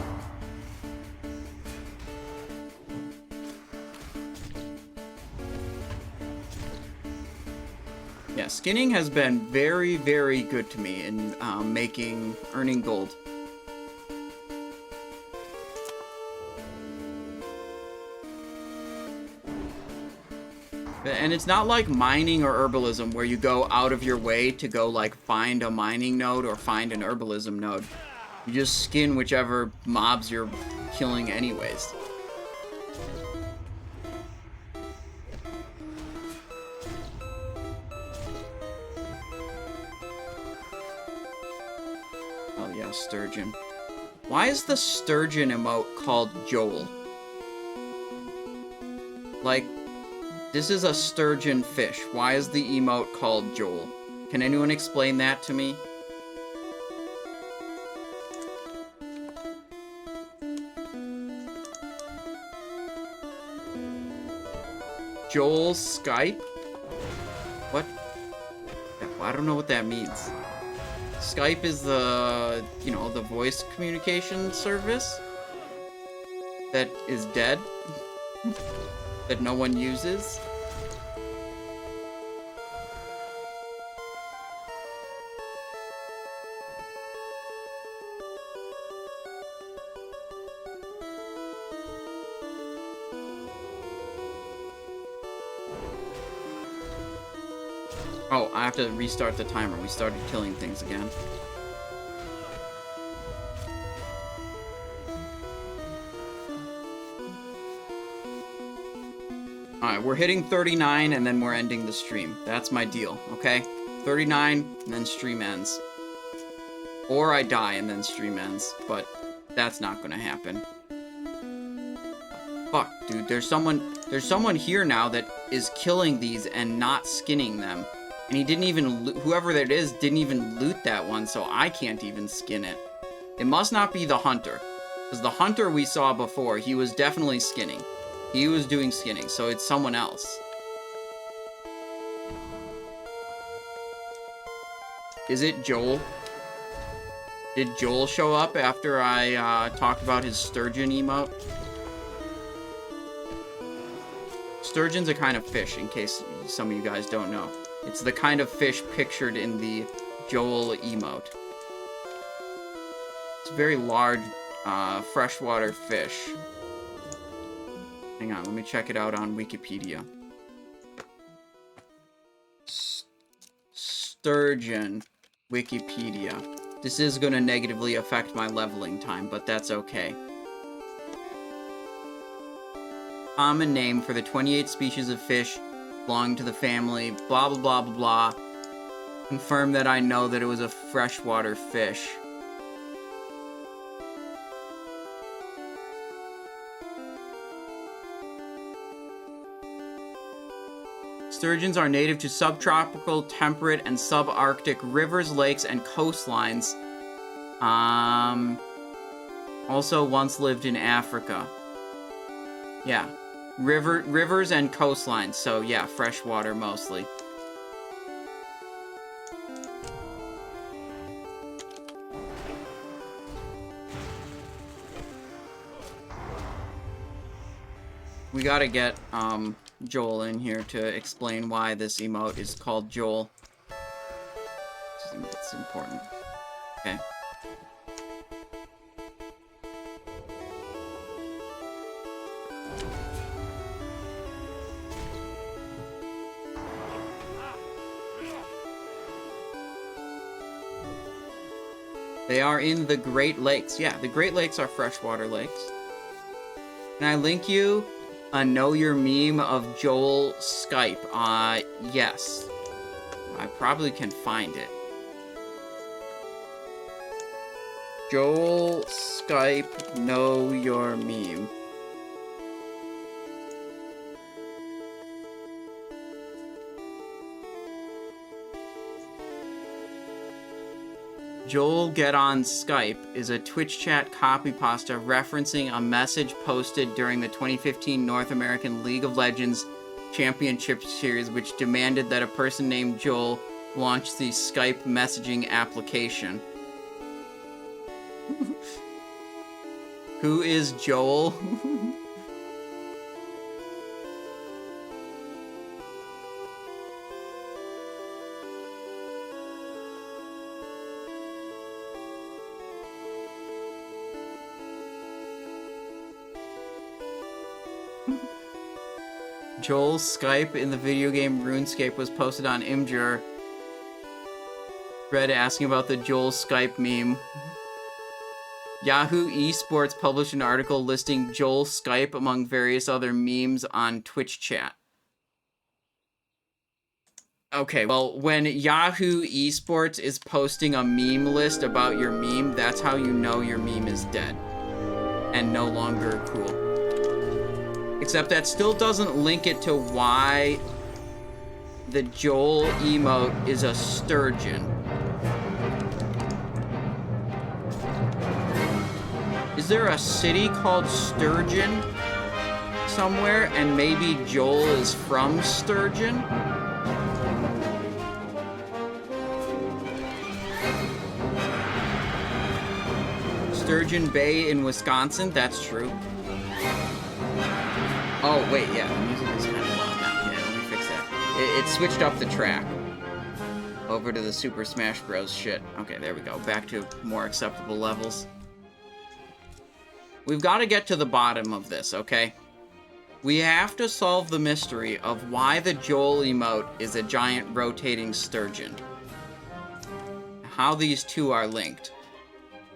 Yeah, skinning has been very, very good to me in earning gold. And it's not like mining or herbalism where you go out of your way to go like find a mining node or find an herbalism node. You just skin whichever mobs you're killing anyways. Oh yeah, sturgeon. Why is the sturgeon emote called Joel? Like, this is a sturgeon fish. Why is the emote called Joel? Can anyone explain that to me? Joel Skype? What? I don't know what that means. Skype is the, you know, the voice communication service that is dead, that no one uses. Oh, I have to restart the timer. We started killing things again. Alright, we're hitting 39 and then we're ending the stream. That's my deal, okay? 39 and then stream ends. Or I die and then stream ends, but that's not gonna happen. Fuck, dude, there's someone here now that is killing these and not skinning them. And he didn't even, whoever that is, didn't even loot that one, so I can't even skin it. It must not be the hunter. Because the hunter we saw before, he was definitely skinning. He was doing skinning, so it's someone else. Is it Joel? Did Joel show up after I talked about his sturgeon emote? Sturgeon's a kind of fish, in case some of you guys don't know. It's the kind of fish pictured in the Joel emote. It's a very large freshwater fish. Hang on, let me check it out on Wikipedia. Sturgeon, Wikipedia. This is going to negatively affect my leveling time, but that's okay. Common name for the 28 species of fish belonging to the family, blah blah blah blah blah. Confirm that I know that it was a freshwater fish. Sturgeons are native to subtropical, temperate, and subarctic rivers, lakes, and coastlines. Also once lived in Africa. Yeah. Rivers and coastlines, so yeah, freshwater mostly. We gotta get, Joel in here to explain why this emote is called Joel. It's important. Okay. They are in the Great Lakes. Yeah, the Great Lakes are freshwater lakes. Can I link you a Know Your Meme of Joel Skype? Yes. I probably can find it. Joel Skype Know Your Meme. Joel Get On Skype is a Twitch chat copypasta referencing a message posted during the 2015 North American League of Legends Championship Series, which demanded that a person named Joel launch the Skype messaging application. Who is Joel? Joel's Skype in the video game RuneScape was posted on Imgur. Thread asking about the Joel Skype meme. Yahoo Esports published an article listing Joel Skype among various other memes on Twitch chat. Okay, well, when Yahoo Esports is posting a meme list about your meme, that's how you know your meme is dead and no longer cool. Except that still doesn't link it to why the Joel emote is a sturgeon. Is there a city called Sturgeon somewhere, and maybe Joel is from Sturgeon? Sturgeon Bay in Wisconsin, that's true. Oh, wait, yeah, the music is kind of loud now. Yeah, let me fix that. It switched up the track over to the Super Smash Bros. Shit. Okay, there we go. Back to more acceptable levels. We've got to get to the bottom of this, okay? We have to solve the mystery of why the Joel emote is a giant rotating sturgeon. How these two are linked.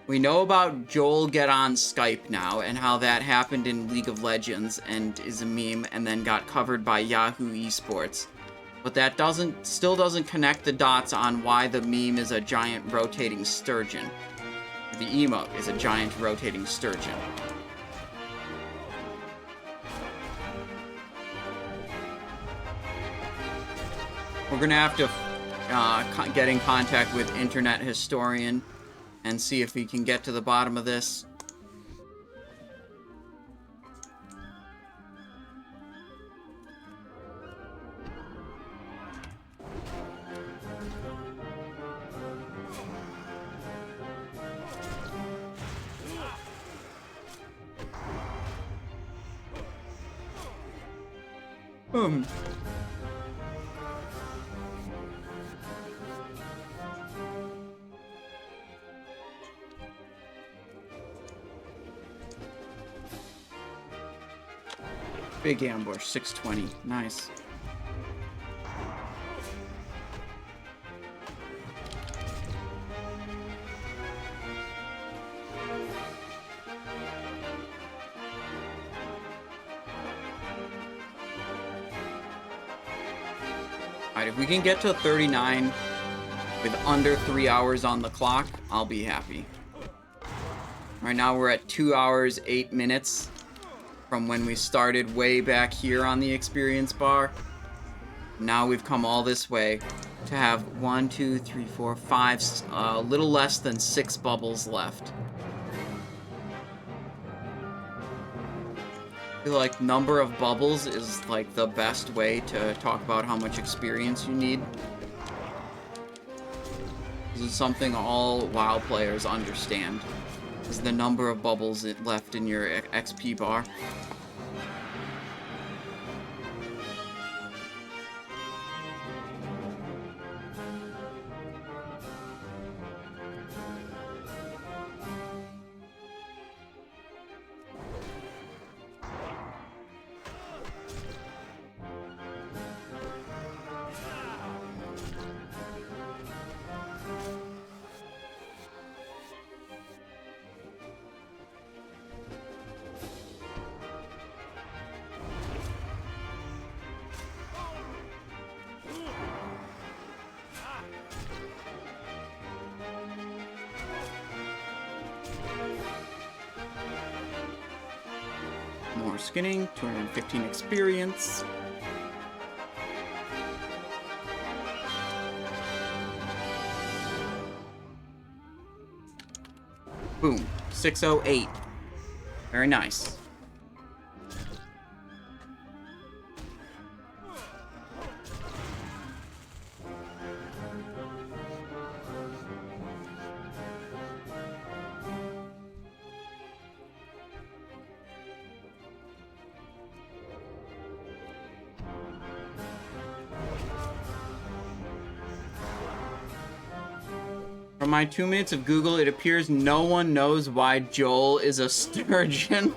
We know about Joel Get On Skype now, and how that happened in League of Legends, and is a meme, and then got covered by Yahoo Esports. But that still doesn't connect the dots on why the meme is a giant rotating sturgeon. The emote is a giant rotating sturgeon. We're gonna have to get in contact with Internet Historian and see if we can get to the bottom of this. Big ambush, 620. Nice. Alright, if we can get to 39 with under 3 hours on the clock, I'll be happy. Right now we're at 2 hours, 8 minutes from when we started way back here on the experience bar. Now we've come all this way to have 1, 2, 3, 4, 5, a little less than 6 bubbles left. I feel like number of bubbles is like the best way to talk about how much experience you need. This is something all WoW players understand. Is the number of bubbles left in your XP bar. More skinning, 215 experience. Boom, 608. Very nice. From my 2 minutes of Google, it appears no one knows why Joel is a sturgeon.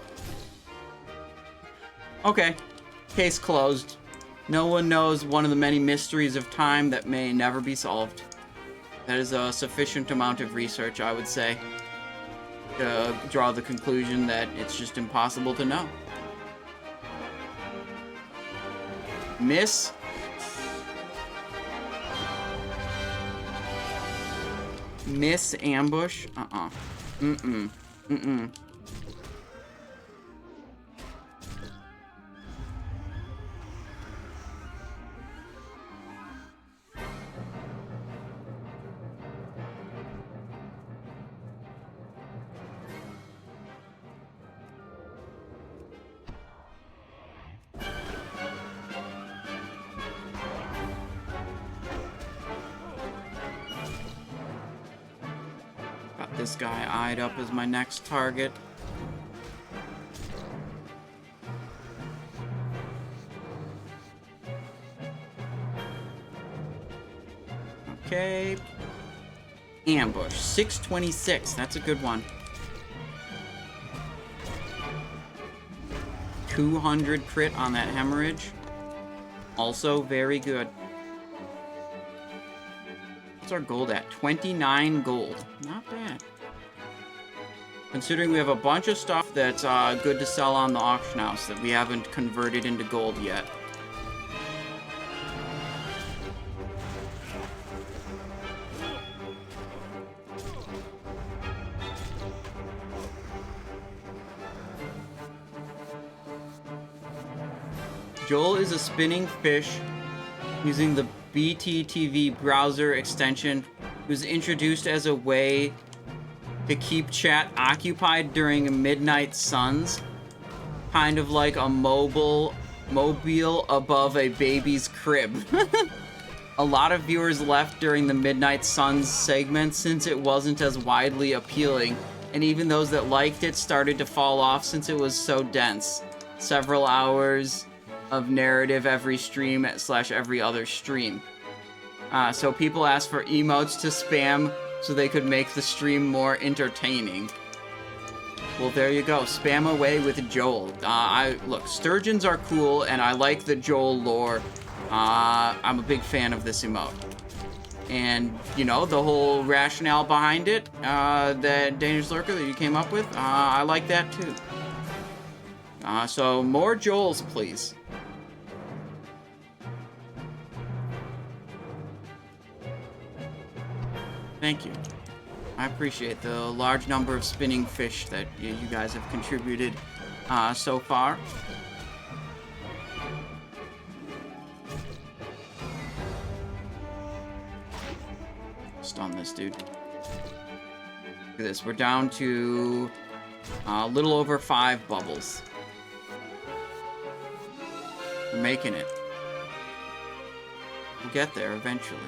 Okay. Case closed. No one knows one of the many mysteries of time that may never be solved. That is a sufficient amount of research, I would say, to draw the conclusion that it's just impossible to know. Miss. Miss ambush? Mm-mm. Mm-mm. Got this guy eyed up as my next target. Okay. Ambush. 626. That's a good one. 200 crit on that hemorrhage. Also very good. What's our gold at? 29 gold. Not bad. Considering we have a bunch of stuff that's good to sell on the auction house that we haven't converted into gold yet. Joel is a spinning fish using the BTTV browser extension. It was introduced as a way to keep chat occupied during midnight suns. Kind of like a mobile above a baby's crib. A lot of viewers left during the Midnight Suns segment since it wasn't as widely appealing, and even those that liked it started to fall off since it was so dense. Several hours of narrative every stream / every other stream. So people asked for emotes to spam so they could make the stream more entertaining. Well, there you go. Spam away with Joel. Look, sturgeons are cool, and I like the Joel lore. I'm a big fan of this emote. And, you know, the whole rationale behind it, that Danish Lurker that you came up with, I like that too. So more Joels, please. Thank you. I appreciate the large number of spinning fish that you guys have contributed so far. Stun this dude. Look at this. We're down to a little over 5 bubbles. We're making it. We'll get there eventually.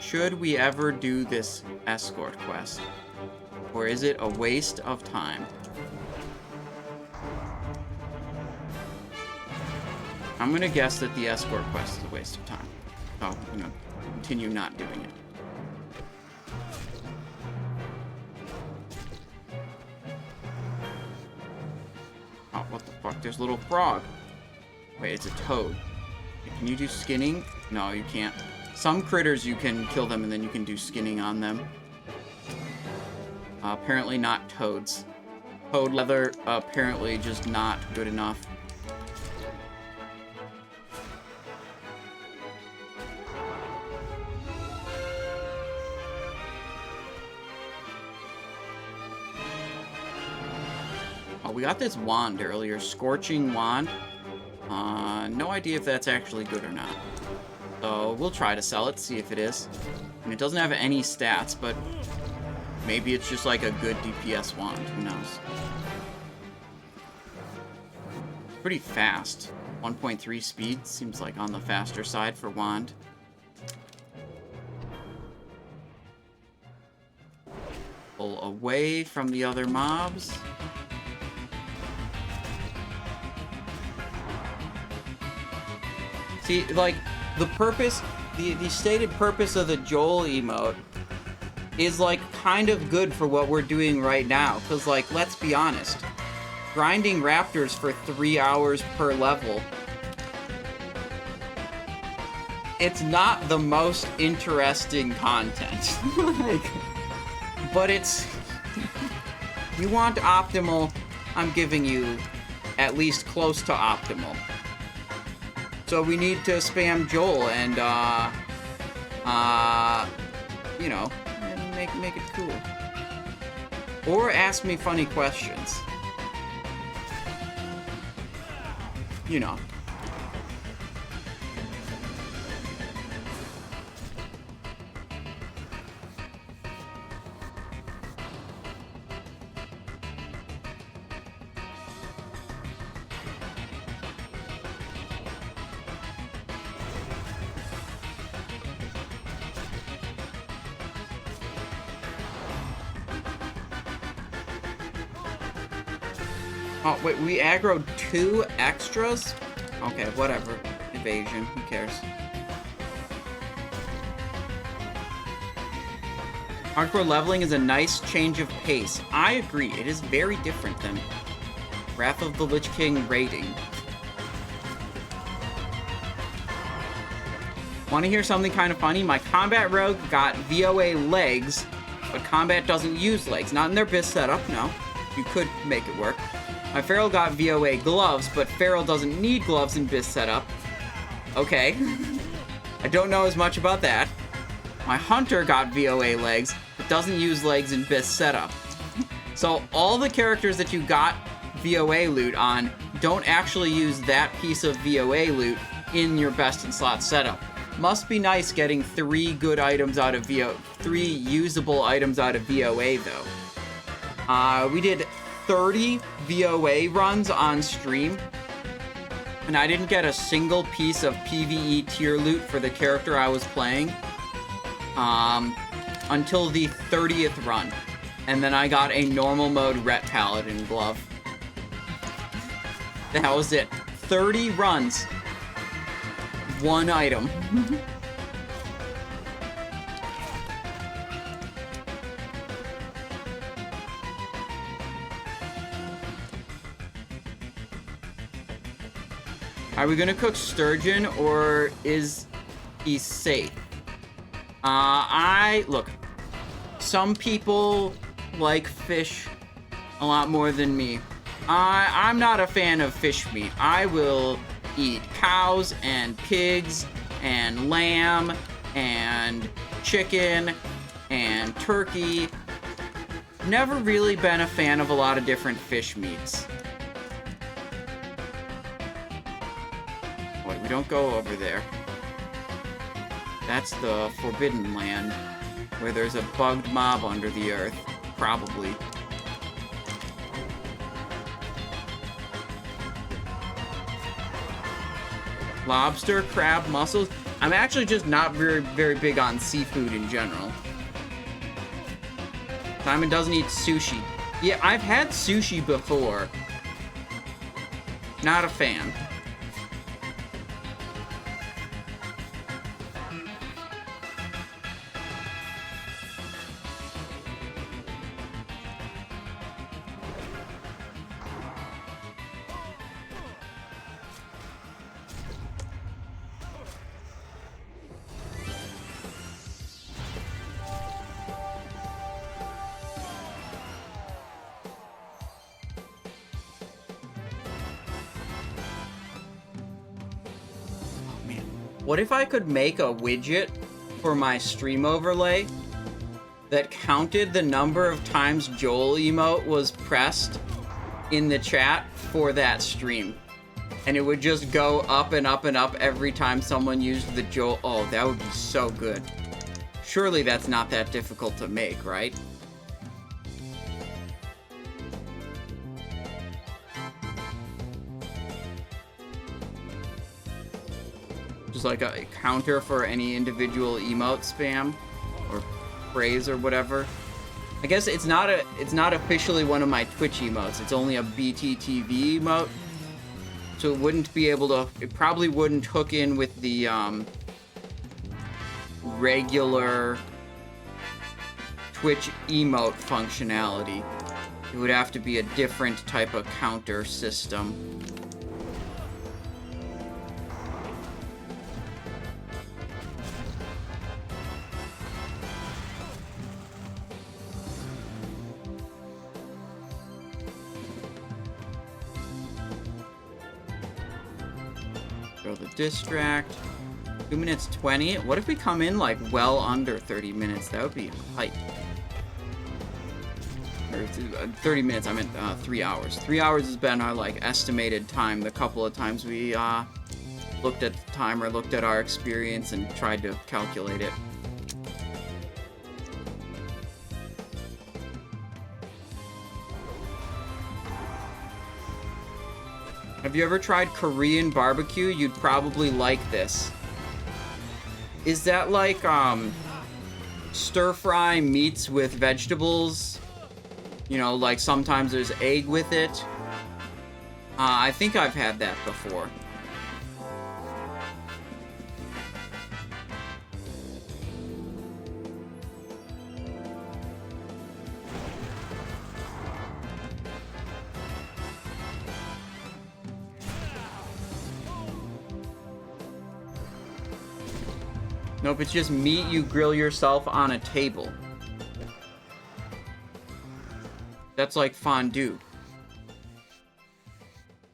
Should we ever do this escort quest? Or is it a waste of time? I'm gonna guess that the escort quest is a waste of time. So I'm gonna continue not doing it. Oh, what the fuck? There's a little frog. Wait, it's a toad. Can you do skinning? No, you can't. Some critters you can kill them and then you can do skinning on them. Apparently not toads. Toad leather, apparently just not good enough. Oh, we got this wand earlier, Scorching Wand. No idea if that's actually good or not. So we'll try to sell it, see if it is. And it doesn't have any stats, but maybe it's just like a good DPS wand, who knows. Pretty fast. 1.3 speed seems like on the faster side for wand. Pull away from the other mobs. See, like, the purpose, the stated purpose of the Joel emote is, like, kind of good for what we're doing right now. Because, like, let's be honest. Grinding Raptors for 3 hours per level, it's not the most interesting content. Like, but it's... You want optimal, I'm giving you at least close to optimal. So we need to spam Joel and, you know, and make it cool. Or ask me funny questions. You know. Oh, wait, we aggroed 2 extras? Okay, whatever. Evasion, who cares? Hardcore leveling is a nice change of pace. I agree, it is very different than Wrath of the Lich King raiding. Want to hear something kind of funny? My combat rogue got VOA legs, but combat doesn't use legs. Not in their biz setup, no. You could make it work. My Feral got VOA gloves, but Feral doesn't need gloves in biz setup. Okay. I don't know as much about that. My Hunter got VOA legs, but doesn't use legs in biz setup. So all the characters that you got VOA loot on don't actually use that piece of VOA loot in your best in slot setup. Must be nice getting 3 good items out of 3 usable items out of VOA though. We did 30 VOA runs on stream, and I didn't get a single piece of PvE tier loot for the character I was playing until the 30th run, and then I got a normal mode Ret Paladin glove. That was it. 30 runs, 1 item. Are we gonna cook sturgeon, or is he safe? Look, some people like fish a lot more than me. I'm not a fan of fish meat. I will eat cows and pigs and lamb and chicken and turkey. Never really been a fan of a lot of different fish meats. Wait, we don't go over there. That's the Forbidden Land, where there's a bugged mob under the earth. Probably. Lobster, crab, mussels. I'm actually just not very big on seafood in general. Simon doesn't eat sushi. Yeah, I've had sushi before. Not a fan. What if I could make a widget for my stream overlay that counted the number of times Joel emote was pressed in the chat for that stream? And it would just go up and up and up every time someone used the Joel. Oh, that would be so good. Surely that's not that difficult to make, right? Just like a counter for any individual emote spam or phrase or whatever. I guess it's not officially one of my Twitch emotes. It's only a BTTV emote. So it wouldn't be able to, it probably wouldn't hook in with the regular Twitch emote functionality. It would have to be a different type of counter system. Throw the distract. 2 minutes 20. What if we come in like well under 30 minutes? That would be hype. Or 30 minutes, I meant 3 hours. 3 hours has been our like estimated time the couple of times we looked at the timer, looked at our experience, and tried to calculate it. Have you ever tried Korean barbecue? You'd probably like this. Is that like stir-fry meats with vegetables? You know, like sometimes there's egg with it. I think I've had that before. Nope, it's just meat you grill yourself on a table. That's like fondue.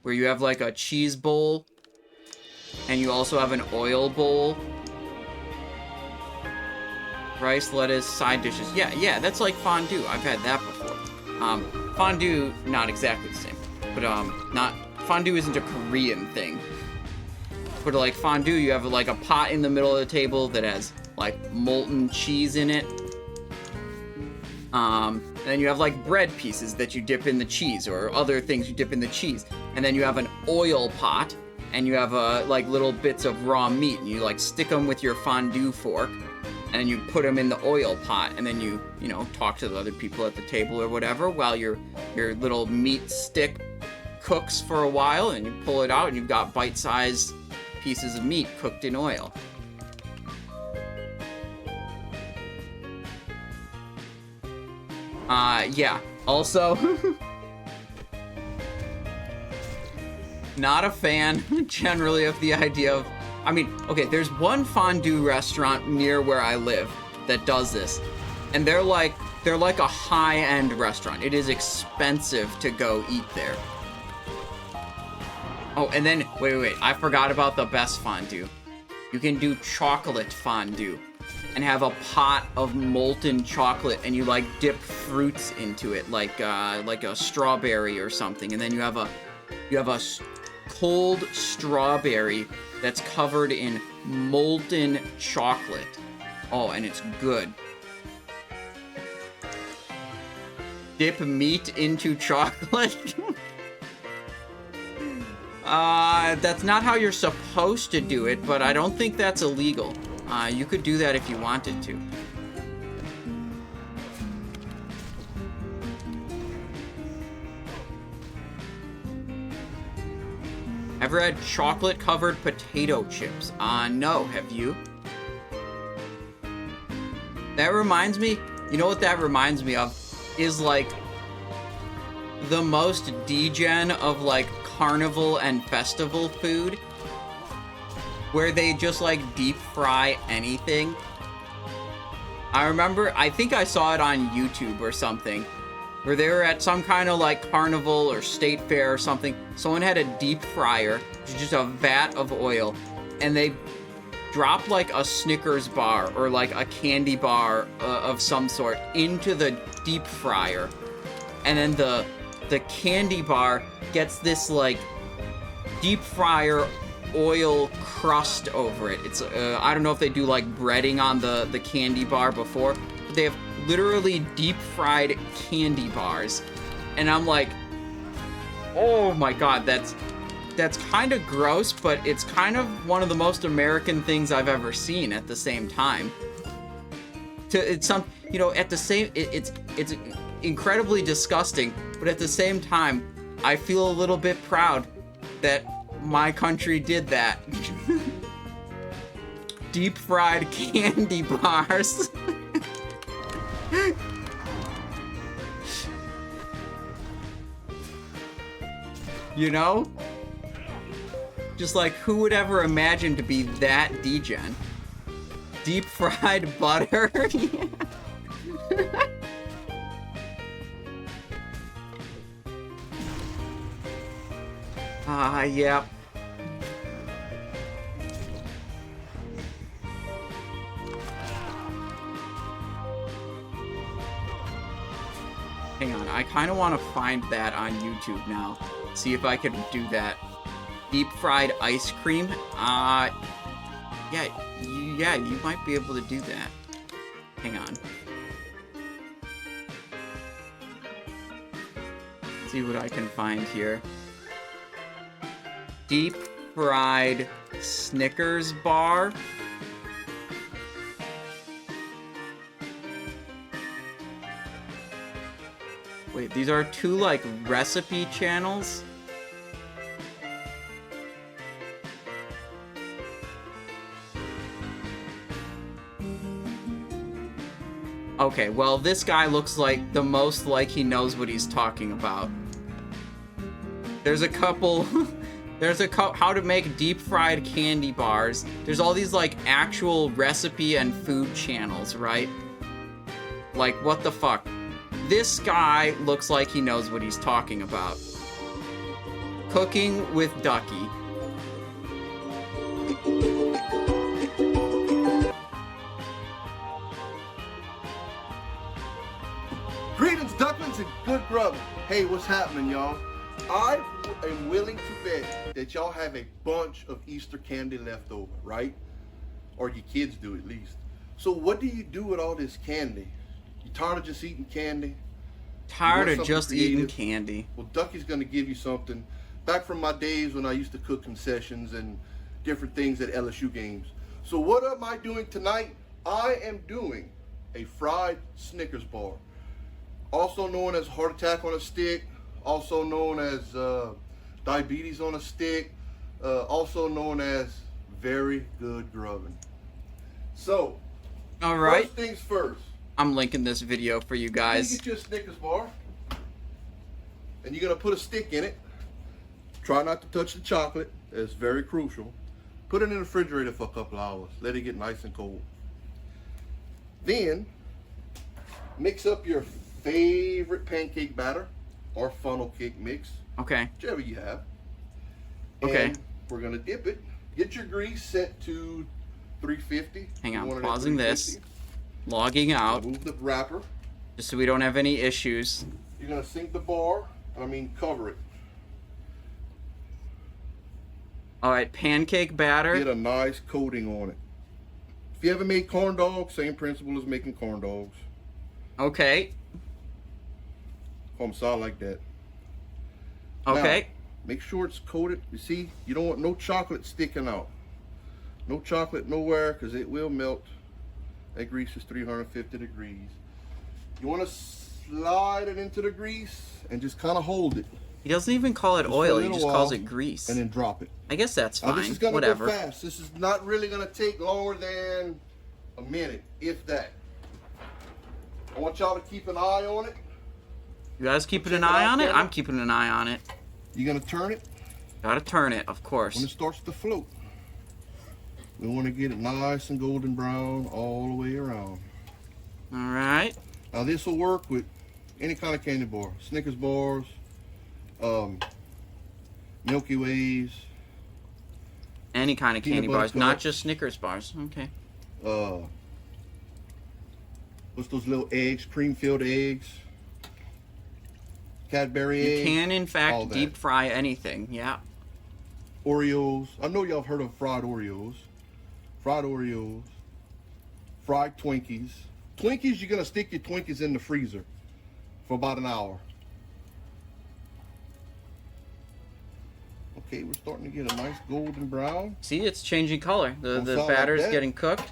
Where you have like a cheese bowl, and you also have an oil bowl. Rice, lettuce, side dishes. Yeah, that's like fondue. I've had that before. Fondue, not exactly the same. But, fondue isn't a Korean thing. But like fondue, you have like a pot in the middle of the table that has like molten cheese in it. And then you have like bread pieces that you dip in the cheese, or other things you dip in the cheese. And then you have an oil pot, and you have like little bits of raw meat, and you like stick them with your fondue fork, and you put them in the oil pot, and then you know, talk to the other people at the table or whatever while your little meat stick cooks for a while, and you pull it out, and you've got bite-sized pieces of meat cooked in oil. Yeah. Also, not a fan, generally, of the idea of... I mean, okay, there's one fondue restaurant near where I live that does this. And they're like a high-end restaurant. It is expensive to go eat there. Oh, and then, wait, I forgot about the best fondue. You can do chocolate fondue and have a pot of molten chocolate, and you like dip fruits into it, like a strawberry or something, and then you have a cold strawberry that's covered in molten chocolate. Oh, and it's good. Dip meat into chocolate? That's not how you're supposed to do it, but I don't think that's illegal. You could do that if you wanted to. Ever had chocolate-covered potato chips? No, have you? That reminds me, you know what that reminds me of? Is like the most degen of like carnival and festival food, where they just like deep fry anything. I think I saw it on YouTube or something, where they were at some kind of like carnival or state fair or something. Someone had a deep fryer, just a vat of oil, and they dropped like a Snickers bar or like a candy bar of some sort into the deep fryer, and then the candy bar gets this like deep fryer oil crust over it. It's I don't know if they do like breading on the candy bar before, but they have literally deep fried candy bars, and I'm like, oh my god, that's kind of gross, but it's kind of one of the most American things I've ever seen at the same time. It's incredibly disgusting, but at the same time, I feel a little bit proud that my country did that. Deep fried candy bars. You know? Just like, who would ever imagine to be that degen? Deep fried butter? Yep. Hang on, I kind of want to find that on YouTube now. See if I could do that. Deep fried ice cream? Yeah, you might be able to do that. Hang on. See what I can find here. Deep fried Snickers bar. Wait, these are two, like, recipe channels? Okay, well, this guy looks like the most like he knows what he's talking about. There's a couple... how to make deep fried candy bars. There's all these, like, actual recipe and food channels, right? Like, what the fuck? This guy looks like he knows what he's talking about. Cooking with Ducky. Greetings, ducklings, and good grub. Hey, what's happening, y'all? I am willing to bet that y'all have a bunch of Easter candy left over, right? Or your kids do, at least. So what do you do with all this candy? You tired of just eating candy? Tired of just eating candy. Well, Ducky's gonna give you something back from my days when I used to cook concessions and different things at LSU games. So what am I doing tonight? I am doing a fried Snickers bar, also known as heart attack on a stick, also known as diabetes on a stick, also known as very good grubbing. So, all right. First things first. I'm linking this video for you guys. You get you a Snickers bar, and you're gonna put a stick in it. Try not to touch the chocolate. It's very crucial. Put it in the refrigerator for a couple hours. Let it get nice and cold. Then, mix up your favorite pancake batter or funnel cake mix. Okay. Whichever you have. Okay. And we're gonna dip it. Get your grease set to 350. Hang on, pausing this. Logging out. Remove the wrapper. Just so we don't have any issues. You're gonna sink the bar. Cover it. All right, pancake batter. Get a nice coating on it. If you ever made corn dogs, same principle as making corn dogs. Okay. Come solid like that. Okay. Now, make sure it's coated. You see, you don't want no chocolate sticking out. No chocolate nowhere, because it will melt. That grease is 350 degrees. You want to slide it into the grease and just kind of hold it. He doesn't even call it oil, he just calls it grease. And then drop it. I guess that's fine. Now, this is going to whatever. go fast. This is not really going to take longer than a minute, if that. I want y'all to keep an eye on it. You guys keeping an eye on it? I'm keeping an eye on it. You're going to turn it. Gotta turn it, of course. When it starts to float, we want to get it nice and golden brown all the way around. All right. Now this will work with any kind of candy bar. Snickers bars, Milky Ways. Any kind of candy bars, butter not cups. just Snickers bars. Okay. What's those little eggs, cream-filled eggs? Cadbury eggs. You can, in all fact, that. deep fry anything. Yeah. Oreos. I know y'all have heard of fried Oreos. Fried Oreos. Fried Twinkies. Twinkies, you're going to stick your Twinkies in the freezer for about an hour. Okay, we're starting to get a nice golden brown. See, it's changing color. The side like batter's that. getting cooked.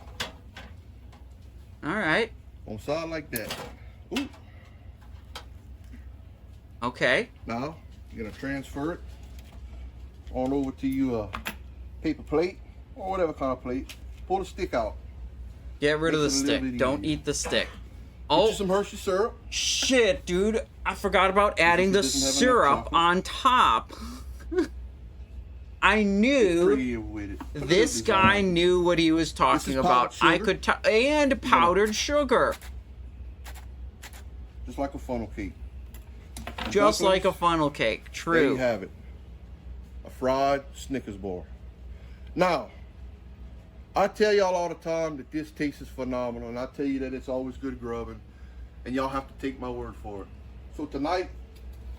All right. On side like that. Ooh. Okay. Now, you're going to transfer it on over to your paper plate or whatever kind of plate. Pull the stick out. Get rid of the Makes it a little stick. bit Don't easier. eat the stick. Get Oh, you some Hershey syrup. shit, dude. I forgot about adding the doesn't have enough syrup chocolate. on top. I knew Creative with it. this guy knew what he was talking about. I could and powdered sugar. Just like a funnel cake. Just like a funnel cake. There True. you have it. A fried Snickers bar. Now, I tell y'all all the time that this taste is phenomenal, and I tell you that it's always good grubbing, and y'all have to take my word for it. So tonight,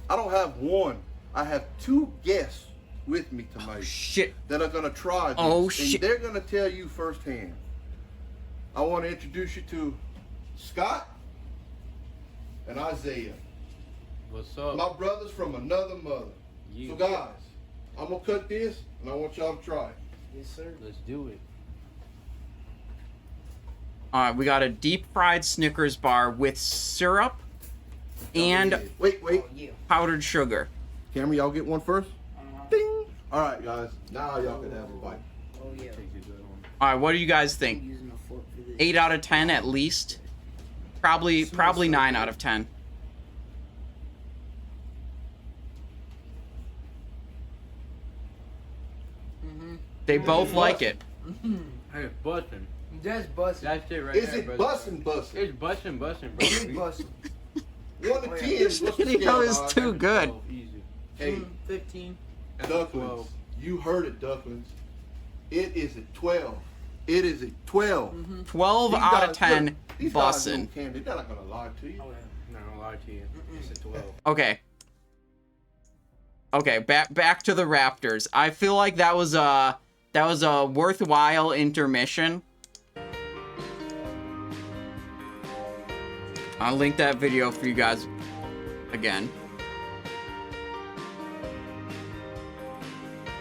I don't have one. I have two guests with me tonight. Oh, shit. That are gonna try this. Oh, shit. And they're gonna tell you firsthand. I want to introduce you to Scott and Isaiah. What's up? My brothers from another mother. You. So guys, I'm gonna cut this and I want y'all to try it. Yes, sir. Let's do it. All right, we got a deep fried Snickers bar with syrup and Wait. powdered sugar. Camera, y'all get one first? Ding! All right, guys. Now y'all can have a bite. Oh yeah. Take a good one. All right, what do you guys think? 8 out of 10 at least. Probably 9 out of 10. They both like it. Hey, it's busting. That's busting. That's it right Is there, it brother. busting? It's busting, bro. It's busting. 1 to 10. This What's the video scale, is dog? too good. Easy. Hey, 15. Ducklings. You heard it, Ducklings. It is a 12. It is a 12. 12 These out guys- of 10 look, these guys know bussin'. candy. They're not gonna lie to you. I'm not gonna lie to you. It's a 12. Okay. Okay, back to the Raptors. I feel like that was a worthwhile intermission. I'll link that video for you guys again.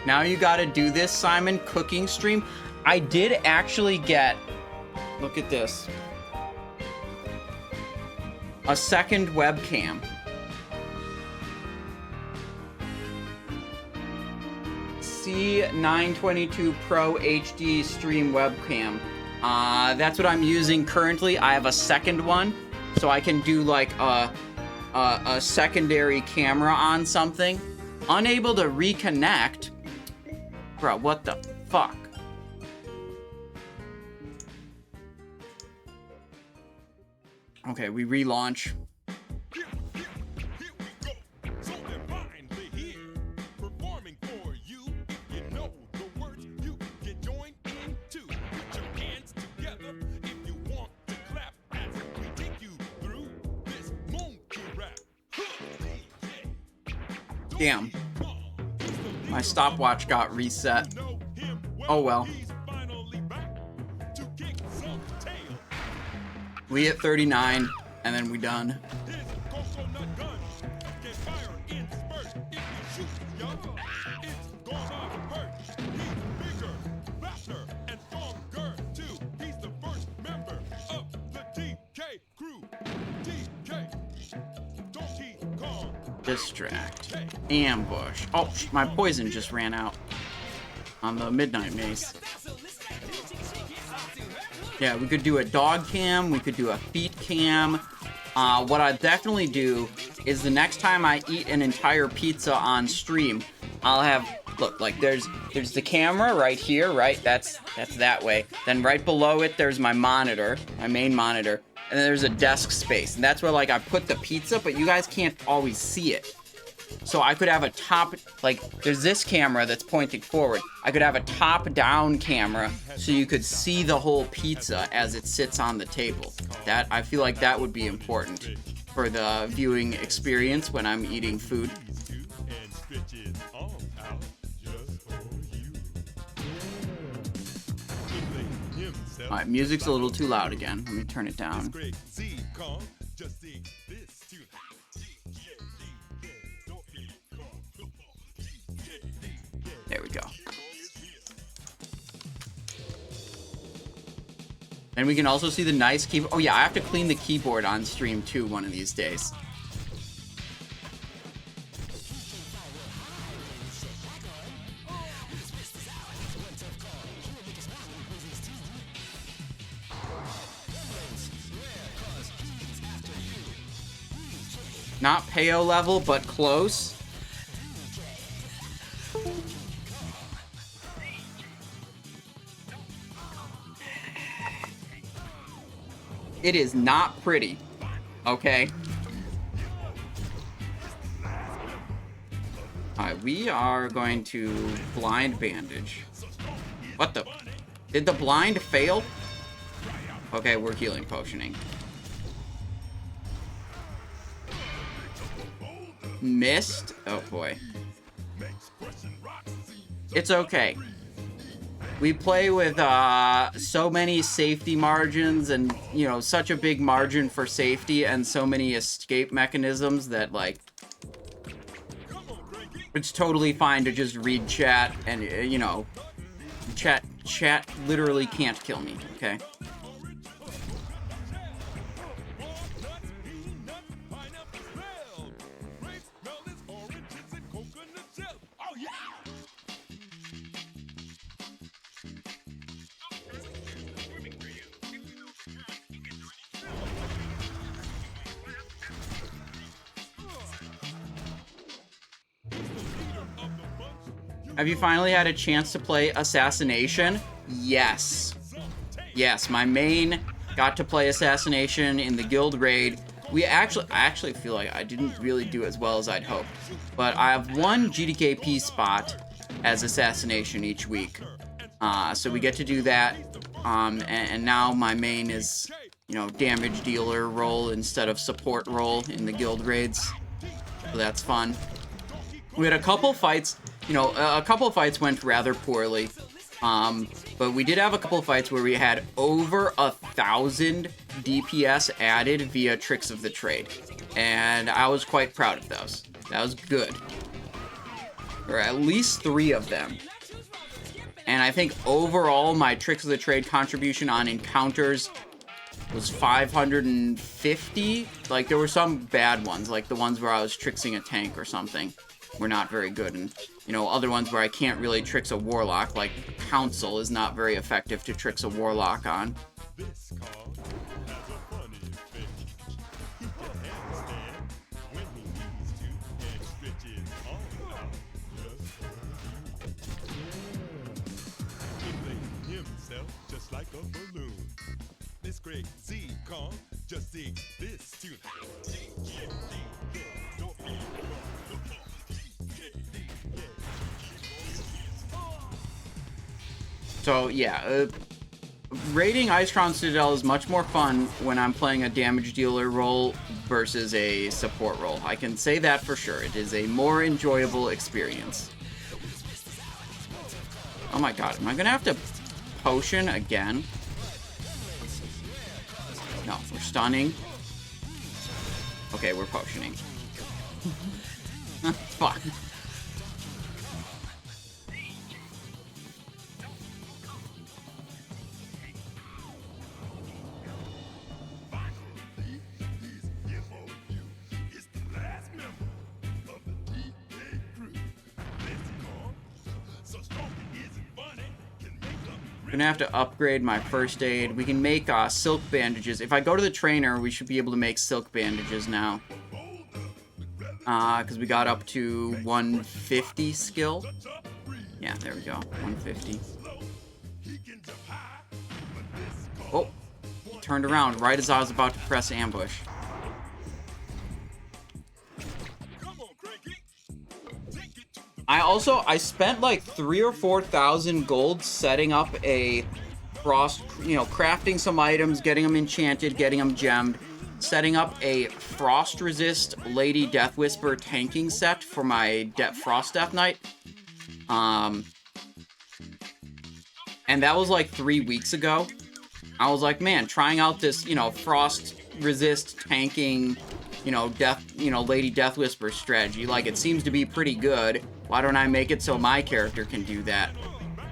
Now you gotta do this, Simon, cooking stream. I did actually get, look at this, a second webcam. C922 Pro HD stream webcam. That's what I'm using currently. I have a second one, so I can do like a secondary camera on something. Unable to reconnect. Bro, what the fuck? Okay, we relaunch. Damn. My stopwatch got reset. Oh well. We hit 39, and then we done. Distract. Ambush. Oh, my poison just ran out on the midnight mace. Yeah, we could do a dog cam. We could do a feet cam. What I'd definitely do is the next time I eat an entire pizza on stream, I'll have, look, like there's the camera right here, right? That's that way. Then right below it, there's my monitor, my main monitor. And then there's a desk space. And that's where, like, I put the pizza, but you guys can't always see it. So I could have a top, like, there's this camera that's pointing forward. I could have a top-down camera so you could see the whole pizza as it sits on the table. That, I feel like that would be important for the viewing experience when I'm eating food. Alright, music's a little too loud again. Let me turn it down. There we go. And we can also see the nice keyboard. Oh yeah, I have to clean the keyboard on stream too one of these days. Not Peo level, but close. It is not pretty. Okay? Alright, we are going to blind bandage. What the? Did the blind fail? Okay, we're healing potioning. Missed? Oh boy. It's okay. We play with so many safety margins and, you know, such a big margin for safety and so many escape mechanisms that, like, it's totally fine to just read chat and, you know, chat literally can't kill me, okay? Have you finally had a chance to play Assassination? Yes. Yes, my main got to play Assassination in the guild raid. I actually feel like I didn't really do as well as I'd hoped. But I have one GDKP spot as Assassination each week. So we get to do that. And now my main is, you know, damage dealer role instead of support role in the guild raids. So that's fun. We had a couple fights. You know, a couple of fights went rather poorly, but we did have a couple of fights where we had over 1,000 DPS added via tricks of the trade, and I was quite proud of those. That was good. Or at least 3 of them. And I think overall my tricks of the trade contribution on encounters was 550. Like, there were some bad ones, like the ones where I was tricksing a tank or something. Were not very good, and you know, other ones where I can't really tricks a warlock, like Council is not very effective to tricks a warlock on. So yeah, raiding Icecrown Citadel is much more fun when I'm playing a damage dealer role versus a support role. I can say that for sure. It is a more enjoyable experience. Oh my god, am I gonna have to potion again? No, we're stunning. Okay, we're potioning. Fuck. Gonna have to upgrade my first aid. We can make silk bandages. If I go to the trainer, we should be able to make silk bandages now. Because we got up to 150 skill. Yeah, there we go. 150. Oh, he turned around right as I was about to press ambush. I spent like 3,000 or 4,000 gold setting up a frost, you know, crafting some items, getting them enchanted, getting them gemmed, setting up a frost resist Lady Death Whisper tanking set for my Frost Death Knight. And that was like 3 weeks ago. I was like, man, trying out this, you know, frost resist tanking, you know, Lady Death Whisper strategy. Like, it seems to be pretty good. Why don't I make it so my character can do that?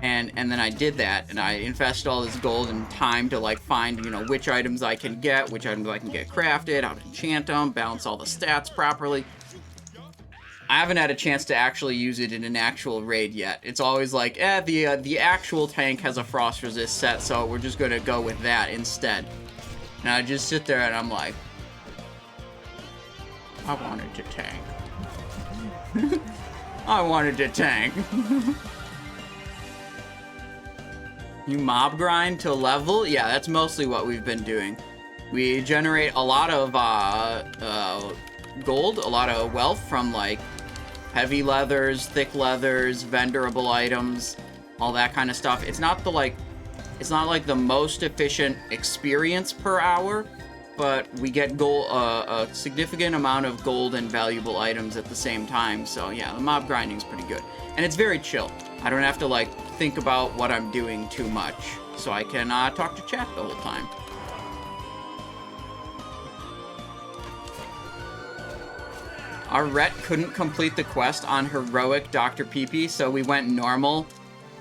And then I did that, and I invested all this gold and time to, like, find, you know, which items I can get, which items I can get crafted, how to enchant them, balance all the stats properly. I haven't had a chance to actually use it in an actual raid yet. It's always like, the actual tank has a frost resist set, so we're just gonna go with that instead. And I just sit there and I'm like, I wanted to tank. I wanted to tank. You mob grind to level? Yeah, that's mostly what we've been doing. We generate a lot of gold, a lot of wealth from like heavy leathers, thick leathers, vendorable items, all that kind of stuff. It's not the most efficient experience per hour, but we get gold, a significant amount of gold and valuable items at the same time. So yeah, the mob grinding's pretty good. And it's very chill. I don't have to like think about what I'm doing too much. So I can talk to chat the whole time. Our Rhett couldn't complete the quest on Heroic Dr. Pee-Pee, so we went normal,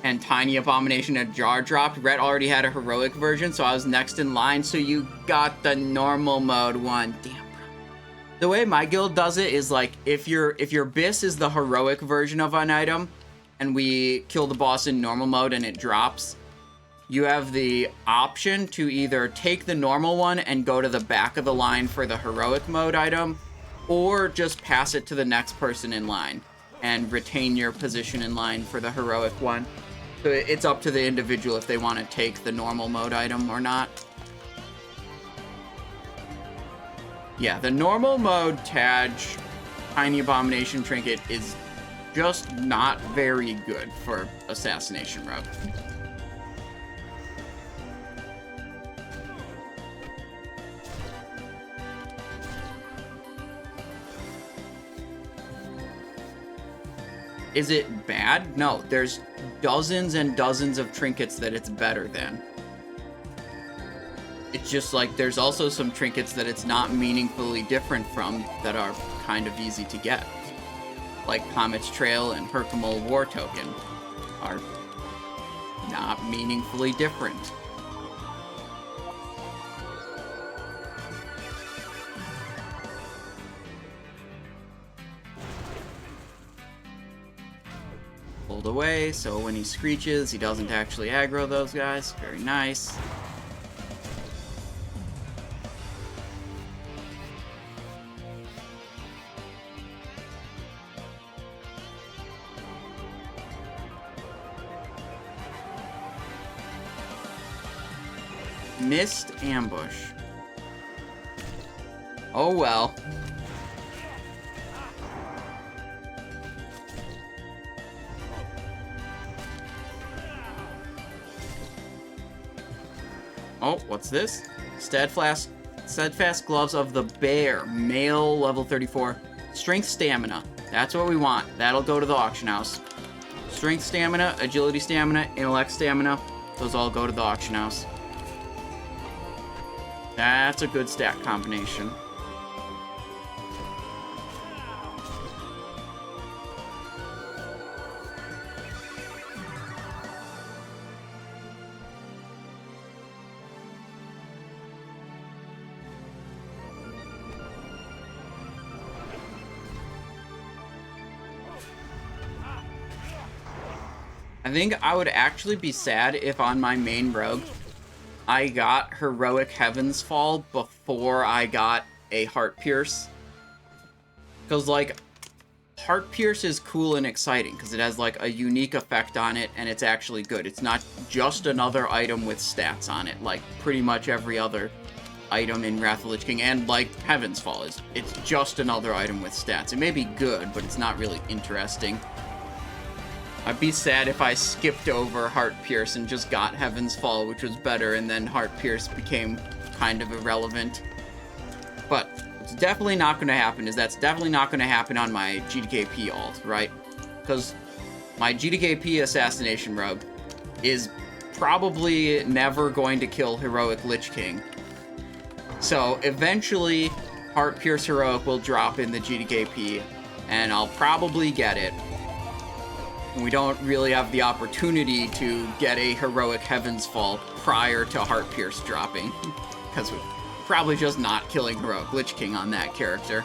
and Tiny Abomination had jar dropped. Rhett already had a Heroic version, so I was next in line, so you got the normal mode one. Damn, bro. The way my guild does it is, like, if your Biss is the Heroic version of an item, and we kill the boss in normal mode and it drops, you have the option to either take the normal one and go to the back of the line for the Heroic mode item, or just pass it to the next person in line and retain your position in line for the Heroic one. So it's up to the individual if they want to take the normal mode item or not. Yeah, the normal mode Taj Tiny Abomination Trinket is just not very good for Assassination Rogue. Is it bad? No, there's dozens and dozens of trinkets that it's better than. It's just like there's also some trinkets that it's not meaningfully different from that are kind of easy to get. Like Comet's Trail and Herkimal War Token are not meaningfully different. Pulled away, so when he screeches, he doesn't actually aggro those guys. Very nice. Missed ambush. Oh well. Oh, what's this? Steadfast Gloves of the Bear. Male, level 34. Strength Stamina. That's what we want. That'll go to the auction house. Strength Stamina, Agility Stamina, Intellect Stamina. Those all go to the auction house. That's a good stat combination. I think I would actually be sad if on my main rogue I got Heroic Heaven's Fall before I got a Heart Pierce. Because, like, Heart Pierce is cool and exciting because it has, like, a unique effect on it and it's actually good. It's not just another item with stats on it, like pretty much every other item in Wrath of the Lich King, and like Heaven's Fall is. It's just another item with stats. It may be good, but it's not really interesting. I'd be sad if I skipped over Heart Pierce and just got Heaven's Fall, which was better, and then Heart Pierce became kind of irrelevant. But what's definitely not going to happen is that's definitely not going to happen on my GDKP ult, right? Because my GDKP Assassination Rogue is probably never going to kill Heroic Lich King. So eventually, Heart Pierce Heroic will drop in the GDKP, and I'll probably get it. We don't really have the opportunity to get a Heroic Heaven's Fall prior to Heart Pierce dropping, because we're probably just not killing Heroic Lich King on that character.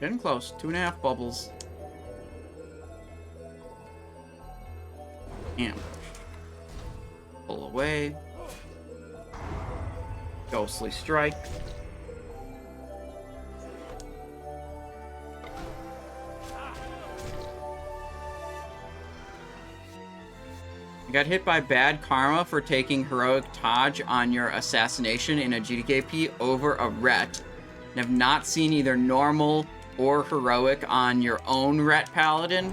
Getting close. 2.5 bubbles. Ambush. Pull away. Ghostly strike. You got hit by bad karma for taking heroic Taj on your assassination in a GDKP over a ret, and have not seen either normal or heroic on your own ret paladin.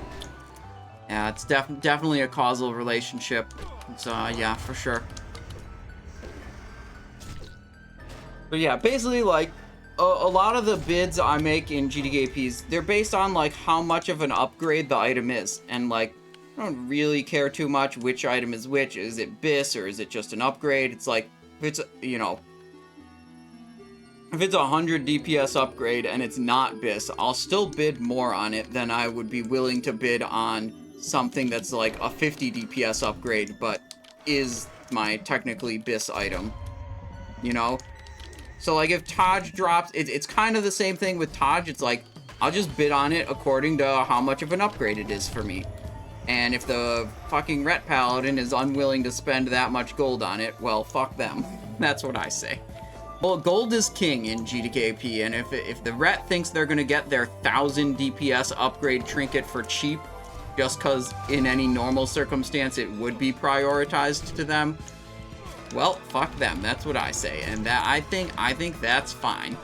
Yeah, it's definitely a causal relationship. So yeah, for sure. But yeah, basically, like, a lot of the bids I make in GDKPs, they're based on, like, how much of an upgrade the item is. And, like, I don't really care too much which item is which. Is it BIS or is it just an upgrade? It's like, if it's, you know, if it's a 100 DPS upgrade and it's not BIS, I'll still bid more on it than I would be willing to bid on something that's like a 50 DPS upgrade, but is my technically BIS item, you know? So, like, if Taj drops, it's kind of the same thing with Taj. It's like, I'll just bid on it according to how much of an upgrade it is for me. And if the fucking Ret Paladin is unwilling to spend that much gold on it, well, fuck them. That's what I say. Well, gold is king in GDKP, and if the Ret thinks they're gonna get their 1000 DPS upgrade trinket for cheap, just cause in any normal circumstance it would be prioritized to them, well, fuck them. That's what I say, and that I think that's fine.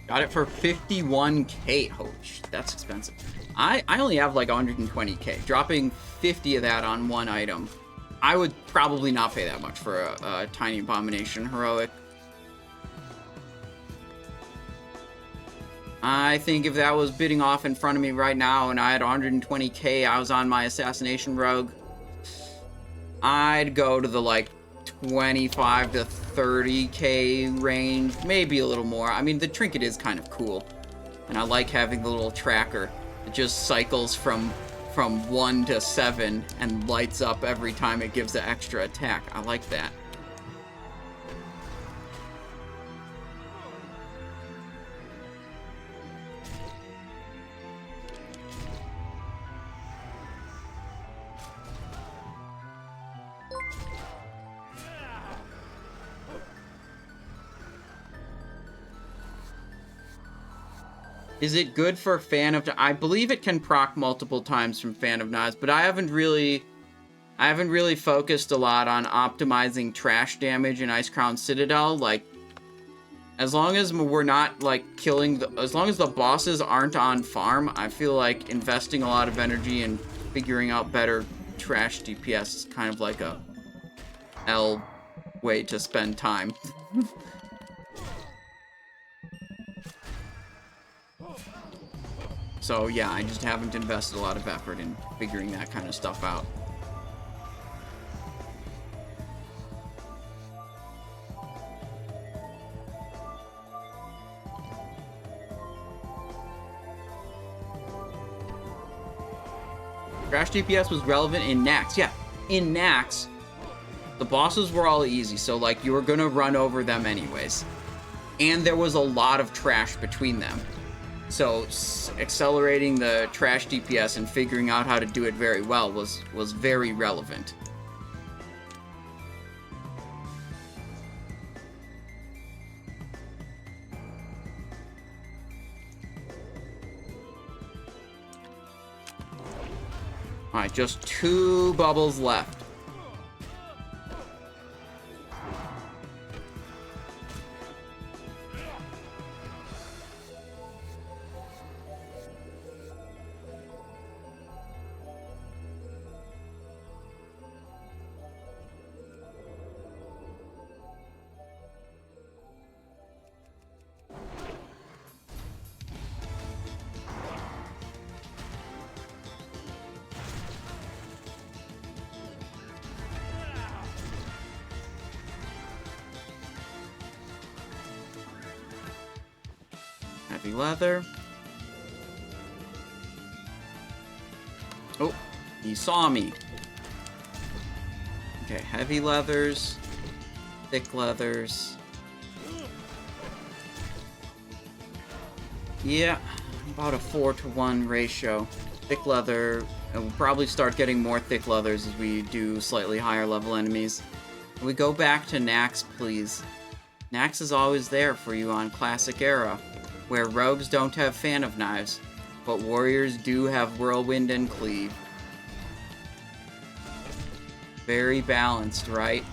Got it for 51k. Oh, that's expensive. I only have like 120k. Dropping 50 of that on one item, I would probably not pay that much for a Tiny Abomination Heroic. I think if that was bidding off in front of me right now and I had 120k, I was on my Assassination Rogue, I'd go to the like 25 to 30k range, maybe a little more. I mean, the trinket is kind of cool, and I like having the little tracker. It just cycles from 1 to 7 and lights up every time it gives an extra attack. I like that. Is it good for Fan of... I believe it can proc multiple times from Fan of Knives, but I haven't really focused a lot on optimizing trash damage in Icecrown Citadel. Like, as long as we're not, like, killing the... As long as the bosses aren't on farm, I feel like investing a lot of energy in figuring out better trash DPS is kind of like a L way to spend time. So yeah, I just haven't invested a lot of effort in figuring that kind of stuff out. Trash DPS was relevant in Nax. Yeah, in Nax, the bosses were all easy, so like you were gonna run over them anyways. And there was a lot of trash between them. So accelerating the trash DPS and figuring out how to do it very well was very relevant. Alright, just 2 bubbles left. Heavy leather. You saw me. Okay, heavy leathers, thick leathers. Yeah, about a 4-to-1 ratio. Thick leather, and we'll probably start getting more thick leathers as we do slightly higher level enemies. Can we go back to Nax, please? Nax is always there for you on Classic Era, where rogues don't have Fan of Knives, but warriors do have Whirlwind and Cleave. Very balanced, right?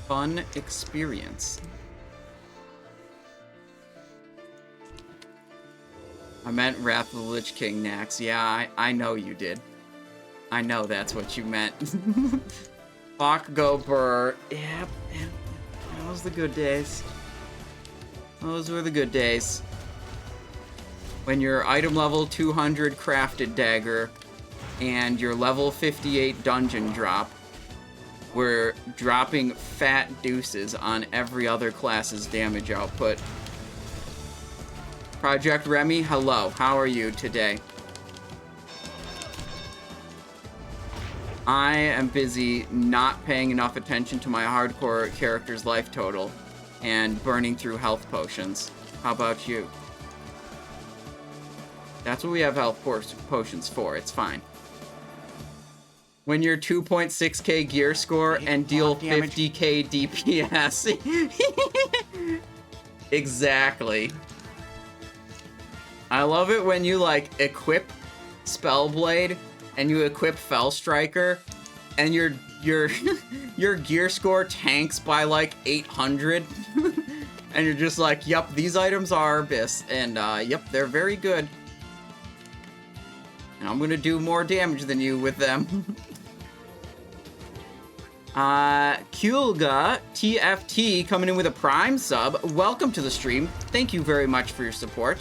Fun experience. I meant Wrath of the Lich King, Nax. Yeah, I know you did. I know that's what you meant. Fuck, go burr. Yep. Those were the good days. Those were the good days. When your item level 200 crafted dagger and your level 58 dungeon drop were dropping fat deuces on every other class's damage output. Project Remy, hello. How are you today? I am busy not paying enough attention to my hardcore character's life total and burning through health potions. How about you? That's what we have health potions for. It's fine. When you're 2.6k gear score and deal 50k DPS. Exactly. I love it when you, like, equip Spellblade and you equip Fellstriker and your your gear score tanks by, like, 800. And you're just like, yep, these items are Abyss. And, yep, they're very good. And I'm gonna do more damage than you with them. Kulga TFT coming in with a Prime sub. Welcome to the stream. Thank you very much for your support.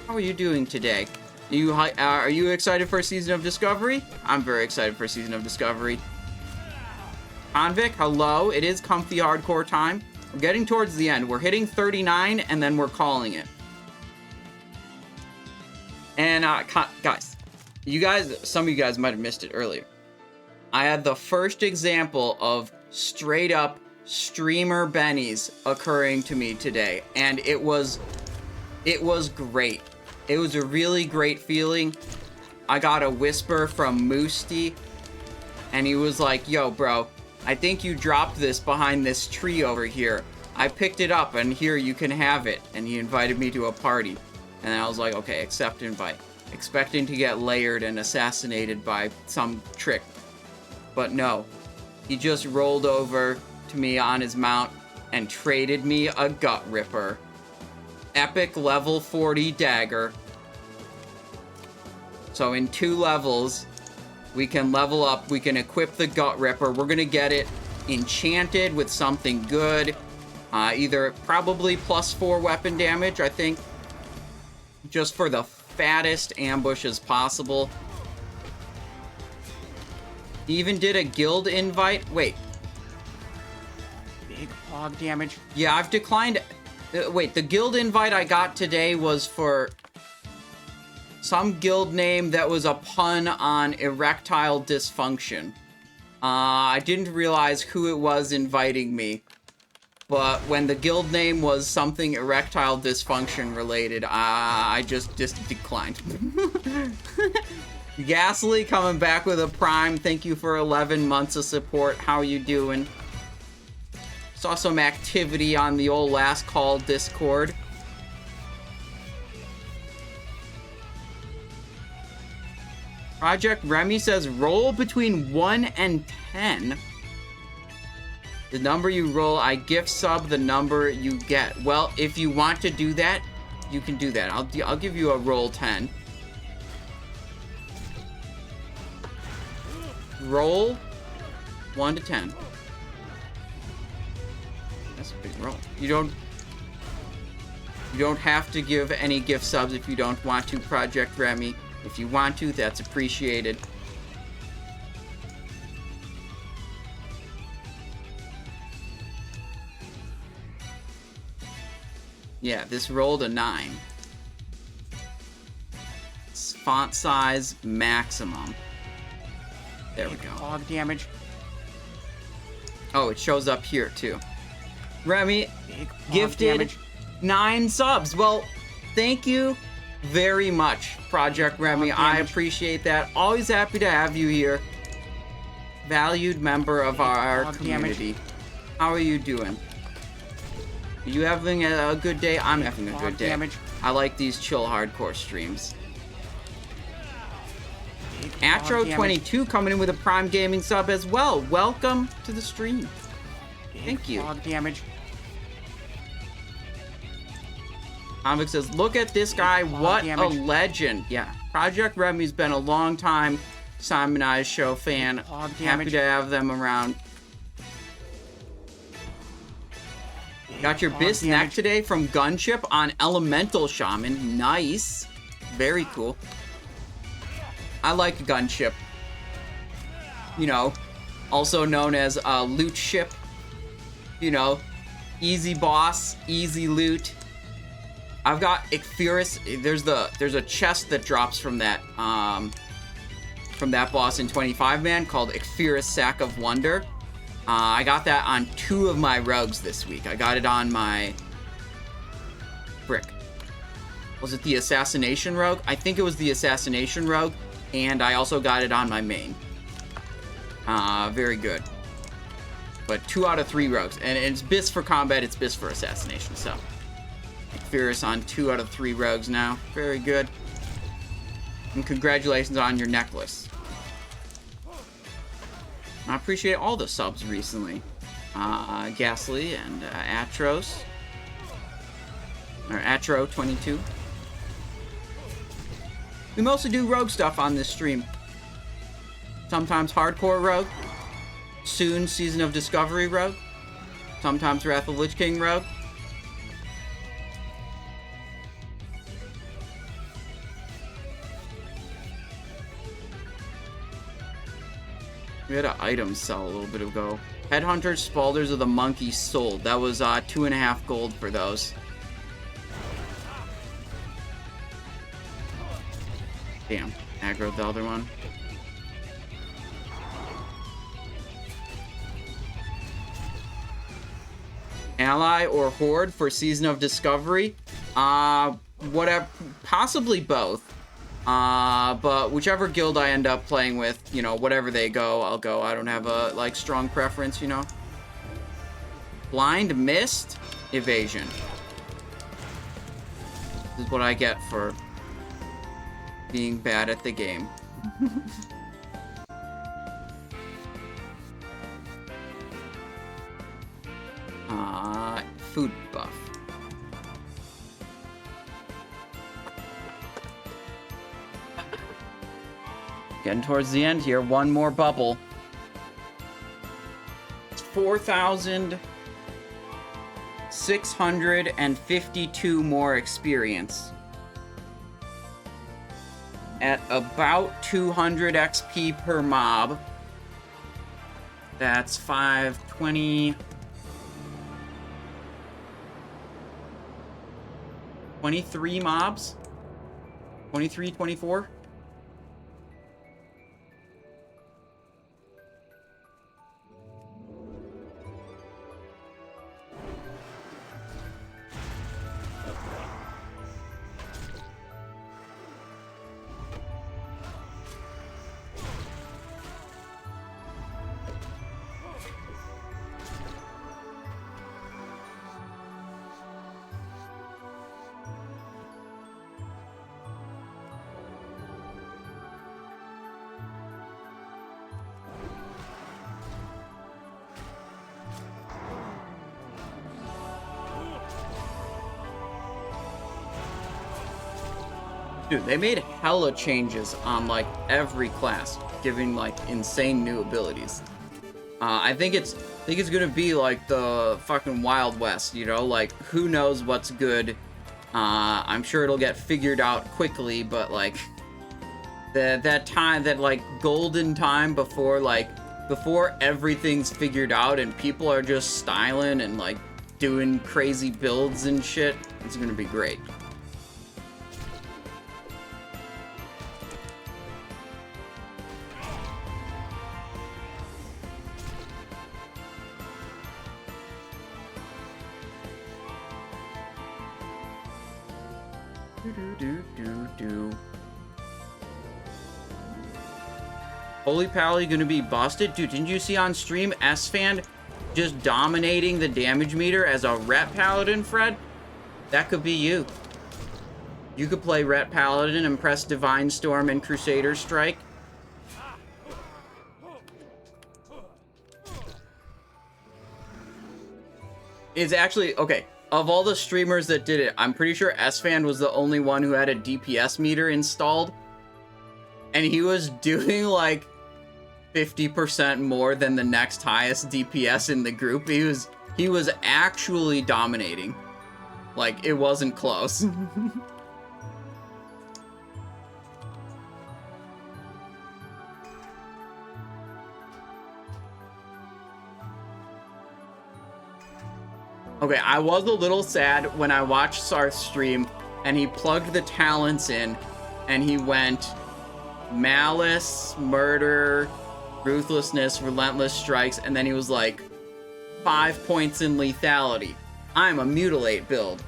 How are you doing today? Are you excited for a season of Discovery? I'm very excited for a season of Discovery. Convic, hello. It is comfy hardcore time. We're getting towards the end. We're hitting 39 and then we're calling it. And guys, some of you guys might have missed it earlier. I had the first example of straight up streamer bennies occurring to me today, and it was great. It was a really great feeling. I got a whisper from Moosty, and he was like, yo, bro, I think you dropped this behind this tree over here. I picked it up, and here, you can have it. And he invited me to a party. And I was like, okay, accept invite. Expecting to get layered and assassinated by some trick. But no. He just rolled over to me on his mount and traded me a Gut Ripper. Epic level 40 dagger. So in 2 levels, we can level up, we can equip the Gut Ripper. We're gonna get it enchanted with something good. Either probably +4 weapon damage, I think. Just for the fattest ambushes possible. He even did a guild invite. Wait. Big hog damage. Yeah, I've declined. Wait, the guild invite I got today was for some guild name that was a pun on erectile dysfunction. I didn't realize who it was inviting me. But when the guild name was something erectile dysfunction related, I just declined. Ghastly coming back with a Prime. Thank you for 11 months of support. How are you doing? Saw some activity on the old Last Call Discord. Project Remy says roll between 1 and 10. The number you roll, I gift sub the number you get. Well, if you want to do that, you can do that. I'll give you a roll 10. Roll 1 to 10. That's a big roll. You don't have to give any gift subs if you don't want to, Project Remy. If you want to, that's appreciated. Yeah, this rolled a 9. It's font size maximum. There we go. Log damage. Oh, it shows up here too. Remy Big log gifted damage. 9 subs. Well, thank you very much, Project Remy. Log I damage. appreciate that. Always happy to have you here. Valued member of our log damage. community. How are you doing? Are you having a good day? I'm having a Log good day. damage. I like these chill hardcore streams. Big log damage. Atro22 coming in with a Prime Gaming sub as well. Welcome to the stream. Big Thank you. Log damage. Convict says, look at this guy, Log what damage. a legend. Yeah, Project Remy's been a long time Simon Eyes Show fan. Log Happy damage. to have them around. Got your Log Bis neck damage. today from Gunship on Elemental Shaman. Nice. Very cool. I like Gunship. You know, also known as Loot Ship. You know, easy boss, easy loot. I've got Ichthyrus. There's a chest that drops from that boss in 25-man called Ichthyrus Sack of Wonder. I got that on 2 of my rogues this week. I got it on my frick. Was it the Assassination rogue? I think it was the Assassination rogue, and I also got it on my main. Very good. But 2 out of 3 rogues, and it's Bis for combat. It's Bis for Assassination. So. Fierce on 2 out of 3 rogues now. Very good. And congratulations on your necklace. I appreciate all the subs recently. Ghastly and Atros. Or Atro22. We mostly do rogue stuff on this stream. Sometimes hardcore rogue. Soon Season of Discovery rogue. Sometimes Wrath of Lich King rogue. We had an item sell a little bit ago. Headhunters, Spalders of the Monkey sold. That was 2.5 gold for those. Damn, aggroed the other one. Ally or Horde for Season of Discovery? Whatever, possibly both. But whichever guild I end up playing with, you know, whatever they go, I'll go. I don't have a, like, strong preference, you know. Blind Mist, Evasion. This is what I get for being bad at the game. Food buff. Getting towards the end here. One more bubble. It's 4,652 more experience. At about 200 XP per mob. That's 520... 23 mobs? 23, 24? Dude, they made hella changes on, like, every class, giving, like, insane new abilities. I think it's gonna be, like, the fucking Wild West, you know? Like, who knows what's good. I'm sure it'll get figured out quickly, but, like, that time, that, like, golden time before everything's figured out and people are just styling and, like, doing crazy builds and shit, it's gonna be great. Holy Pally gonna be busted? Dude, didn't you see on stream S-Fan just dominating the damage meter as a Ret Paladin, Fred? That could be you. You could play Ret Paladin and press Divine Storm and Crusader Strike. It's actually, okay, of all the streamers that did it, I'm pretty sure S-Fan was the only one who had a DPS meter installed. And he was doing like 50% more than the next highest DPS in the group. He was actually dominating. Like, it wasn't close. Okay, I was a little sad when I watched Sarth's stream and he plugged the talents in and he went malice, murder, ruthlessness, relentless strikes, and then he was like 5 points in lethality. I'm a mutilate build.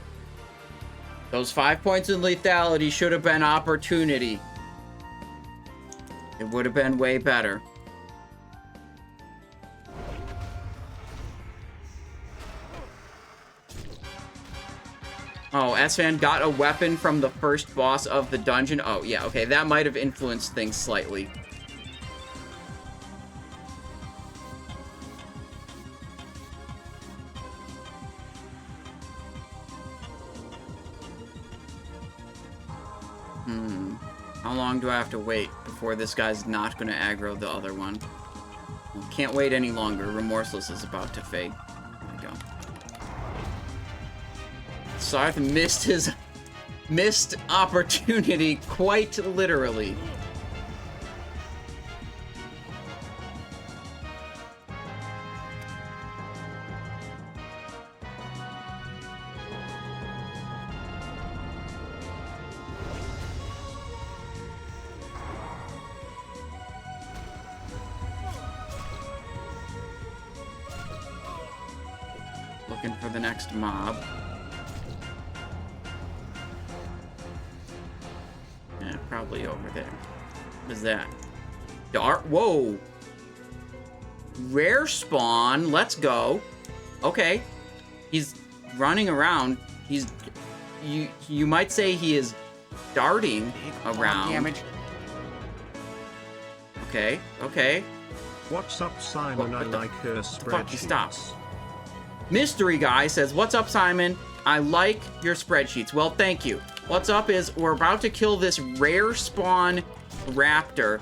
Those 5 points in lethality should have been opportunity. It would have been way better. Oh, S-Fan got a weapon from the first boss of the dungeon. Oh, yeah, okay, that might have influenced things slightly. How long do I have to wait before this guy's not going to aggro the other one? Well, can't wait any longer. Remorseless is about to fade. There we go. Sarth missed his opportunity quite literally. Looking for the next mob. Yeah, probably over there. What is that? Dark? Whoa! Rare spawn. Let's go. Okay. He's running around. He's... You might say he is darting around. Damage. Okay, okay. What's up, Simon? I like her spreadsheets. Fuck, you stop. Mystery Guy says, "What's up, Simon? I like your spreadsheets." Well, thank you. What's up is we're about to kill this rare spawn raptor.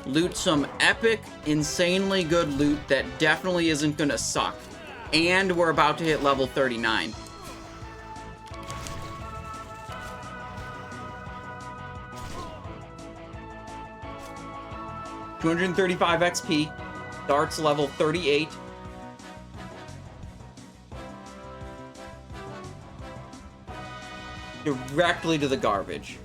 Loot some epic, insanely good loot that definitely isn't gonna suck. And we're about to hit level 39. $235 XP. Darts level 38. Directly to the garbage.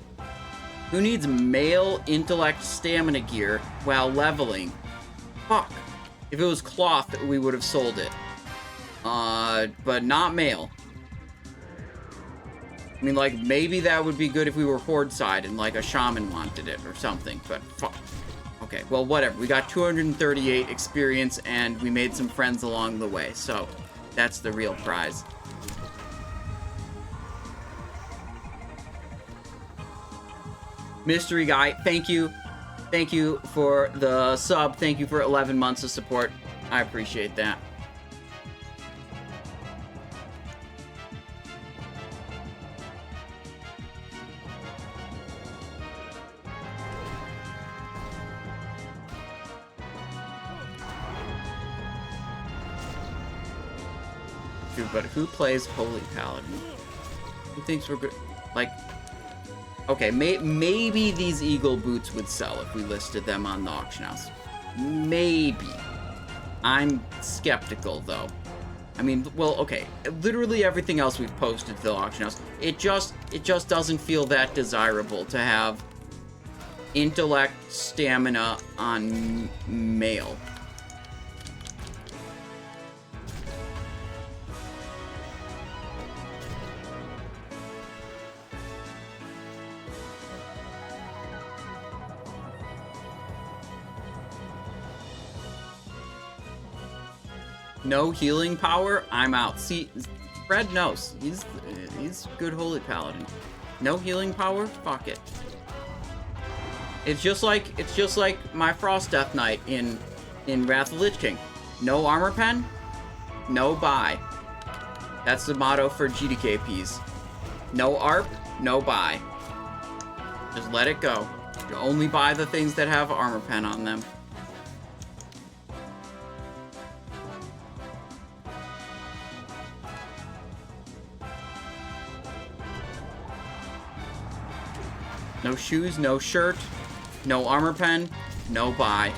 Who needs male intellect stamina gear while leveling? Fuck. If it was cloth, we would have sold it. But not male. I mean, like, maybe that would be good if we were horde side and, like, a shaman wanted it or something, but fuck. Okay, well, whatever. We got 238 experience, and we made some friends along the way, so that's the real prize. Mystery Guy, thank you. Thank you for the sub. Thank you for 11 months of support. I appreciate that. Dude, but who plays Holy Paladin? Who thinks we're good? Like... Okay, maybe these eagle boots would sell if we listed them on the auction house. Maybe. I'm skeptical, though. I mean, well, okay. Literally everything else we've posted to the auction house, it just doesn't feel that desirable to have intellect, stamina on male. No healing power, I'm out. See, Fred knows. He's good holy paladin. No healing power, fuck it. It's just like my Frost Death Knight in Wrath of the Lich King. No armor pen, no buy. That's the motto for GDKPs. No ARP, no buy. Just let it go. You only buy the things that have armor pen on them. No shoes, no shirt, no armor pen, no buy.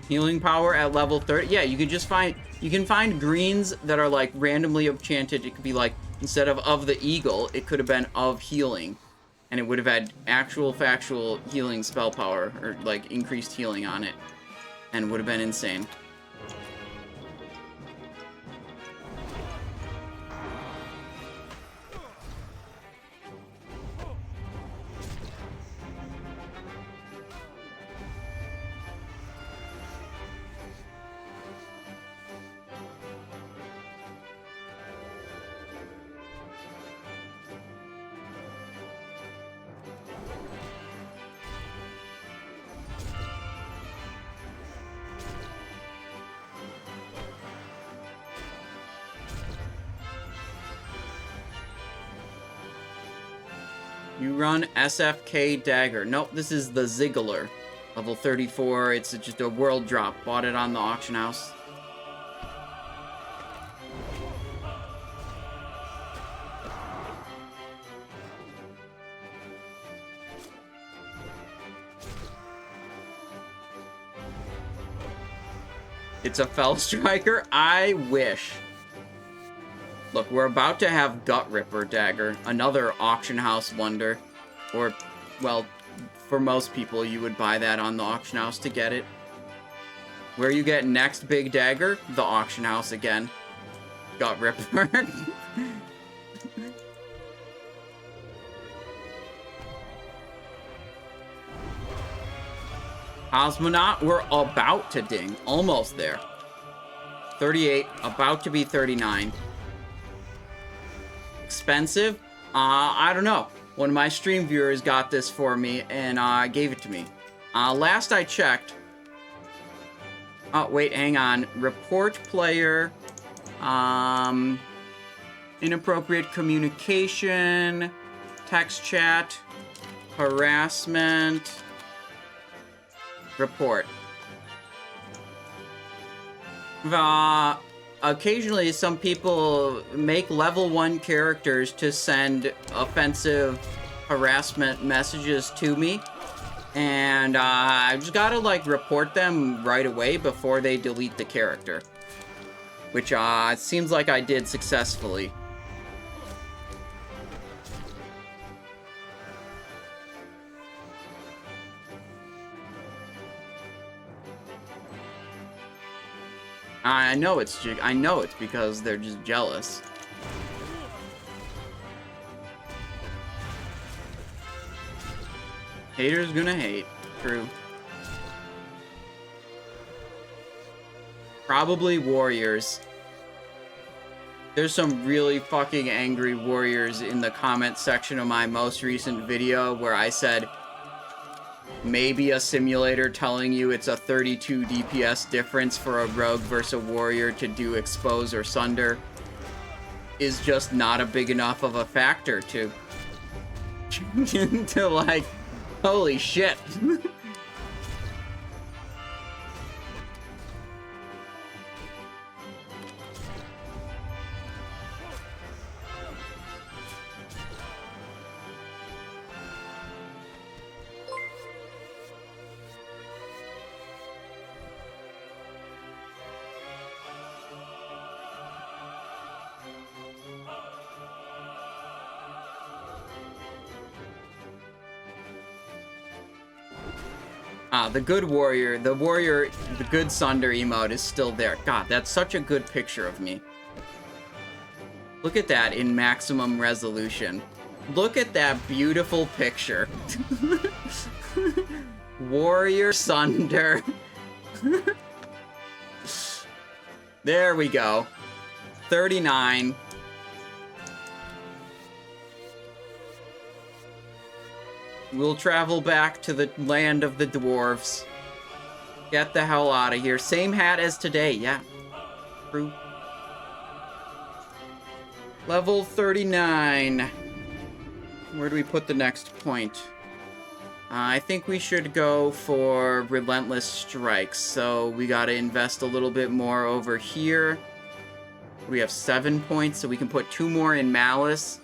Healing power at level 30. Yeah, you can find greens that are like randomly enchanted. It could be like, instead of the eagle, it could have been of healing. And it would have had actual factual healing spell power, or like increased healing on it. And would have been insane. You run SFK Dagger. Nope, this is the Ziggler. Level 34. It's just a world drop. Bought it on the auction house. It's a Fell Striker? I wish. Look, we're about to have Gut Ripper Dagger, another auction house wonder. Or, well, for most people, you would buy that on the auction house to get it. Where you get next big dagger? The auction house again. Gut Ripper. Cosmonaut, we're about to ding. Almost there. 38, about to be 39. Expensive? I don't know. One of my stream viewers got this for me and gave it to me. Last I checked... Oh, wait, hang on. Report player. Inappropriate communication. Text chat. Harassment. Report. Occasionally, some people make level 1 characters to send offensive harassment messages to me. And I just gotta, like, report them right away before they delete the character. Which, it seems like I did successfully. I know it's because they're just jealous. Haters gonna hate. True. Probably warriors. There's some really fucking angry warriors in the comment section of my most recent video where I said maybe a simulator telling you it's a 32 DPS difference for a rogue versus a warrior to do expose or sunder is just not a big enough of a factor to to like, holy shit. The good warrior, the good Sunder emote is still there. God, that's such a good picture of me. Look at that in maximum resolution. Look at that beautiful picture. Warrior Sunder. There we go. 39. We'll travel back to the land of the dwarves. Get the hell out of here. Same hat as today, yeah. True. Level 39. Where do we put the next point? I think we should go for Relentless Strikes. So we gotta invest a little bit more over here. We have 7 points, so we can put 2 more in Malice.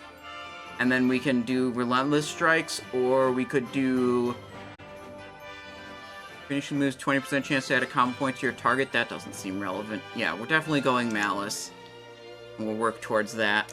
And then we can do Relentless Strikes, or we could do... Finishing moves, 20% chance to add a combo point to your target. That doesn't seem relevant. Yeah, we're definitely going Malice. And we'll work towards that.